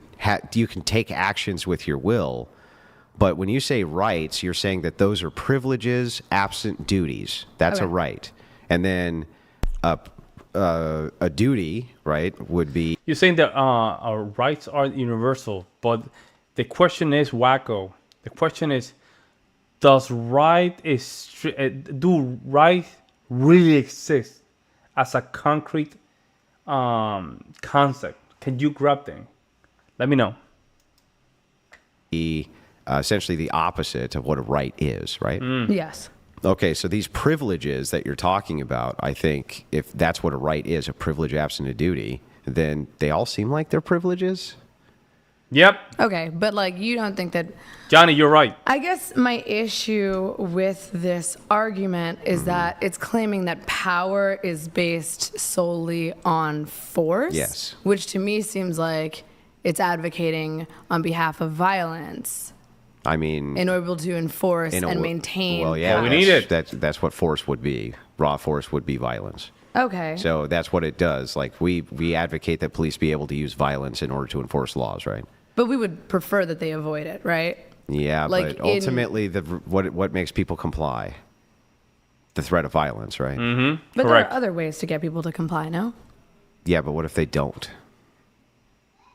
You can take actions with your will, but when you say rights, you're saying that those are privileges absent duties. That's a Okay. right, and then a duty, right, would be. You're saying that our rights are universal, but the question is, wacko. The question is, do right really exist as a concrete concept? Can you grab them? Let me know. Essentially the opposite of what a right is, right? Yes. Okay, so these privileges that you're talking about, I think if that's what a right is, a privilege absent a duty, then they all seem like they're privileges. Yep, Okay, but like you don't think that. Johnny, you're right. I guess my issue with this argument is that it's claiming that power is based solely on force. Yes. Which to me seems like it's advocating on behalf of violence I mean, in order to enforce in a and wo- maintain. Well, yeah, Well, we power. need it. That's what force would be. Raw force would be violence. Okay. So that's what it does. Like we advocate that police be able to use violence in order to enforce laws, right? But we would prefer that they avoid it, right? Yeah, Like but ultimately, what makes people comply? The threat of violence, right? But Correct. there are other ways to get people to comply, no? Yeah, but what if they don't?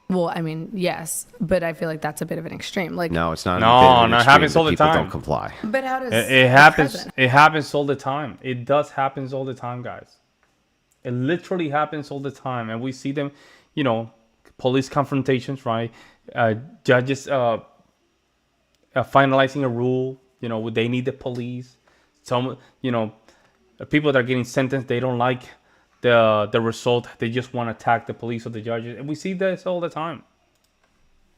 Well, I mean, yes, but I feel like that's a bit of an extreme. Like, No, it's not. No, a bit of an no, it extreme happens that all the people time. Don't comply. but how does It the happens. president- It happens all the time. It does happens all the time, guys. It literally happens all the time, and we see them, police confrontations, right? Judges finalizing a rule. They need the police. Some, people that are getting sentenced, they don't like the result. They just want to attack the police or the judges, and we see this all the time.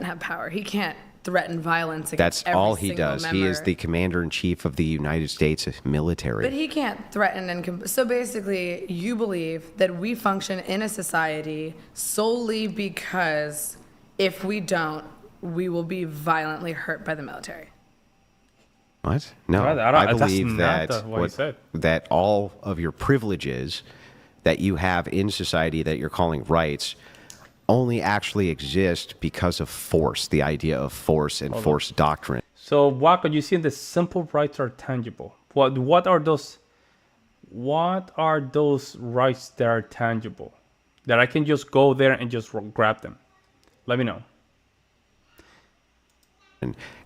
Have power. He can't threaten violence That's against every all he single does. member. He is the commander-in-chief of the United States military. But he can't threaten and so basically, you believe that we function in a society solely because if we don't, we will be violently hurt by the military. What? No, I believe that all of your privileges that you have in society that you're calling rights only actually exist because of force, the idea of force and force doctrine. So, Waka, you see the simple rights are tangible. What are those rights that are tangible? That I can just go there and just grab them? Let me know.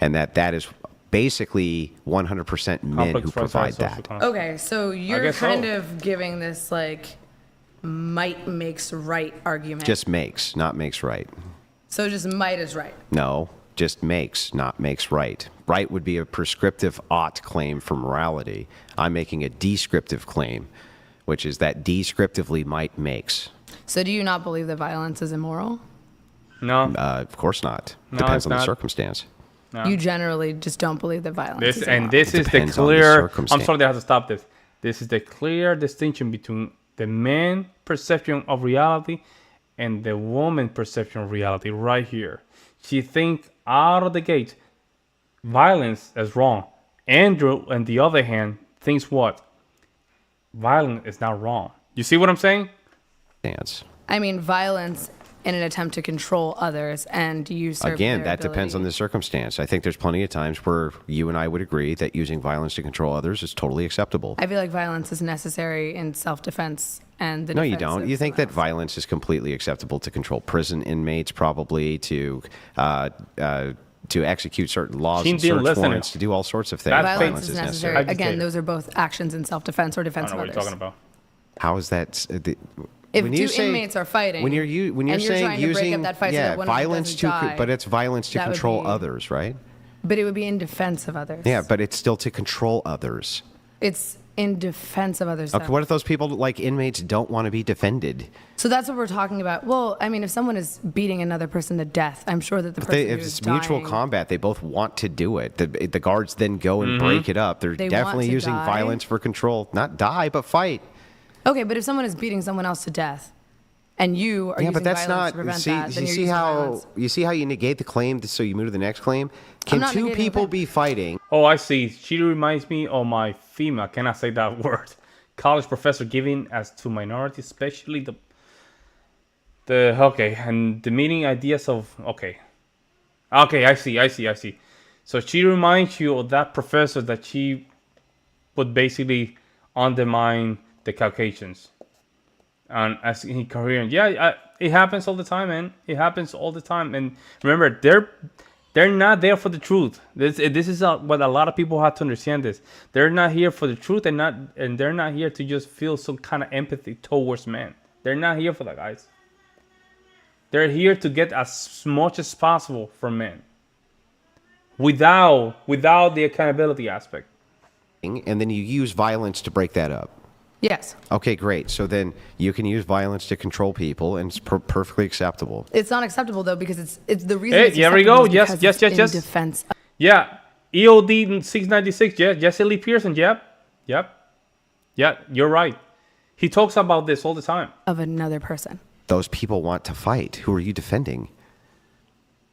And that is basically 100% men who provide that. Okay, so you're kind of giving this might makes right argument. Just makes, not makes right. So just might is right. No, just makes, not makes right. Right would be a prescriptive ought claim for morality. I'm making a descriptive claim, which is that descriptively might makes. So do you not believe that violence is immoral? No. Of course not. No, Depends on the not. circumstance. No. You generally just don't believe that violence is immoral. And this is the Depends on the clear... circumstance. I'm sorry, I have to stop this. This is the clear distinction between the man perception of reality and the woman perception of reality right here. She thinks out of the gate violence is wrong. Andrew, on the other hand, thinks what? Violence is not wrong. You see what I'm saying? Dance. I mean, violence in an attempt to control others and usurp Again, their that depends on ability. the circumstance. I think there's plenty of times where you and I would agree that using violence to control others is totally acceptable. I feel like violence is necessary in self-defense and the No, you defense don't. of You think that someone else. violence is completely acceptable to control prison inmates, probably to execute certain laws She and didn't search listen. warrants, to do all sorts of things. That's Violence is necessary. Agitator. Again, those are both actions in self-defense or I defense don't know of what you're others. talking about. How is that? If when two you say- inmates are fighting, when you're and saying trying to using break up that fight so that one of them violence doesn't die, but it's violence to that would control be- others, right? but it would be in defense of others. Yeah, but it's still to control others. It's in defense of others. Okay, though. what if those people, like inmates, don't want to be defended? So that's what we're talking about. Well, I mean, if someone is beating another person to death, I'm sure that the person If who's it's mutual dying, combat, they both want to do it. The guards then go and break it up. They're They want definitely to using die? violence for control. Not die, but fight. Okay, but if someone is beating someone else to death, and you are Yeah, using but that's violence not. to prevent See, that, then you you're see using how violence. you see how you negate the claim, so you move to the next claim. Can not two negating the people claim. be fighting? Oh, I see. She reminds me of my female, can I say that word? College professor giving as to minorities, especially and the meaning ideas of Okay, I see. So she reminds you of that professor that she would basically undermine the Caucasians. And as in Korean, it happens all the time, man. It happens all the time. And remember, they're not there for the truth. This is what a lot of people have to understand. They're not here for the truth, and they're not here to just feel some kind of empathy towards men. They're not here for that, guys. They're here to get as much as possible from men, without the accountability aspect. And then you use violence to break that up. Yes, Okay, great. So then you can use violence to control people, and it's perfectly acceptable. it's not acceptable though because it's the reason. Hey, it's here we acceptable go. is Yes, because yes, it's yes, in yes. defense. Yeah, EOD 696. Yeah, Jesse Lee Pearson. Yep. Yeah, you're right. He talks about this all the time. Of another person. Those people want to fight. Who are you defending?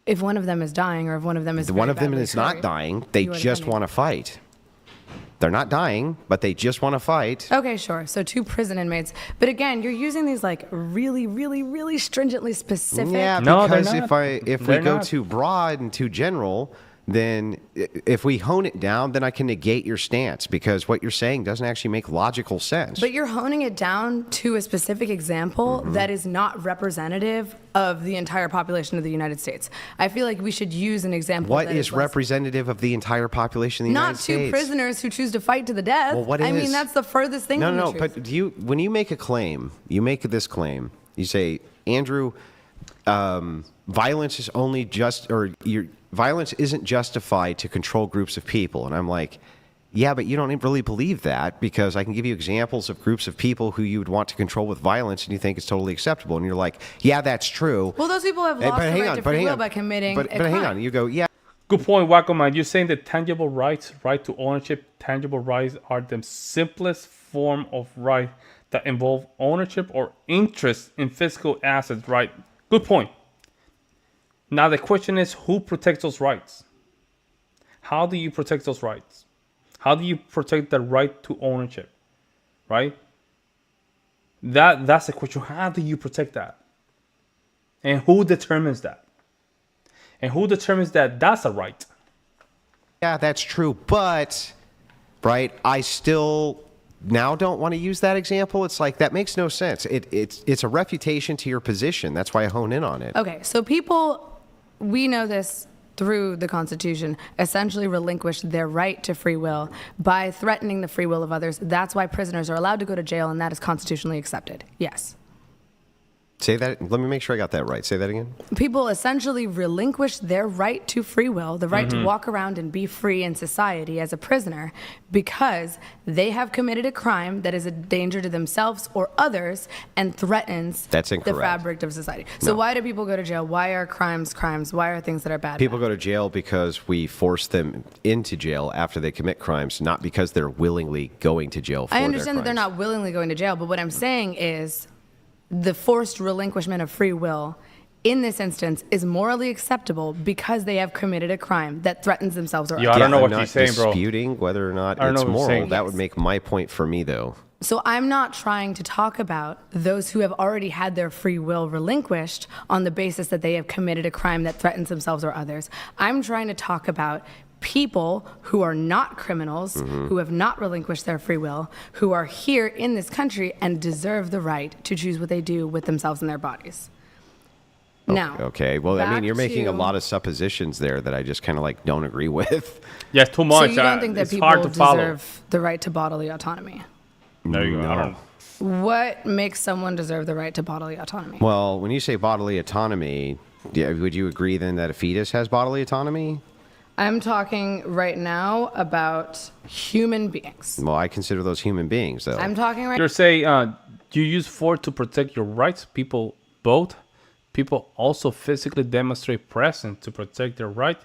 If one of them is dying, or if one of them is One very of them badly is not hurt, dying. They you are just defending. want to fight. They're not dying, but they just want to fight. Okay, sure. So 2 prison inmates, but again, you're using these really, really, really stringently specific. Yeah, No, they're because not. if we They're go not. too broad and too general, then if we hone it down, then I can negate your stance because what you're saying doesn't actually make logical sense. But you're honing it down to a specific example Mm-hmm. that is not representative of the entire population of the United States. I feel like we should use an example. What that is less- representative of the entire population of the Not United 2 States? prisoners who choose to fight to the death. Well, what I is? mean, that's the furthest thing from the No, truth. but when you make a claim, you make this claim. You say, Andrew violence is only violence isn't justified to control groups of people. And I'm like, yeah, but you don't really believe that, because I can give you examples of groups of people who you would want to control with violence and you think it's totally acceptable. And you're like, yeah, that's true. Well, those people have lost the right to free will by committing a crime. But hang on, you go, yeah. Good point, Wacko Man. You're saying that tangible rights, right to ownership, tangible rights are the simplest form of right that involve ownership or interest in physical assets, right? Good point. Now the question is, who protects those rights? How do you protect those rights? How do you protect the right to ownership, right? That's the question. How do you protect that? And who determines that? And who determines that that's a right? Yeah, that's true. But, right, I still now don't want to use that example. It's like, that makes no sense. It's a refutation to your position. That's why I hone in on it. Okay, so people, we know this through the Constitution, essentially relinquish their right to free will by threatening the free will of others. That's why prisoners are allowed to go to jail, and that is constitutionally accepted. Yes. Say that. Let me make sure I got that right. Say that again. People essentially relinquish their right to free will, the right to walk around and be free in society as a prisoner, because they have committed a crime that is a danger to themselves or others and threatens That's the incorrect. fabric of society. So why do people go to jail? Why are crimes crimes? Why are things that are bad? People go to jail because we force them into jail after they commit crimes, not because they're willingly going to jail for I understand that they're crimes. not willingly going to jail, but what I'm saying is the forced relinquishment of free will in this instance is morally acceptable because they have committed a crime that threatens themselves or Yeah, others. I don't know I'm what not you're saying, bro. disputing whether or not I don't it's know what you're moral. saying. That would make my point for me, though. So I'm not trying to talk about those who have already had their free will relinquished on the basis that they have committed a crime that threatens themselves or others. I'm trying to talk about people who are not criminals, who have not relinquished their free will, who are here in this country and deserve the right to choose what they do with themselves and their bodies. Now, Okay. Well, I mean, back you're making a to- lot of suppositions there that I just kind of like don't agree with. Yeah, it's too So much. you don't think that it's people hard to follow. deserve the right to bodily autonomy? There you go. I don't. What makes someone deserve the right to bodily autonomy? Well, when you say bodily autonomy, would you agree then that a fetus has bodily autonomy? I'm talking right now about human beings. Well, I consider those human beings, though. I'm talking right You're saying you use force to protect your rights. People vote. People also physically demonstrate presence to protect their right.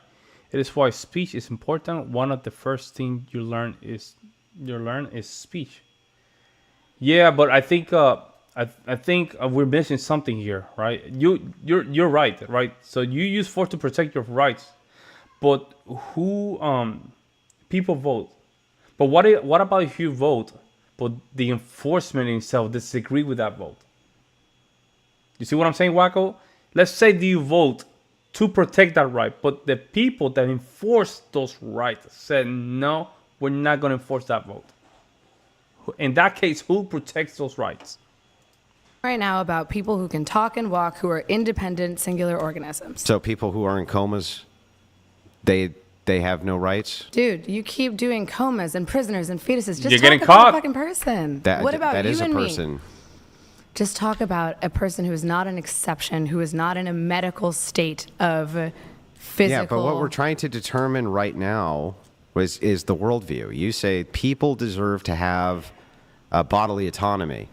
It is why speech is important. One of the first things you learn is speech. Yeah, but I think we're missing something here, right? You're right? So you use force to protect your rights, but people vote. But what about if you vote, but the enforcement itself disagree with that vote? You see what I'm saying, Wacko? Let's say that you vote to protect that right, but the people that enforce those rights said, no, we're not going to enforce that vote. In that case, who protects those rights? right now about people who can talk and walk, who are independent, singular organisms. So people who are in comas, they have no rights? Dude, you keep doing comas and prisoners and fetuses. Just You're talk getting about caught. a fucking person. That, what about that you is and a me? person. Just talk about a person who is not an exception, who is not in a medical state of physical. Yeah, but what we're trying to determine right now is the worldview. You say people deserve to have bodily autonomy.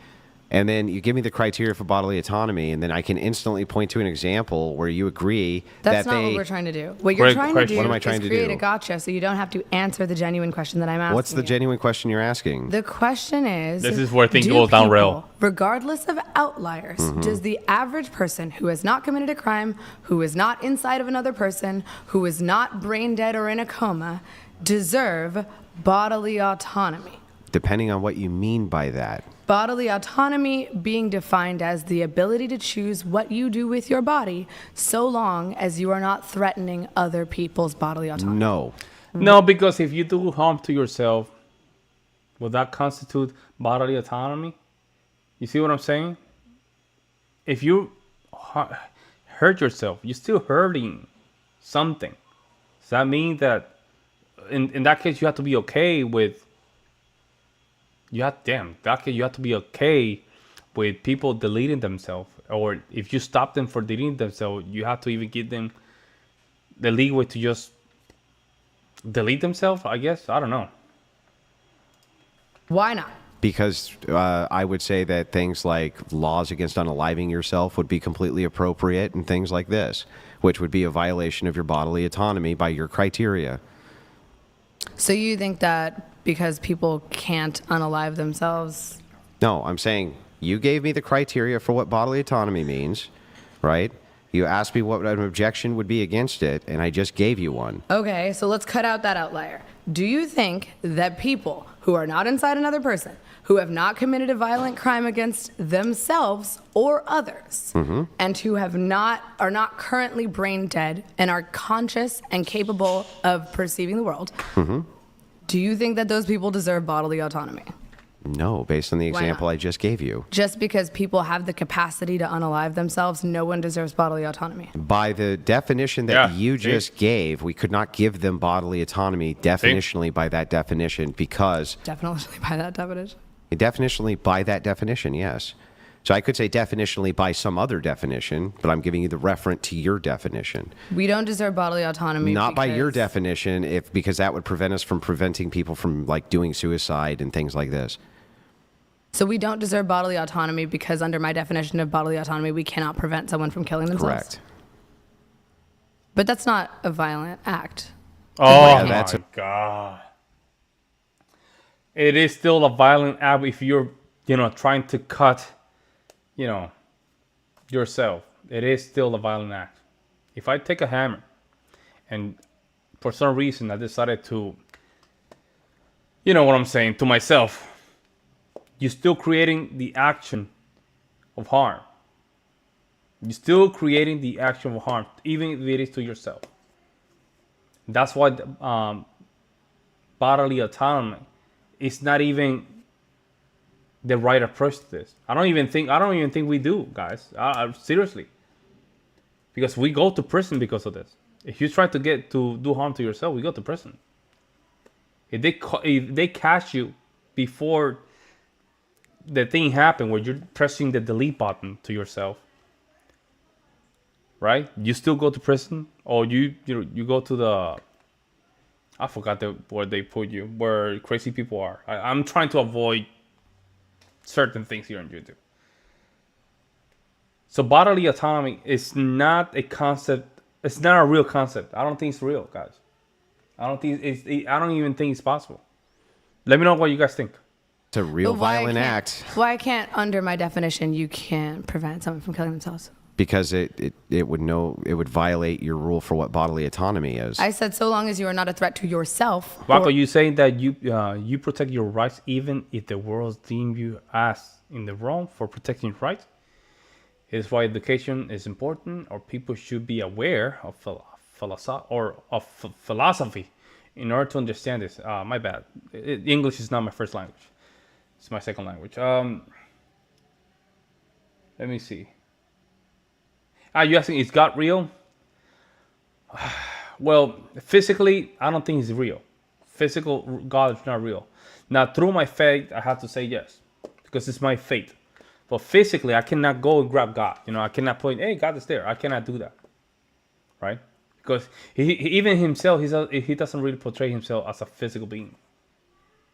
And then you give me the criteria for bodily autonomy, and then I can instantly point to an example where you agree That's that not they... what we're trying to do. What you're Great trying question. to do What am I trying is to create do? a gotcha so you don't have to answer the genuine question that I'm asking. What's the you. genuine question you're asking? The question is, This is where things do go down people, rail. regardless of outliers, Mm-hmm. does the average person who has not committed a crime, who is not inside of another person, who is not brain dead or in a coma, deserve bodily autonomy? Depending on what you mean by that. Bodily autonomy being defined as the ability to choose what you do with your body so long as you are not threatening other people's bodily autonomy. No. No, because if you do harm to yourself, will that constitute bodily autonomy? You see what I'm saying? If you hurt yourself, you're still hurting something. Does that mean that in that case you have to be okay with... You have to be okay with people deleting themselves, or if you stop them for deleting themselves, you have to even give them the leeway to just delete themselves, I guess. I don't know. Why not? Because I would say that things like laws against unaliving yourself would be completely appropriate, and things like this, which would be a violation of your bodily autonomy by your criteria. So you think that because people can't unalive themselves? No, I'm saying you gave me the criteria for what bodily autonomy means, right? You asked me what an objection would be against it, and I just gave you one. Okay, so let's cut out that outlier. Do you think that people who are not inside another person, who have not committed a violent crime against themselves or others, and who are not currently brain dead and are conscious and capable of perceiving the world, do you think that those people deserve bodily autonomy? No, based on the Why example not? I just gave you. Just because people have the capacity to unalive themselves, no one deserves bodily autonomy. By the definition that Yeah, you see? just gave, we could not give them bodily autonomy definitionally by that definition, because Definitely by that definition. definitionally by that definition, yes. So I could say definitionally by some other definition, but I'm giving you the referent to your definition. We don't deserve bodily autonomy. Not by your because- definition, because that would prevent us from preventing people from like doing suicide and things like this. So we don't deserve bodily autonomy because under my definition of bodily autonomy, we cannot prevent someone from killing themselves. Correct. But that's not a violent act. Oh Yeah, my that's God. It is still a violent act if you're, trying to cut, yourself. It is still a violent act. If I take a hammer and for some reason I decided to, you know what I'm saying, to myself, you're still creating the action of harm. You're still creating the action of harm, even if it is to yourself. That's why bodily autonomy is not even the right approach to this. I don't even think we do, guys. Seriously, because we go to prison because of this. If you try to do harm to yourself, we go to prison. If they catch you before the thing happened, where you're pressing the delete button to yourself, right? You still go to prison, or you go to the, I forgot where they put you, where crazy people are. I'm trying to avoid certain things here on YouTube. So bodily autonomy is not a concept. It's not a real concept. I don't think it's real, guys. I don't even think it's possible. Let me know what you guys think. It's a real But why violent can't- act, Why can't, under my definition, you can't prevent someone from killing themselves? because it would violate your rule for what bodily autonomy is. I said so long as you are not a threat to yourself. Rocco, you saying that you protect your rights even if the world deem you as in the wrong for protecting your rights? Is why education is important, or people should be aware of philosophy in order to understand this. My bad. English is not my first language. It's my second language. Let me see. You asking, is God real? Well, physically, I don't think he's real. Physical God is not real. Now, through my faith, I have to say yes, because it's my faith. But physically, I cannot go and grab God. I cannot point, hey, God is there. I cannot do that, right? Because even himself, he doesn't really portray himself as a physical being.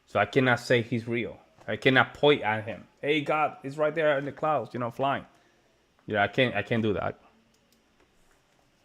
So I cannot say he's real. I cannot point at him. Hey, God, he's right there in the clouds, flying. I can't do that.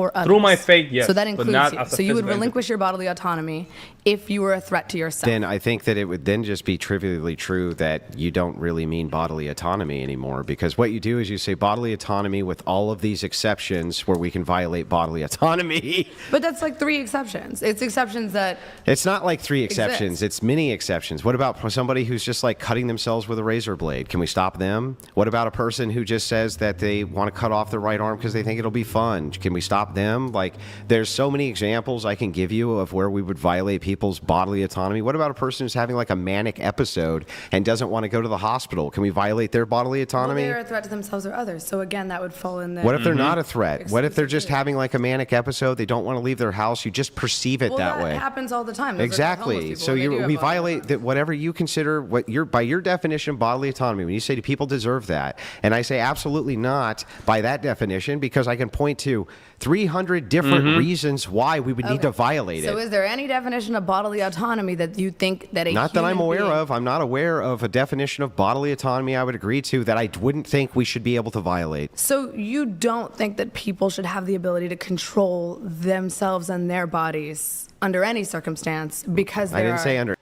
Or others. Through my faith, yes. So that but includes not you. as a So you would physical relinquish your bodily autonomy if you were a threat to yourself. Then I think that it would then just be trivially true that you don't really mean bodily autonomy anymore, because what you do is you say bodily autonomy with all of these exceptions where we can violate bodily autonomy. But that's like 3 exceptions. It's exceptions that It's not like 3 exceptions. Exist. It's many exceptions. What about somebody who's just like cutting themselves with a razor blade? Can we stop them? What about a person who just says that they want to cut off their right arm because they think it'll be fun? Can we stop stop them. Like, there's so many examples I can give you of where we would violate people's bodily autonomy. What about a person who's having like a manic episode and doesn't want to go to the hospital? Can we violate their bodily autonomy? Well, they're a threat to themselves or others. So again, that would fall in the. What if they're not a threat? What if they're just having like a manic episode? They don't want to leave their house. You just perceive it that way. That happens all the time. Those are Exactly. homeless So people, and they do we have bodily violate that whatever you consider by your definition bodily autonomy. When you say people deserve that, and I say absolutely not by that definition, because I can point to 300 different reasons why we would need to violate it. So is there any definition of bodily autonomy that you think that a Not that I'm human aware being- of. I'm not aware of a definition of bodily autonomy I would agree to that I wouldn't think we should be able to violate. So you don't think that people should have the ability to control themselves and their bodies under any circumstance because I didn't say under.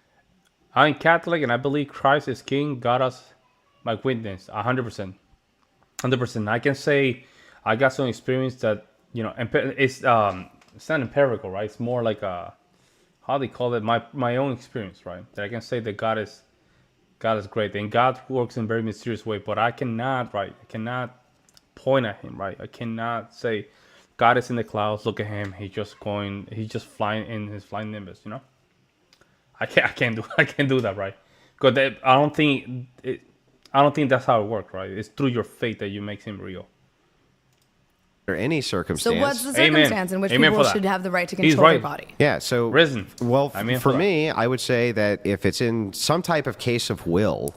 I'm Catholic and I believe Christ is King. God us my witness, 100%. 100%. I can say I got some experience that, it's not empirical, right? It's more like how they call it, my own experience, right? That I can say that God is great and God works in a very mysterious way, but I cannot point at him, right? I cannot say God is in the clouds, look at him, he's just flying in his flying nimbus, I can't do that, right? Because I don't think that's how it works, right? It's through your faith that you make him real. Or any circumstance. So what's the Amen. circumstance in which Amen people for that. should have the right to He's control their right. body? Yeah, so Risen. Well, Amen for for that. me, I would say that if it's in some type of case of will,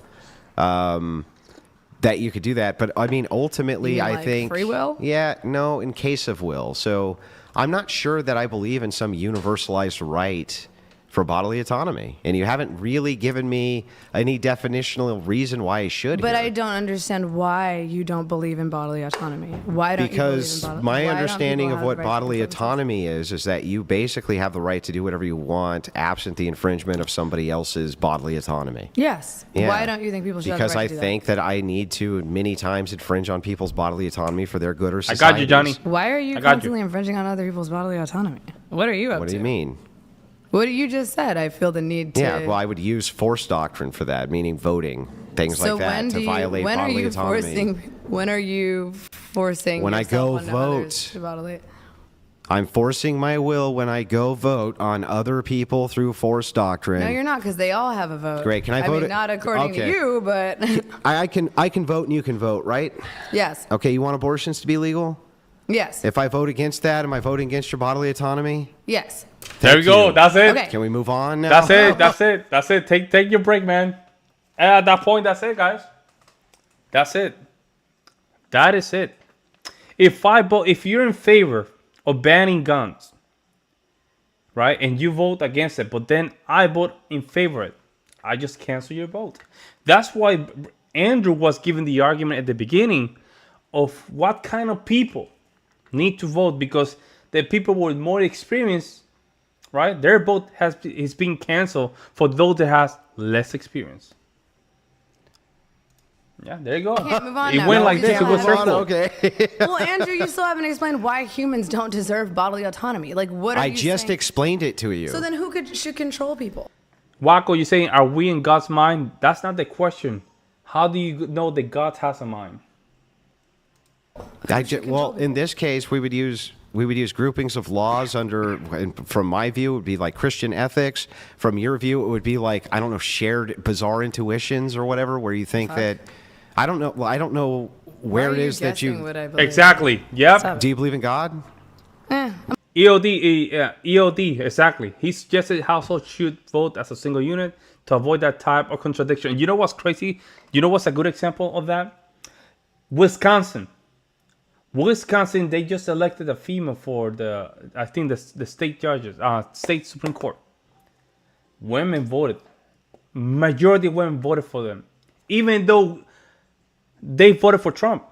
that you could do that. But I mean, ultimately, You mean I like think free will? Yeah, no, in case of will. So I'm not sure that I believe in some universalized right for bodily autonomy, and you haven't really given me any definitional reason why I should. But here. I don't understand why you don't believe in bodily autonomy. Why don't Because you believe in my why don't understanding people of have what the right to bodily control themselves? autonomy is that you basically have the right to do whatever you want absent the infringement of somebody else's bodily autonomy. Yes. Yeah. Why don't you think people should Because have the right I to do think that I need to many times infringe on people's bodily autonomy for their good or I society. got you, Johnny. that? Why are you I got you. constantly infringing on other people's bodily autonomy? What are you up What to? do you mean? What you just said, I feel the need to. Yeah, well, I would use force doctrine for that, meaning voting, things so like that, when to violate when bodily are you autonomy. when are you forcing When I yourself go onto vote. others to bodily? I'm forcing my will when I go vote on other people through force doctrine. No, you're not, because they all have a vote. Great. Can I I vote mean, it? not according to Okay. you, but I can vote and you can vote, right? yes, Okay, you want abortions to be legal? yes, If I vote against that, am I voting against your bodily autonomy? yes. There we go. you. That's it. Okay. Can we move on now? That's it. Take your break, man. And at that point, that's it, guys. That's it. That is it. If you're in favor of banning guns, right, and you vote against it, but then I vote in favor of it, I just cancel your vote. That's why Andrew was giving the argument at the beginning of what kind of people need to vote, because the people with more experience, right, their vote is being canceled for those that has less experience. Yeah, there you go. Can't move on It now. went No, like we this. can't It was move on. circle. Okay. Well, Andrew, you still haven't explained why humans don't deserve bodily autonomy. Like, what are I you just saying? explained it to you. So then, who should control people? Wacko, you're saying, are we in God's mind? That's not the question. How do you know that God has a mind? Well, in this case, we would use groupings of laws under, and from my view, it would be like Christian ethics. From your view, it would be like, I don't know, shared bizarre intuitions or whatever, where you think that, I don't know. Well, I don't know where Why it are is that guessing you. what I believe? Exactly. Yep. Do you believe in God? EOD, exactly. He suggested households should vote as a single unit to avoid that type of contradiction. And you know what's crazy? You know what's a good example of that? Wisconsin, they just elected a female for the state judges, state Supreme Court. Women voted. Majority of women voted for them, even though they voted for Trump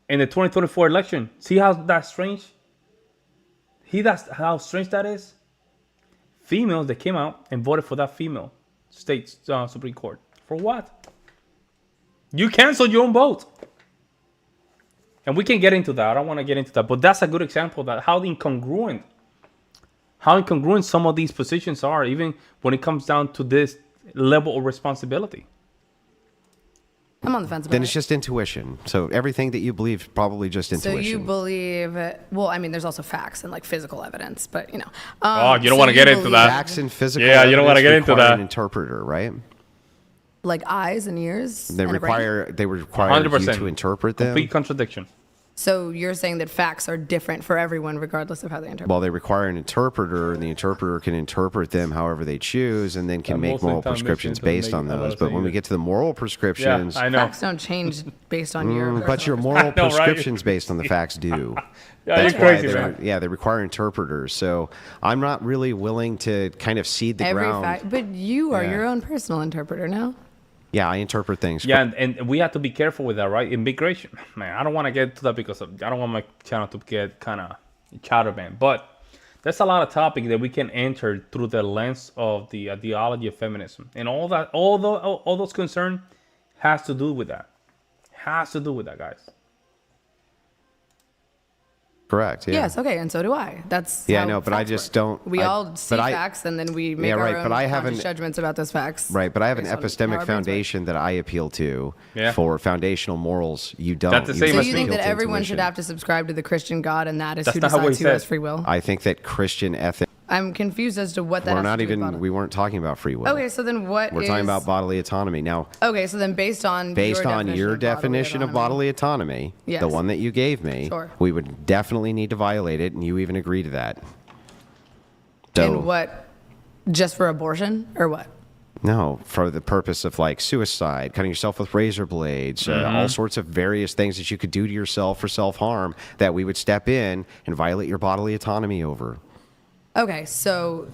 in the 2024 election. See how that's strange? How strange that is? Females that came out and voted for that female state Supreme Court. For what? You canceled your own vote. And we can get into that. I don't want to get into that. But that's a good example of that, how incongruent some of these positions are, even when it comes down to this level of responsibility. I'm on the fence about Then it. it's just intuition. So everything that you believe is probably just So intuition. you believe, well, I mean, there's also facts and like physical evidence, but you know. Oh, you don't so want to get into believe, that. Facts and physical Yeah, you don't wanna evidence get into require that. an interpreter, right? Like eyes and ears. They and a brain? require you 100%. to interpret them. Complete contradiction. So you're saying that facts are different for everyone, regardless of how they interpret. Well, they require an interpreter, and the interpreter can interpret them however they choose, and then can That make most of the moral time prescriptions Michigan doesn't based on make a lot those. of But sense when we either. get to the moral Yeah, prescriptions, I know. Facts don't change based on your. but your personal moral I know, right? prescriptions based on the facts do. Yeah, That's you're why crazy, man. they require interpreters. So I'm not really willing to kind of cede the every ground. fact, but you are Yeah. your own personal interpreter, no? Yeah, I interpret things. Yeah, and we have to be careful with that, right? Immigration, man, I don't want to get to that because I don't want my channel to get kind of chatter banned. But there's a lot of topic that we can enter through the lens of the ideology of feminism, and all that, all those concerns has to do with that. Has to do with that, guys. Correct. Yeah. Yes, okay, and so do I. That's Yeah, how I know, but I facts just work. don't- We I- all see but I- facts, and then we make Yeah, our right, own but I haven't- conscious judgments about those facts. Right, but I have an based on epistemic how our brains work. foundation that I appeal to Yeah. for foundational morals. You don't. That's the same So as you me. think that appeal to everyone should intuition. have to subscribe to the Christian God, and that is That's who not what he decides who has said. free will? I think that Christian ethics. I'm confused as to what that We're has not to do with even. bodily. We weren't talking about free will. Okay, so then what We're is... talking about bodily autonomy now. Okay, so then based on Your definition of bodily autonomy, Yes. the one that you gave me, Sure. we would definitely need to violate it, and you even agree to that. So, And what? Just for abortion or what? No, for the purpose of like suicide, cutting yourself with razor blades, all sorts of various things that you could do to yourself for self-harm that we would step in and violate your bodily autonomy over. Okay, so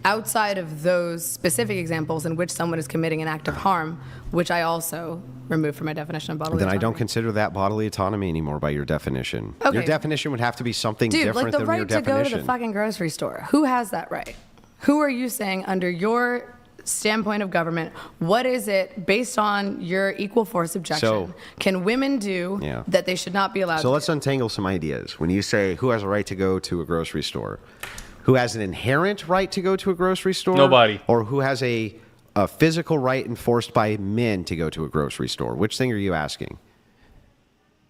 outside of those specific examples in which someone is committing an act of harm, which I also removed from my definition of bodily Then I autonomy. don't consider that bodily autonomy anymore by your definition. Your Okay. definition would have to be something Dude, different like the than your right to go definition. to the fucking grocery store. Who has that right? Who are you saying under your standpoint of government, what is it based on your equal force objection So- can women do Yeah. that they should not be allowed So to let's do? untangle some ideas. When you say who has a right to go to a grocery store, who has an inherent right to go to a grocery store? Nobody. Or who has a physical right enforced by men to go to a grocery store? Which thing are you asking?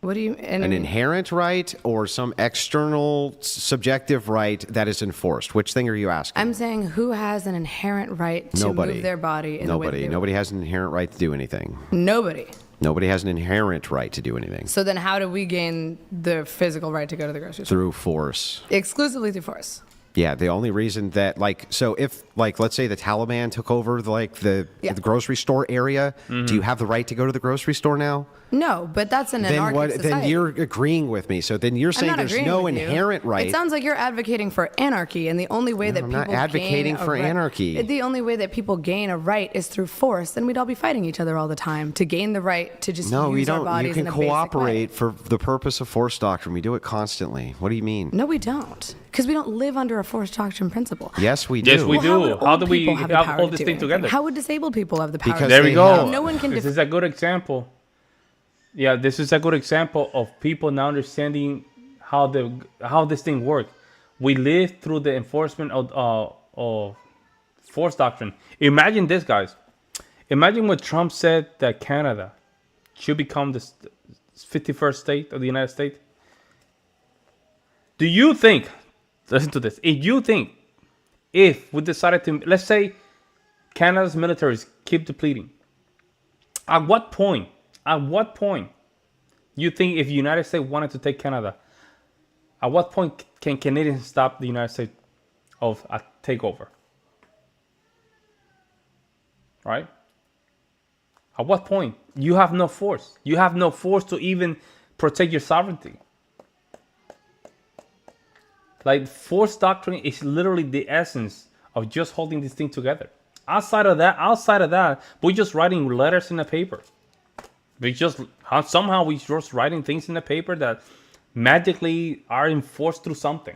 What do you... An inherent right or some external subjective right that is enforced? Which thing are you asking? I'm saying who has an inherent right to Nobody. move their body in the way that Nobody. they Nobody has an inherent right to do anything. Nobody. Nobody has an inherent right to do anything So then how do we gain the physical right to go to the grocery store? through force. Exclusively through force. Yeah, the only reason that so if let's say the Taliban took over the grocery store area, do you have the right to go to the grocery store now? No, but that's an Then anarchic society. Then you're agreeing with me. So then you're I'm saying not there's agreeing no with you. inherent right. It sounds like you're advocating for anarchy, and the only way that I'm people not advocating gain a for right- anarchy. The only way that people gain a right is through force. Then we'd all be fighting each other all the time to gain the right to just No, use we our don't. bodies You can in a basic way. cooperate for the purpose of force doctrine. We do it constantly. What do you mean? No, we don't, because we don't live under a force doctrine principle. Yes, we do. Yes, we Well, how do. would How old do we people have the have power all to this do thing anything? together? How would disabled people have the power? Because to There do we they go. have- No one can This def- is a good example. Yeah, this is a good example of people now understanding how this thing works. We live through the enforcement of force doctrine. Imagine this, guys. Imagine when Trump said that Canada should become the 51st state of the United States. Do you think, listen to this, if we decided to, let's say Canada's militaries keep depleting, at what point you think if the United States wanted to take Canada, at what point can Canadians stop the United States of a takeover? Right? At what point? You have no force. You have no force to even protect your sovereignty. Like, force doctrine is literally the essence of just holding this thing together. Outside of that, we're just writing letters in the paper. We're just writing things in the paper that magically are enforced through something.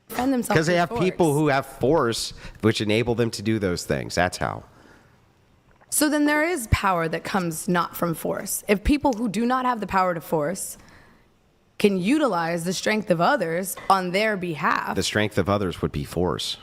defend themselves Because they with have force. people who have force, which enable them to do those things. That's how. So then there is power that comes not from force. If people who do not have the power to force can utilize the strength of others on their behalf. The strength of others would be force.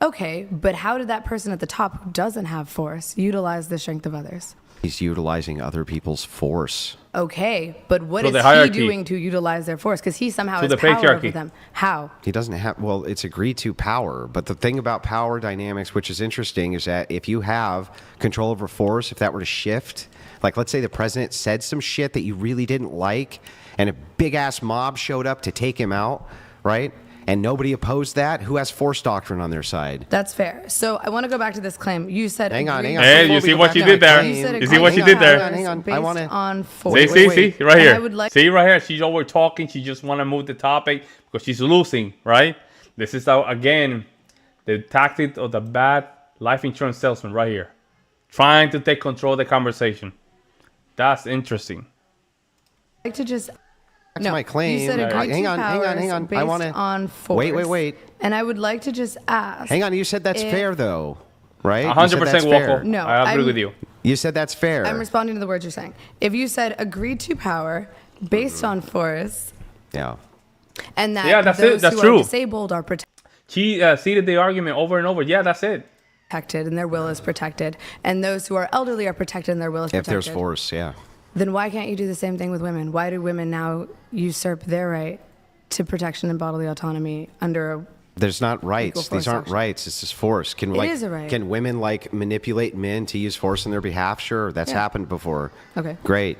Okay, but how did that person at the top who doesn't have force utilize the strength of others? He's utilizing other people's force. Okay, but what So is the he hierarchy. doing to utilize their force? Because he somehow So has the power patriarchy. over them. How? He doesn't have, well, it's agreed to power. But the thing about power dynamics, which is interesting, is that if you have control over force, if that were to shift, like let's say the president said some shit that you really didn't like, and a big ass mob showed up to take him out, right? And nobody opposed that, who has force doctrine on their side? That's fair. So I want to go back to this claim. You said Hang on, agree- hang on. Hey, Before you we see go what back she to did that there? claim- You see what she did there? Hang on. I based wanna- on force. See, right And here. I would like See right here. She's over talking. She just want to move the topic because she's losing, right? This is how, again, the tactic of the bad life insurance salesman right here. Trying to take control of the conversation. That's interesting. like to just Back to my claim. You said agree Hang to on. powers I want based to. on force. Wait. And I would like to just ask. Hang on. You said that's if- fair, though, right? You 100% said that's fair. Woko. No, I agree I'm- with you. You said that's fair. I'm responding to the words you're saying. If you said agree to power based on force, Yeah. and that Yeah, that's it. those That's who true. are disabled are She seeded the argument over and over. Yeah, that's it. protected and their will is protected, and those who are elderly are protected and their will is If protected. there's force, yeah. Then why can't you do the same thing with women? Why do women now usurp their right to protection and bodily autonomy under a There's not rights. Equal These force aren't action. rights. This is force. Can It is a right. Can women manipulate men to use force on their behalf? Sure, that's Yeah. happened before. Okay. Great,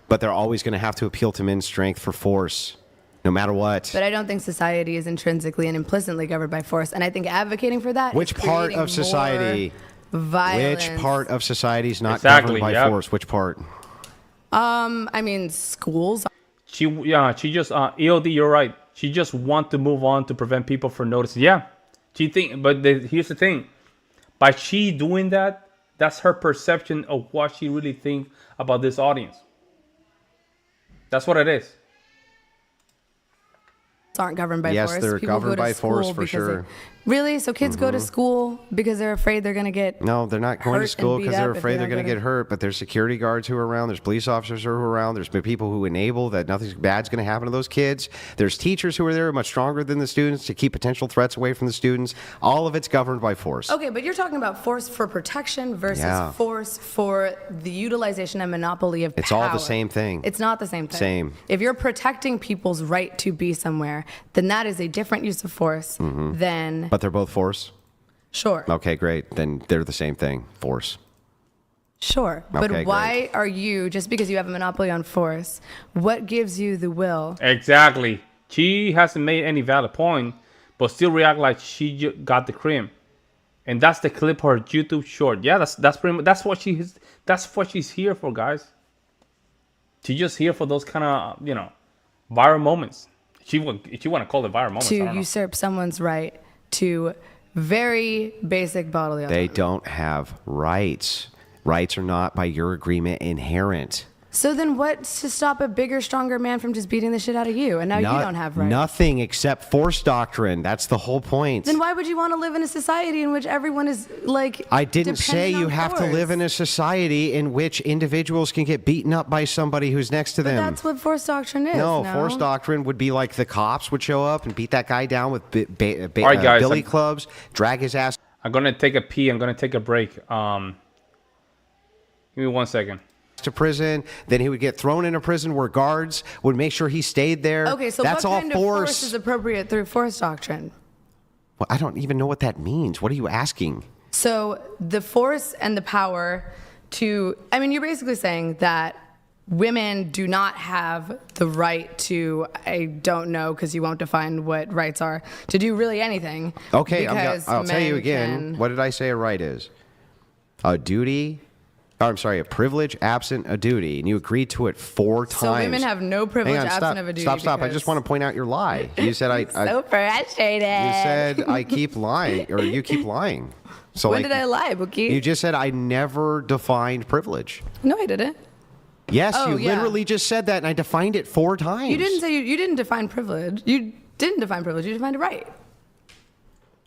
but they're always going to have to appeal to men's strength for force, no matter what. But I don't think society is intrinsically and implicitly governed by force, and I think advocating for that. Which is part creating of society? more violence. Which part of society is not Exactly, governed by yeah. force? Which part? I mean, schools. She just EOD. You're right. She just want to move on to prevent people from noticing. Yeah, she think. But here's the thing: by she doing that, that's her perception of what she really thinks about this audience. That's what it is. Aren't governed by Yes, force. they're People governed go to by force school for because sure. Really? So kids go to school because they're afraid they're going to get. No, they're not going hurt to and school beat because they're up if afraid they they're don't going to go get hurt. But there's security guards who are around. There's police officers who are around. There's people who enable that nothing bad's going to happen to those kids. There's teachers who are there much stronger than the students to keep potential threats away from the students. All of it's governed by force. Okay, but you're talking about force for protection versus Yeah. force for the utilization and monopoly of It's power. all the same thing. It's not the same thing. Same. If you're protecting people's right to be somewhere, then that is a different use of force than. But they're both force? Sure. Okay, great. Then they're the same thing. Force. Sure. But Okay, why are you, just because you have a monopoly on force, what gives you the will? Exactly. She hasn't made any valid point, but still react like she got the cream, and that's the clip her YouTube short. Yeah, that's pretty much that's what she's here for, guys. She's just here for those kind of viral moments. If you want to call it viral moments, I To don't know. usurp someone's right to very basic bodily autonomy. They don't have rights. Rights are not, by your agreement, inherent. So then what's to stop a bigger, stronger man from just beating the shit out of you? And now you don't have rights. Nothing except force doctrine. That's the whole point. Then why would you want to live in a society in which everyone is like I didn't say dependent you on have to force? live in a society in which individuals can get beaten up by somebody who's next to But them. that's what force doctrine is. No, force doctrine would be like the cops would show up and beat that guy down with All right, guys, billy I'm- clubs, drag his ass. I'm gonna take a pee. I'm gonna take a break. Give me 1 second. To prison, then he would get thrown into prison where guards would make sure he stayed there. Okay, so that's what all kind of force is appropriate through force doctrine? Well, I don't even know what that means. What are you asking? So the force and the power to, I mean, you're basically saying that women do not have the right to, I don't know because you won't define what rights are, to do really anything. Okay, because I'll tell you men again. can- What did I say a right is? A duty. Oh, I'm sorry, a privilege absent a duty, and you agreed to it 4 times. So women have no privilege Hang on, absent stop, of a duty. Stop! I just want to point out your lie. You said So frustrated. You said I keep lying, or you keep lying. So When did I lie, Bookie? You just said I never defined privilege. No, I didn't. Yes, Oh, you yeah. literally just said that, and I defined it 4 times. You didn't say you didn't define privilege. You didn't define privilege. You defined a right.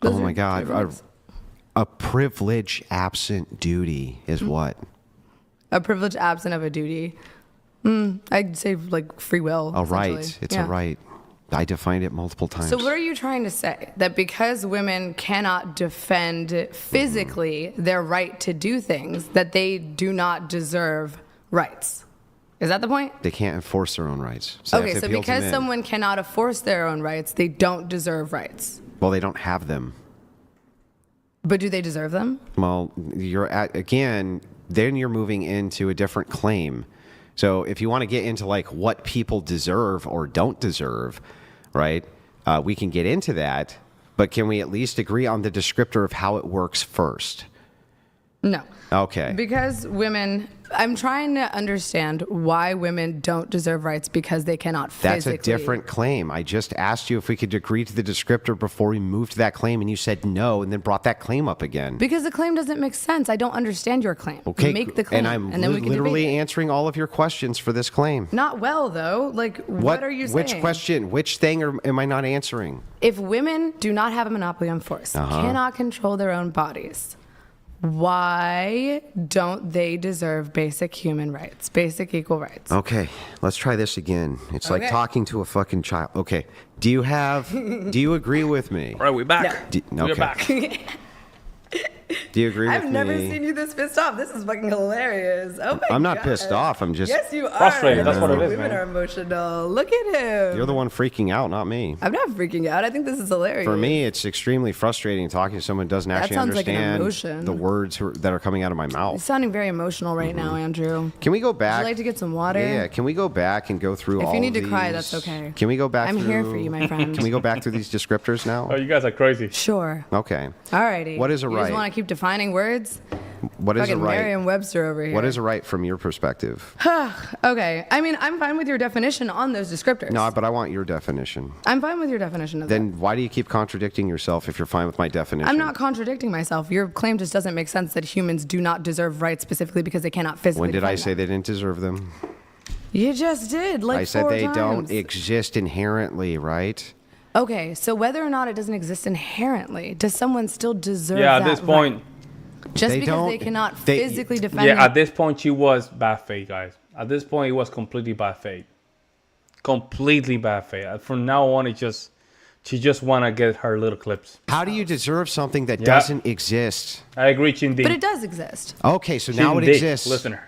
Oh Those my are God! different things. A privilege absent duty is what? A privilege absent of a duty. I'd say like free will. A right. essentially. It's Yeah. a right. I defined it multiple times. So what are you trying to say? That because women cannot defend physically their right to do things, that they do not deserve rights? Is that the point? They can't enforce their own rights. So they Okay, have to so appeal to because men. someone cannot enforce their own rights, they don't deserve rights. Well, they don't have them. But do they deserve them? Well, again, then you're moving into a different claim. So if you want to get into like what people deserve or don't deserve, right? We can get into that, but can we at least agree on the descriptor of how it works first? No. Okay. Because women, I'm trying to understand why women don't deserve rights because they cannot physically. That's a different claim. I just asked you if we could agree to the descriptor before we moved to that claim, and you said no, and then brought that claim up again. Because the claim doesn't make sense. I don't understand your claim. Okay. Make the claim, and I'm then we can literally debate it. answering all of your questions for this claim. Not well, though. Like, what are you saying? Which question? Which thing am I not answering? If women do not have a monopoly on force, cannot control their own bodies, why don't they deserve basic human rights, basic equal rights? Okay, let's try this again. It's like Okay. talking to a fucking child. Okay, do you agree with me? All right, we're back. We're Okay. back. Do you agree with me? I've never seen you this pissed off. This is fucking hilarious. Oh my I'm not God. pissed off. I'm just. Yes, you are. Frustrated, that's what it is, Women man. are emotional. Look at him. You're the one freaking out, not me. I'm not freaking out. I think this is hilarious. For me, it's extremely frustrating talking to someone who doesn't actually sounds like an understand emotion. the words that are coming out of my You're mouth. sounding very emotional right now, Andrew. Can we go back? Would you like to get some water? Yeah, can we go back and go through If all you need of to cry, these- that's okay. Can we go back I'm through... here for you, my friend. Can we go back through these descriptors now? Oh, you guys are crazy. Sure. Okay. Alrighty. What is a You right? just want to keep defining words? What is a Fucking right? Merriam-Webster over here. What is a right from your perspective? Okay. I mean, I'm fine with your definition on those descriptors. No, but I want your definition. I'm fine with your definition of that. Then why do you keep contradicting yourself if you're fine with my definition? I'm not contradicting myself. Your claim just doesn't make sense that humans do not deserve rights specifically because they cannot physically When did I defend say them. they didn't deserve them? You just did, like I said 4 they times. don't exist inherently, right? Okay, so whether or not it doesn't exist inherently, does someone still deserve Yeah, that at this point, right? Just They because don't- they cannot they- physically defend yeah, them- at this point, she was bad faith, guys. At this point, it was completely bad faith. Completely bad faith. From now on, she just want to get her little clips. How do you deserve something that Yeah. doesn't exist? I agree, Chindi. But it does exist. Okay, so now it Chindi, exists. Listener.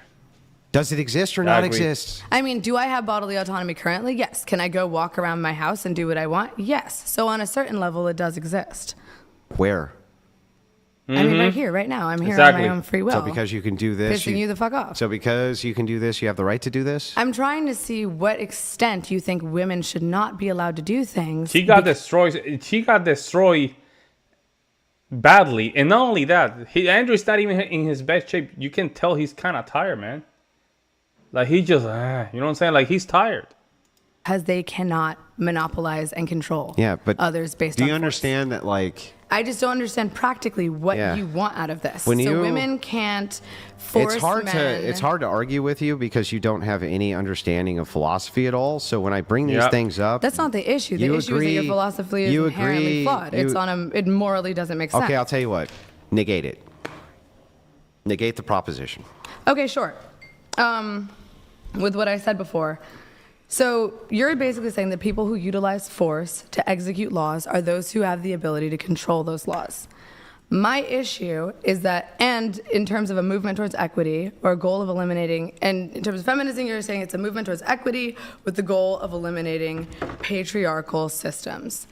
Does it exist or I not agree. exist? I mean, do I have bodily autonomy currently? Yes. Can I go walk around my house and do what I want? Yes. So on a certain level, it does exist. Where? I mean, right here, right now. I'm here Exactly. on my own free will. So because you can do this, Pissing you the fuck off. So because you can do this, you have the right to do this? I'm trying to see what extent you think women should not be allowed to do things. She got destroyed. She got destroyed badly, and not only that, Andrew's not even in his best shape. You can tell he's kind of tired, man. Like he just, you know what I'm saying? Like he's tired. because they cannot monopolize and control Yeah, but others based do on you force. understand that, like, I just don't understand practically what Yeah. you want out of this. When So you- women can't force it's hard men. to argue with you because you don't have any understanding of philosophy at all. So when I bring these Yeah. things up, That's not the issue. The You issue is that your agree- philosophy is you inherently agree- flawed. you- It morally doesn't make sense. okay, I'll tell you what, negate it. Negate the proposition. Okay, sure. With what I said before. So you're basically saying that people who utilize force to execute laws are those who have the ability to control those laws. My issue is that, and in terms of a movement towards equity or a goal of eliminating, and in terms of feminism, you're saying it's a movement towards equity with the goal of eliminating patriarchal systems.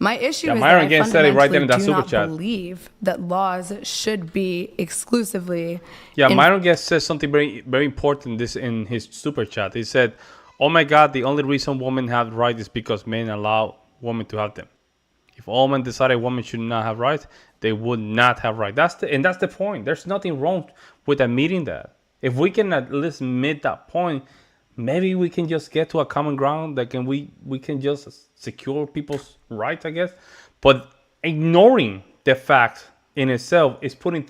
My issue Yeah, is Myron that I again said it right there in that fundamentally do super not chat. believe that laws should be exclusively Yeah, in- Myron Guest says something very, very important this in his super chat. He said, "Oh my God, the only reason women have rights is because men allow women to have them. If all men decided women should not have rights, they would not have rights." That's the point. There's nothing wrong with admitting that. If we can at least admit that point, maybe we can just get to a common ground that we can just secure people's rights, I guess. But ignoring the fact in itself is putting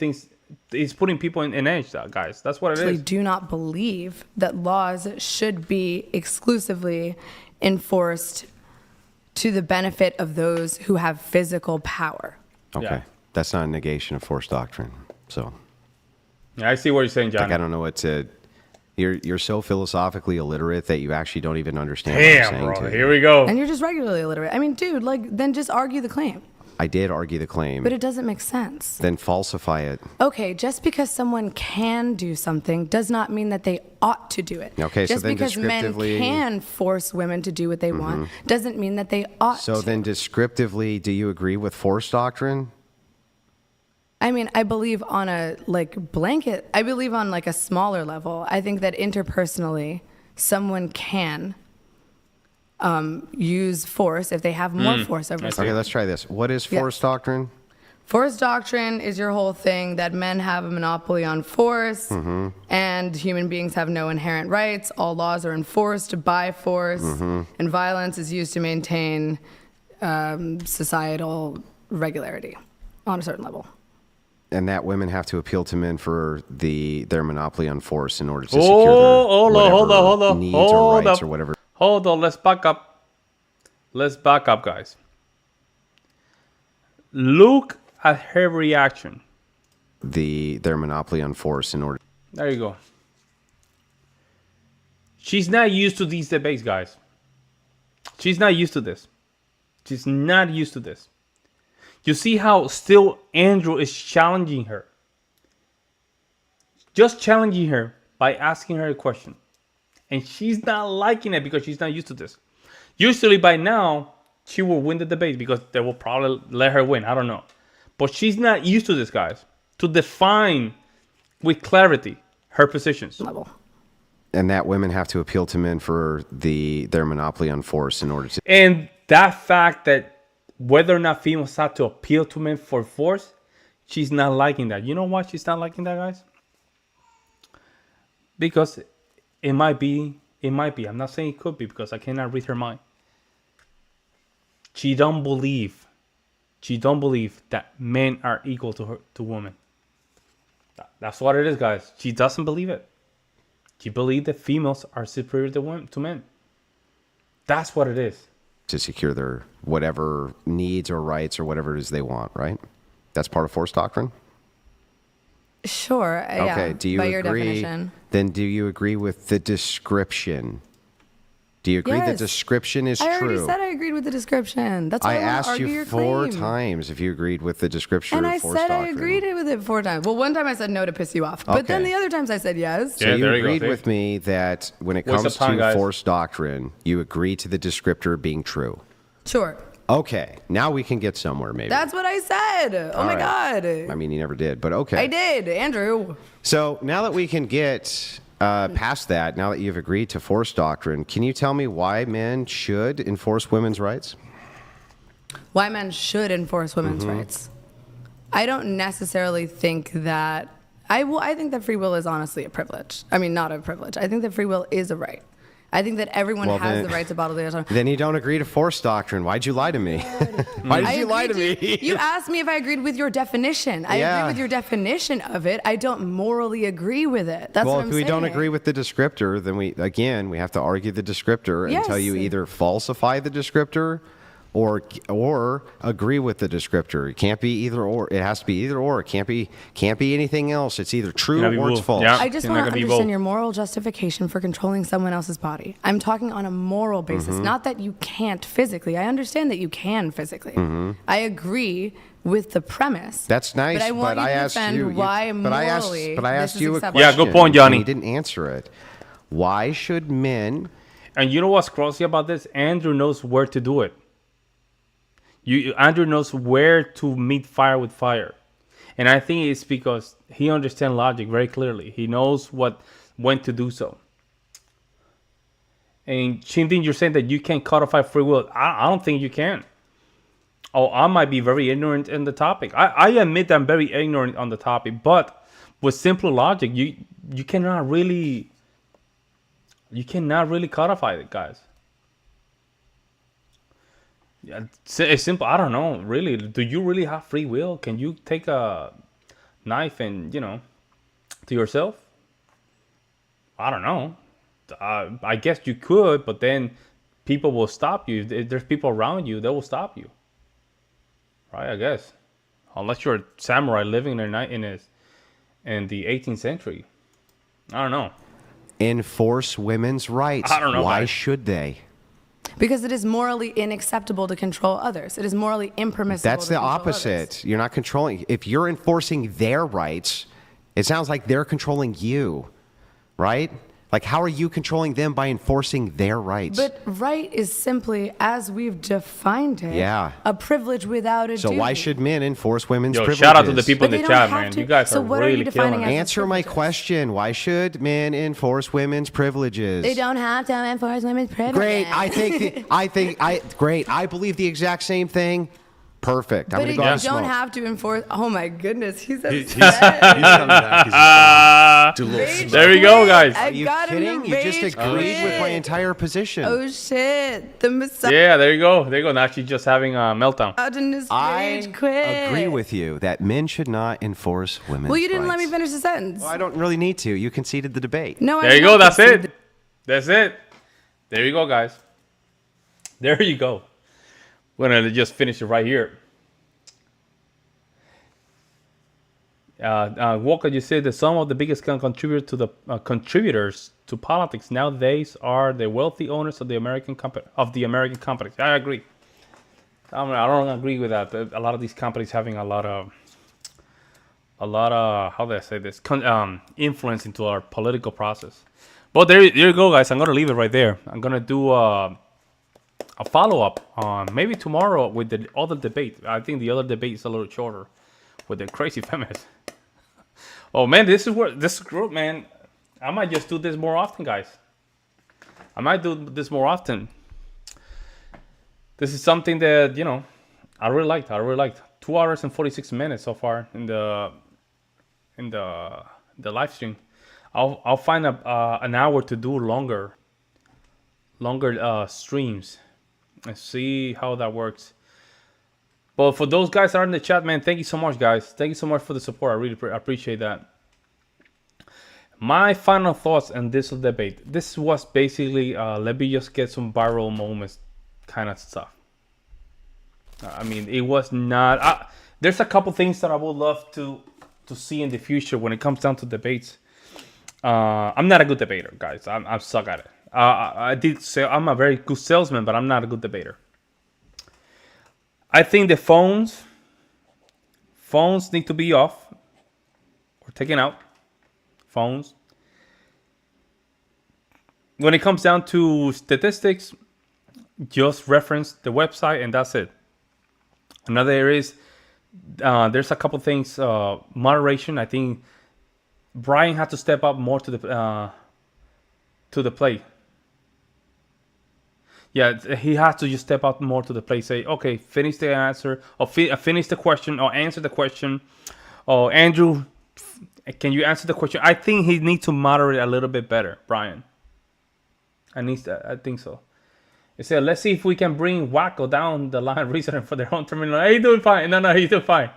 people in edge, guys. That's what it actually is. do not believe that laws should be exclusively enforced to the benefit of those who have physical power. Okay. Yeah. That's not a negation of force doctrine. So, Yeah, I see what you're saying, John. like, I don't know what to... You're so philosophically illiterate that you actually don't even understand what I'm Damn, saying bro. to you. Here we go. And you're just regularly illiterate. I mean, dude, like, then just argue the claim. I did argue the claim. But it doesn't make sense. Then falsify it. Okay, just because someone can do something does not mean that they ought to do it. Okay, so just then because men descriptively- can force women to do what they want doesn't mean that they ought So to. then descriptively, do you agree with force doctrine? I mean, I believe on a blanket, I believe on a smaller level. I think that interpersonally, someone can use force if they have more force over Okay, someone. let's try this. What is Yeah. force doctrine? Force doctrine is your whole thing that men have a monopoly on force and human beings have no inherent rights. All laws are enforced by force and violence is used to maintain societal regularity on a certain level. And that women have to appeal to men for their monopoly on force in order to secure their hold on, needs hold or rights up. or whatever. Hold on, let's back up. Let's back up, guys. Look at her reaction. Their monopoly on force in order. There you go. She's not used to these debates, guys. She's not used to this. She's not used to this. You see how still Andrew is challenging her. Just challenging her by asking her a question. And she's not liking it because she's not used to this. Usually by now, she will win the debate because they will probably let her win. I don't know. But she's not used to this, guys. To define with clarity her positions. Level. And that women have to appeal to men for their monopoly on force in order to. And that fact that whether or not females have to appeal to men for force, she's not liking that. You know why she's not liking that, guys? Because it might be. I'm not saying it could be because I cannot read her mind. She don't believe that men are equal to women. That's what it is, guys. She doesn't believe it. She believes that females are superior to men. That's what it is. To secure their whatever needs or rights or whatever it is they want, right? That's part of force doctrine? Sure. Okay, Yeah, do you by agree? your definition. Then do you agree with the description? Do you agree that Yes. description is I true? already said I agreed with the description. That's why I I want to asked argue you your 4 claim. times if you agreed with the description And of I force said doctrine. I agreed with it 4 times. Well, one time I said no to piss you off. But then Okay. the other times I said yes. So Yeah, you there you go, agreed see? with me that when it Waste comes of time, to guys. force doctrine, you agree to the descriptor being true. Sure. Okay, now we can get somewhere maybe. That's what I said. Oh my right. God. I mean, you never did, but okay. I did, Andrew. So now that we can get past that, now that you've agreed to force doctrine, can you tell me why men should enforce women's rights? Why men should enforce women's rights. I don't necessarily think that. I think that free will is honestly a privilege. I mean, not a privilege. I think that free will is a right. I think that everyone Well, has then- the right to bodily autonomy. Then you don't agree to force doctrine. Why'd you lie to me? Why did I you lie to agreed me? You asked me if I agreed with your definition. I Yeah. agree with your definition of it. I don't morally agree with it. That's Well, what if I'm we don't saying. agree with the descriptor, then we have to argue the descriptor until you Yes. either falsify the descriptor or agree with the descriptor. It can't be either or. It has to be either or. It can't be anything else. It's either true Cannot be or it's both. false. Yeah. I just You're not want to gonna be understand both. your moral justification for controlling someone else's body. I'm talking on a moral basis, not that you can't physically. I understand that you can physically. I agree with the premise. That's nice, But I want you to asked defend you. why but I asked, morally but I this asked is you a acceptable. question. Yeah, good point, Johnny. and You didn't answer it. Why should men? And you know what's crazy about this? Andrew knows where to do it. Andrew knows where to meet fire with fire. And I think it's because he understands logic very clearly. He knows when to do so. And Shintin, you're saying that you can codify free will. I don't think you can. Oh, I might be very ignorant in the topic. I admit that I'm very ignorant on the topic. But with simple logic, you cannot really codify it, guys. Yeah, it's simple. I don't know. Really, do you really have free will? Can you take a knife and to yourself? I don't know. I guess you could, but then people will stop you. If there's people around you, they will stop you. Right? I guess, unless you're a samurai living in the 18th century. I don't know. enforce women's rights. I don't know, Why guys. should they? Because it is morally unacceptable to control others. It is morally impermissible. That's the opposite. You're not controlling. If you're enforcing their rights, it sounds like they're controlling you, right? Like, how are you controlling them by enforcing their rights? But right is simply, as we've defined it, a privilege without a So duty. why should men enforce women's Yo, privileges? shout out to the people But in the they don't chat, have man. to. You guys So are what are you really defining killing as it. Answer my question. Why should men enforce women's privileges? They don't have to enforce women's privilege. Great. Great. I believe the exact same thing. Perfect. I'm But going to you go and don't smoke. have to enforce. Oh my goodness, he's He's upset. coming back. He's just do a little Rage There we go, quit. guys. I Are you got him to kidding? You just rage agreed with my quit. entire position. Oh shit, the Messiah Yeah, there you go. There you go. Now she's just having a meltdown. rage I quit. agree with you that men should not enforce women's Well, you didn't let me rights. finish the sentence. Well, I don't really need to. You conceded the debate. No, I There you did go. not That's concede it. That's it. There you go, guys. There you go. We're gonna just finish it right here. Walker, you said that some of the biggest contributors to politics nowadays are the wealthy owners of the American companies. I agree. I don't agree with that. A lot of these companies having a lot of how do I say this influence into our political process. But there you go, guys. I'm gonna leave it right there. I'm gonna do a follow-up on maybe tomorrow with the other debate. I think the other debate is a little shorter with the crazy feminists. Oh man, this is group, man. I might just do this more often, guys. I might do this more often. This is something that, I really liked. 2 hours and 46 minutes so far in the live stream. I'll find an hour to do longer streams and see how that works. But for those guys that are in the chat, man, thank you so much, guys. Thank you so much for the support. I really appreciate that. My final thoughts on this debate. This was basically, let me just get some viral moments kind of stuff. I mean, it was not... there's a couple things that I would love to see in the future when it comes down to debates. I'm not a good debater, guys. I suck at it. I did say I'm a very good salesman, but I'm not a good debater. I think the phones need to be off or taken out. Phones. When it comes down to statistics, just reference the website and that's it. Another area is there's a couple things. Moderation. I think Brian had to step up more to the plate. Yeah, he has to just step out more to the plate. Say, okay, finish the answer, or finish the question, or answer the question. Oh, Andrew, can you answer the question? I think he needs to moderate a little bit better, Brian. I think so. He said, let's see if we can bring Wacko down the line reasoning for their own terminal. Hey, he's doing fine. No, he's doing fine.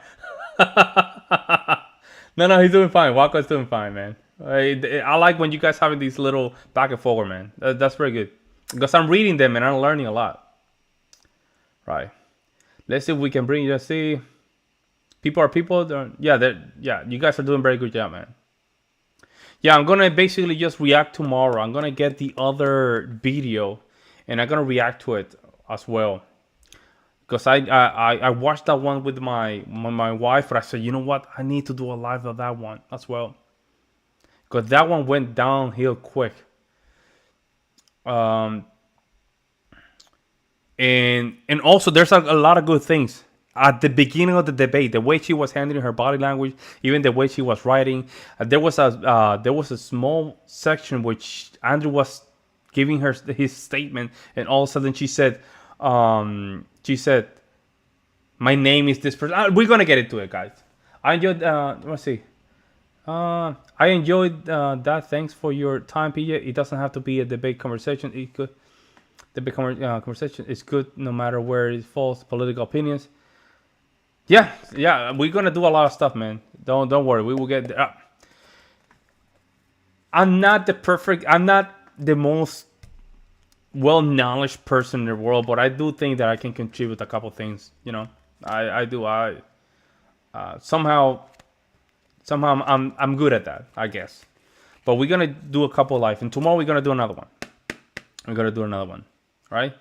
No, he's doing fine. Wacko's doing fine, man. I like when you guys having these little back and forward, man. That's very good. Because I'm reading them and I'm learning a lot. Right. Let's see if we can bring you. Let's see. People are people. Yeah, you guys are doing a very good job, man. Yeah, I'm going to basically just react tomorrow. I'm going to get the other video and I'm going to react to it as well. Because I watched that one with my wife, but I said, you know what? I need to do a live of that one as well. Because that one went downhill quick. And also there's a lot of good things at the beginning of the debate. The way she was handling her body language, even the way she was writing. There was a small section which Andrew was giving her his statement, and all of a sudden she said, "My name is this person." We're gonna get into it, guys. I enjoyed. Let's see. I enjoyed that. Thanks for your time, PJ. It doesn't have to be a debate conversation. It could. Debate conversation is good no matter where it falls. Political opinions. Yeah. We're gonna do a lot of stuff, man. Don't worry. We will get there. I'm not the most well-knowledged person in the world, but I do think that I can contribute a couple things. I do. Somehow I'm good at that, I guess. But we're gonna do a couple live, and tomorrow we're gonna do another one. Right?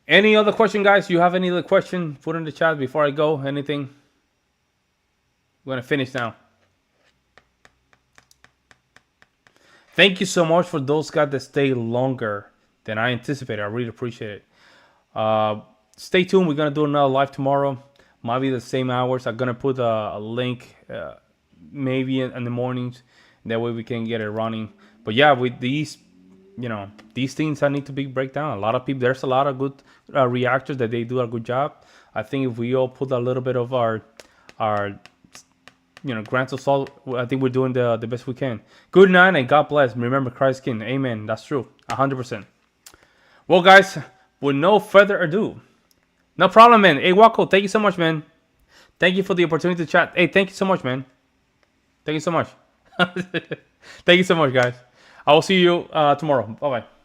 Any other question, guys? You have any other question? Put in the chat before I go. Anything? We're gonna finish now. Thank you so much for those guys that stay longer than I anticipated. I really appreciate it. Stay tuned. We're gonna do another live tomorrow. Might be the same hours. I'm gonna put a link maybe in the mornings. That way we can get it running. But yeah, with these, these things that need to be break down. A lot of people. There's a lot of good reactors that they do a good job. I think if we all put a little bit of our grants of salt, I think we're doing the best we can. Good night and God bless. Remember Christ King. Amen. That's true. 100%. Well, guys, with no further ado, no problem, man. Hey, Wako, thank you so much, man. Thank you for the opportunity to chat. Hey, thank you so much, man. Thank you so much. Thank you so much, guys. I will see you tomorrow. Bye-bye.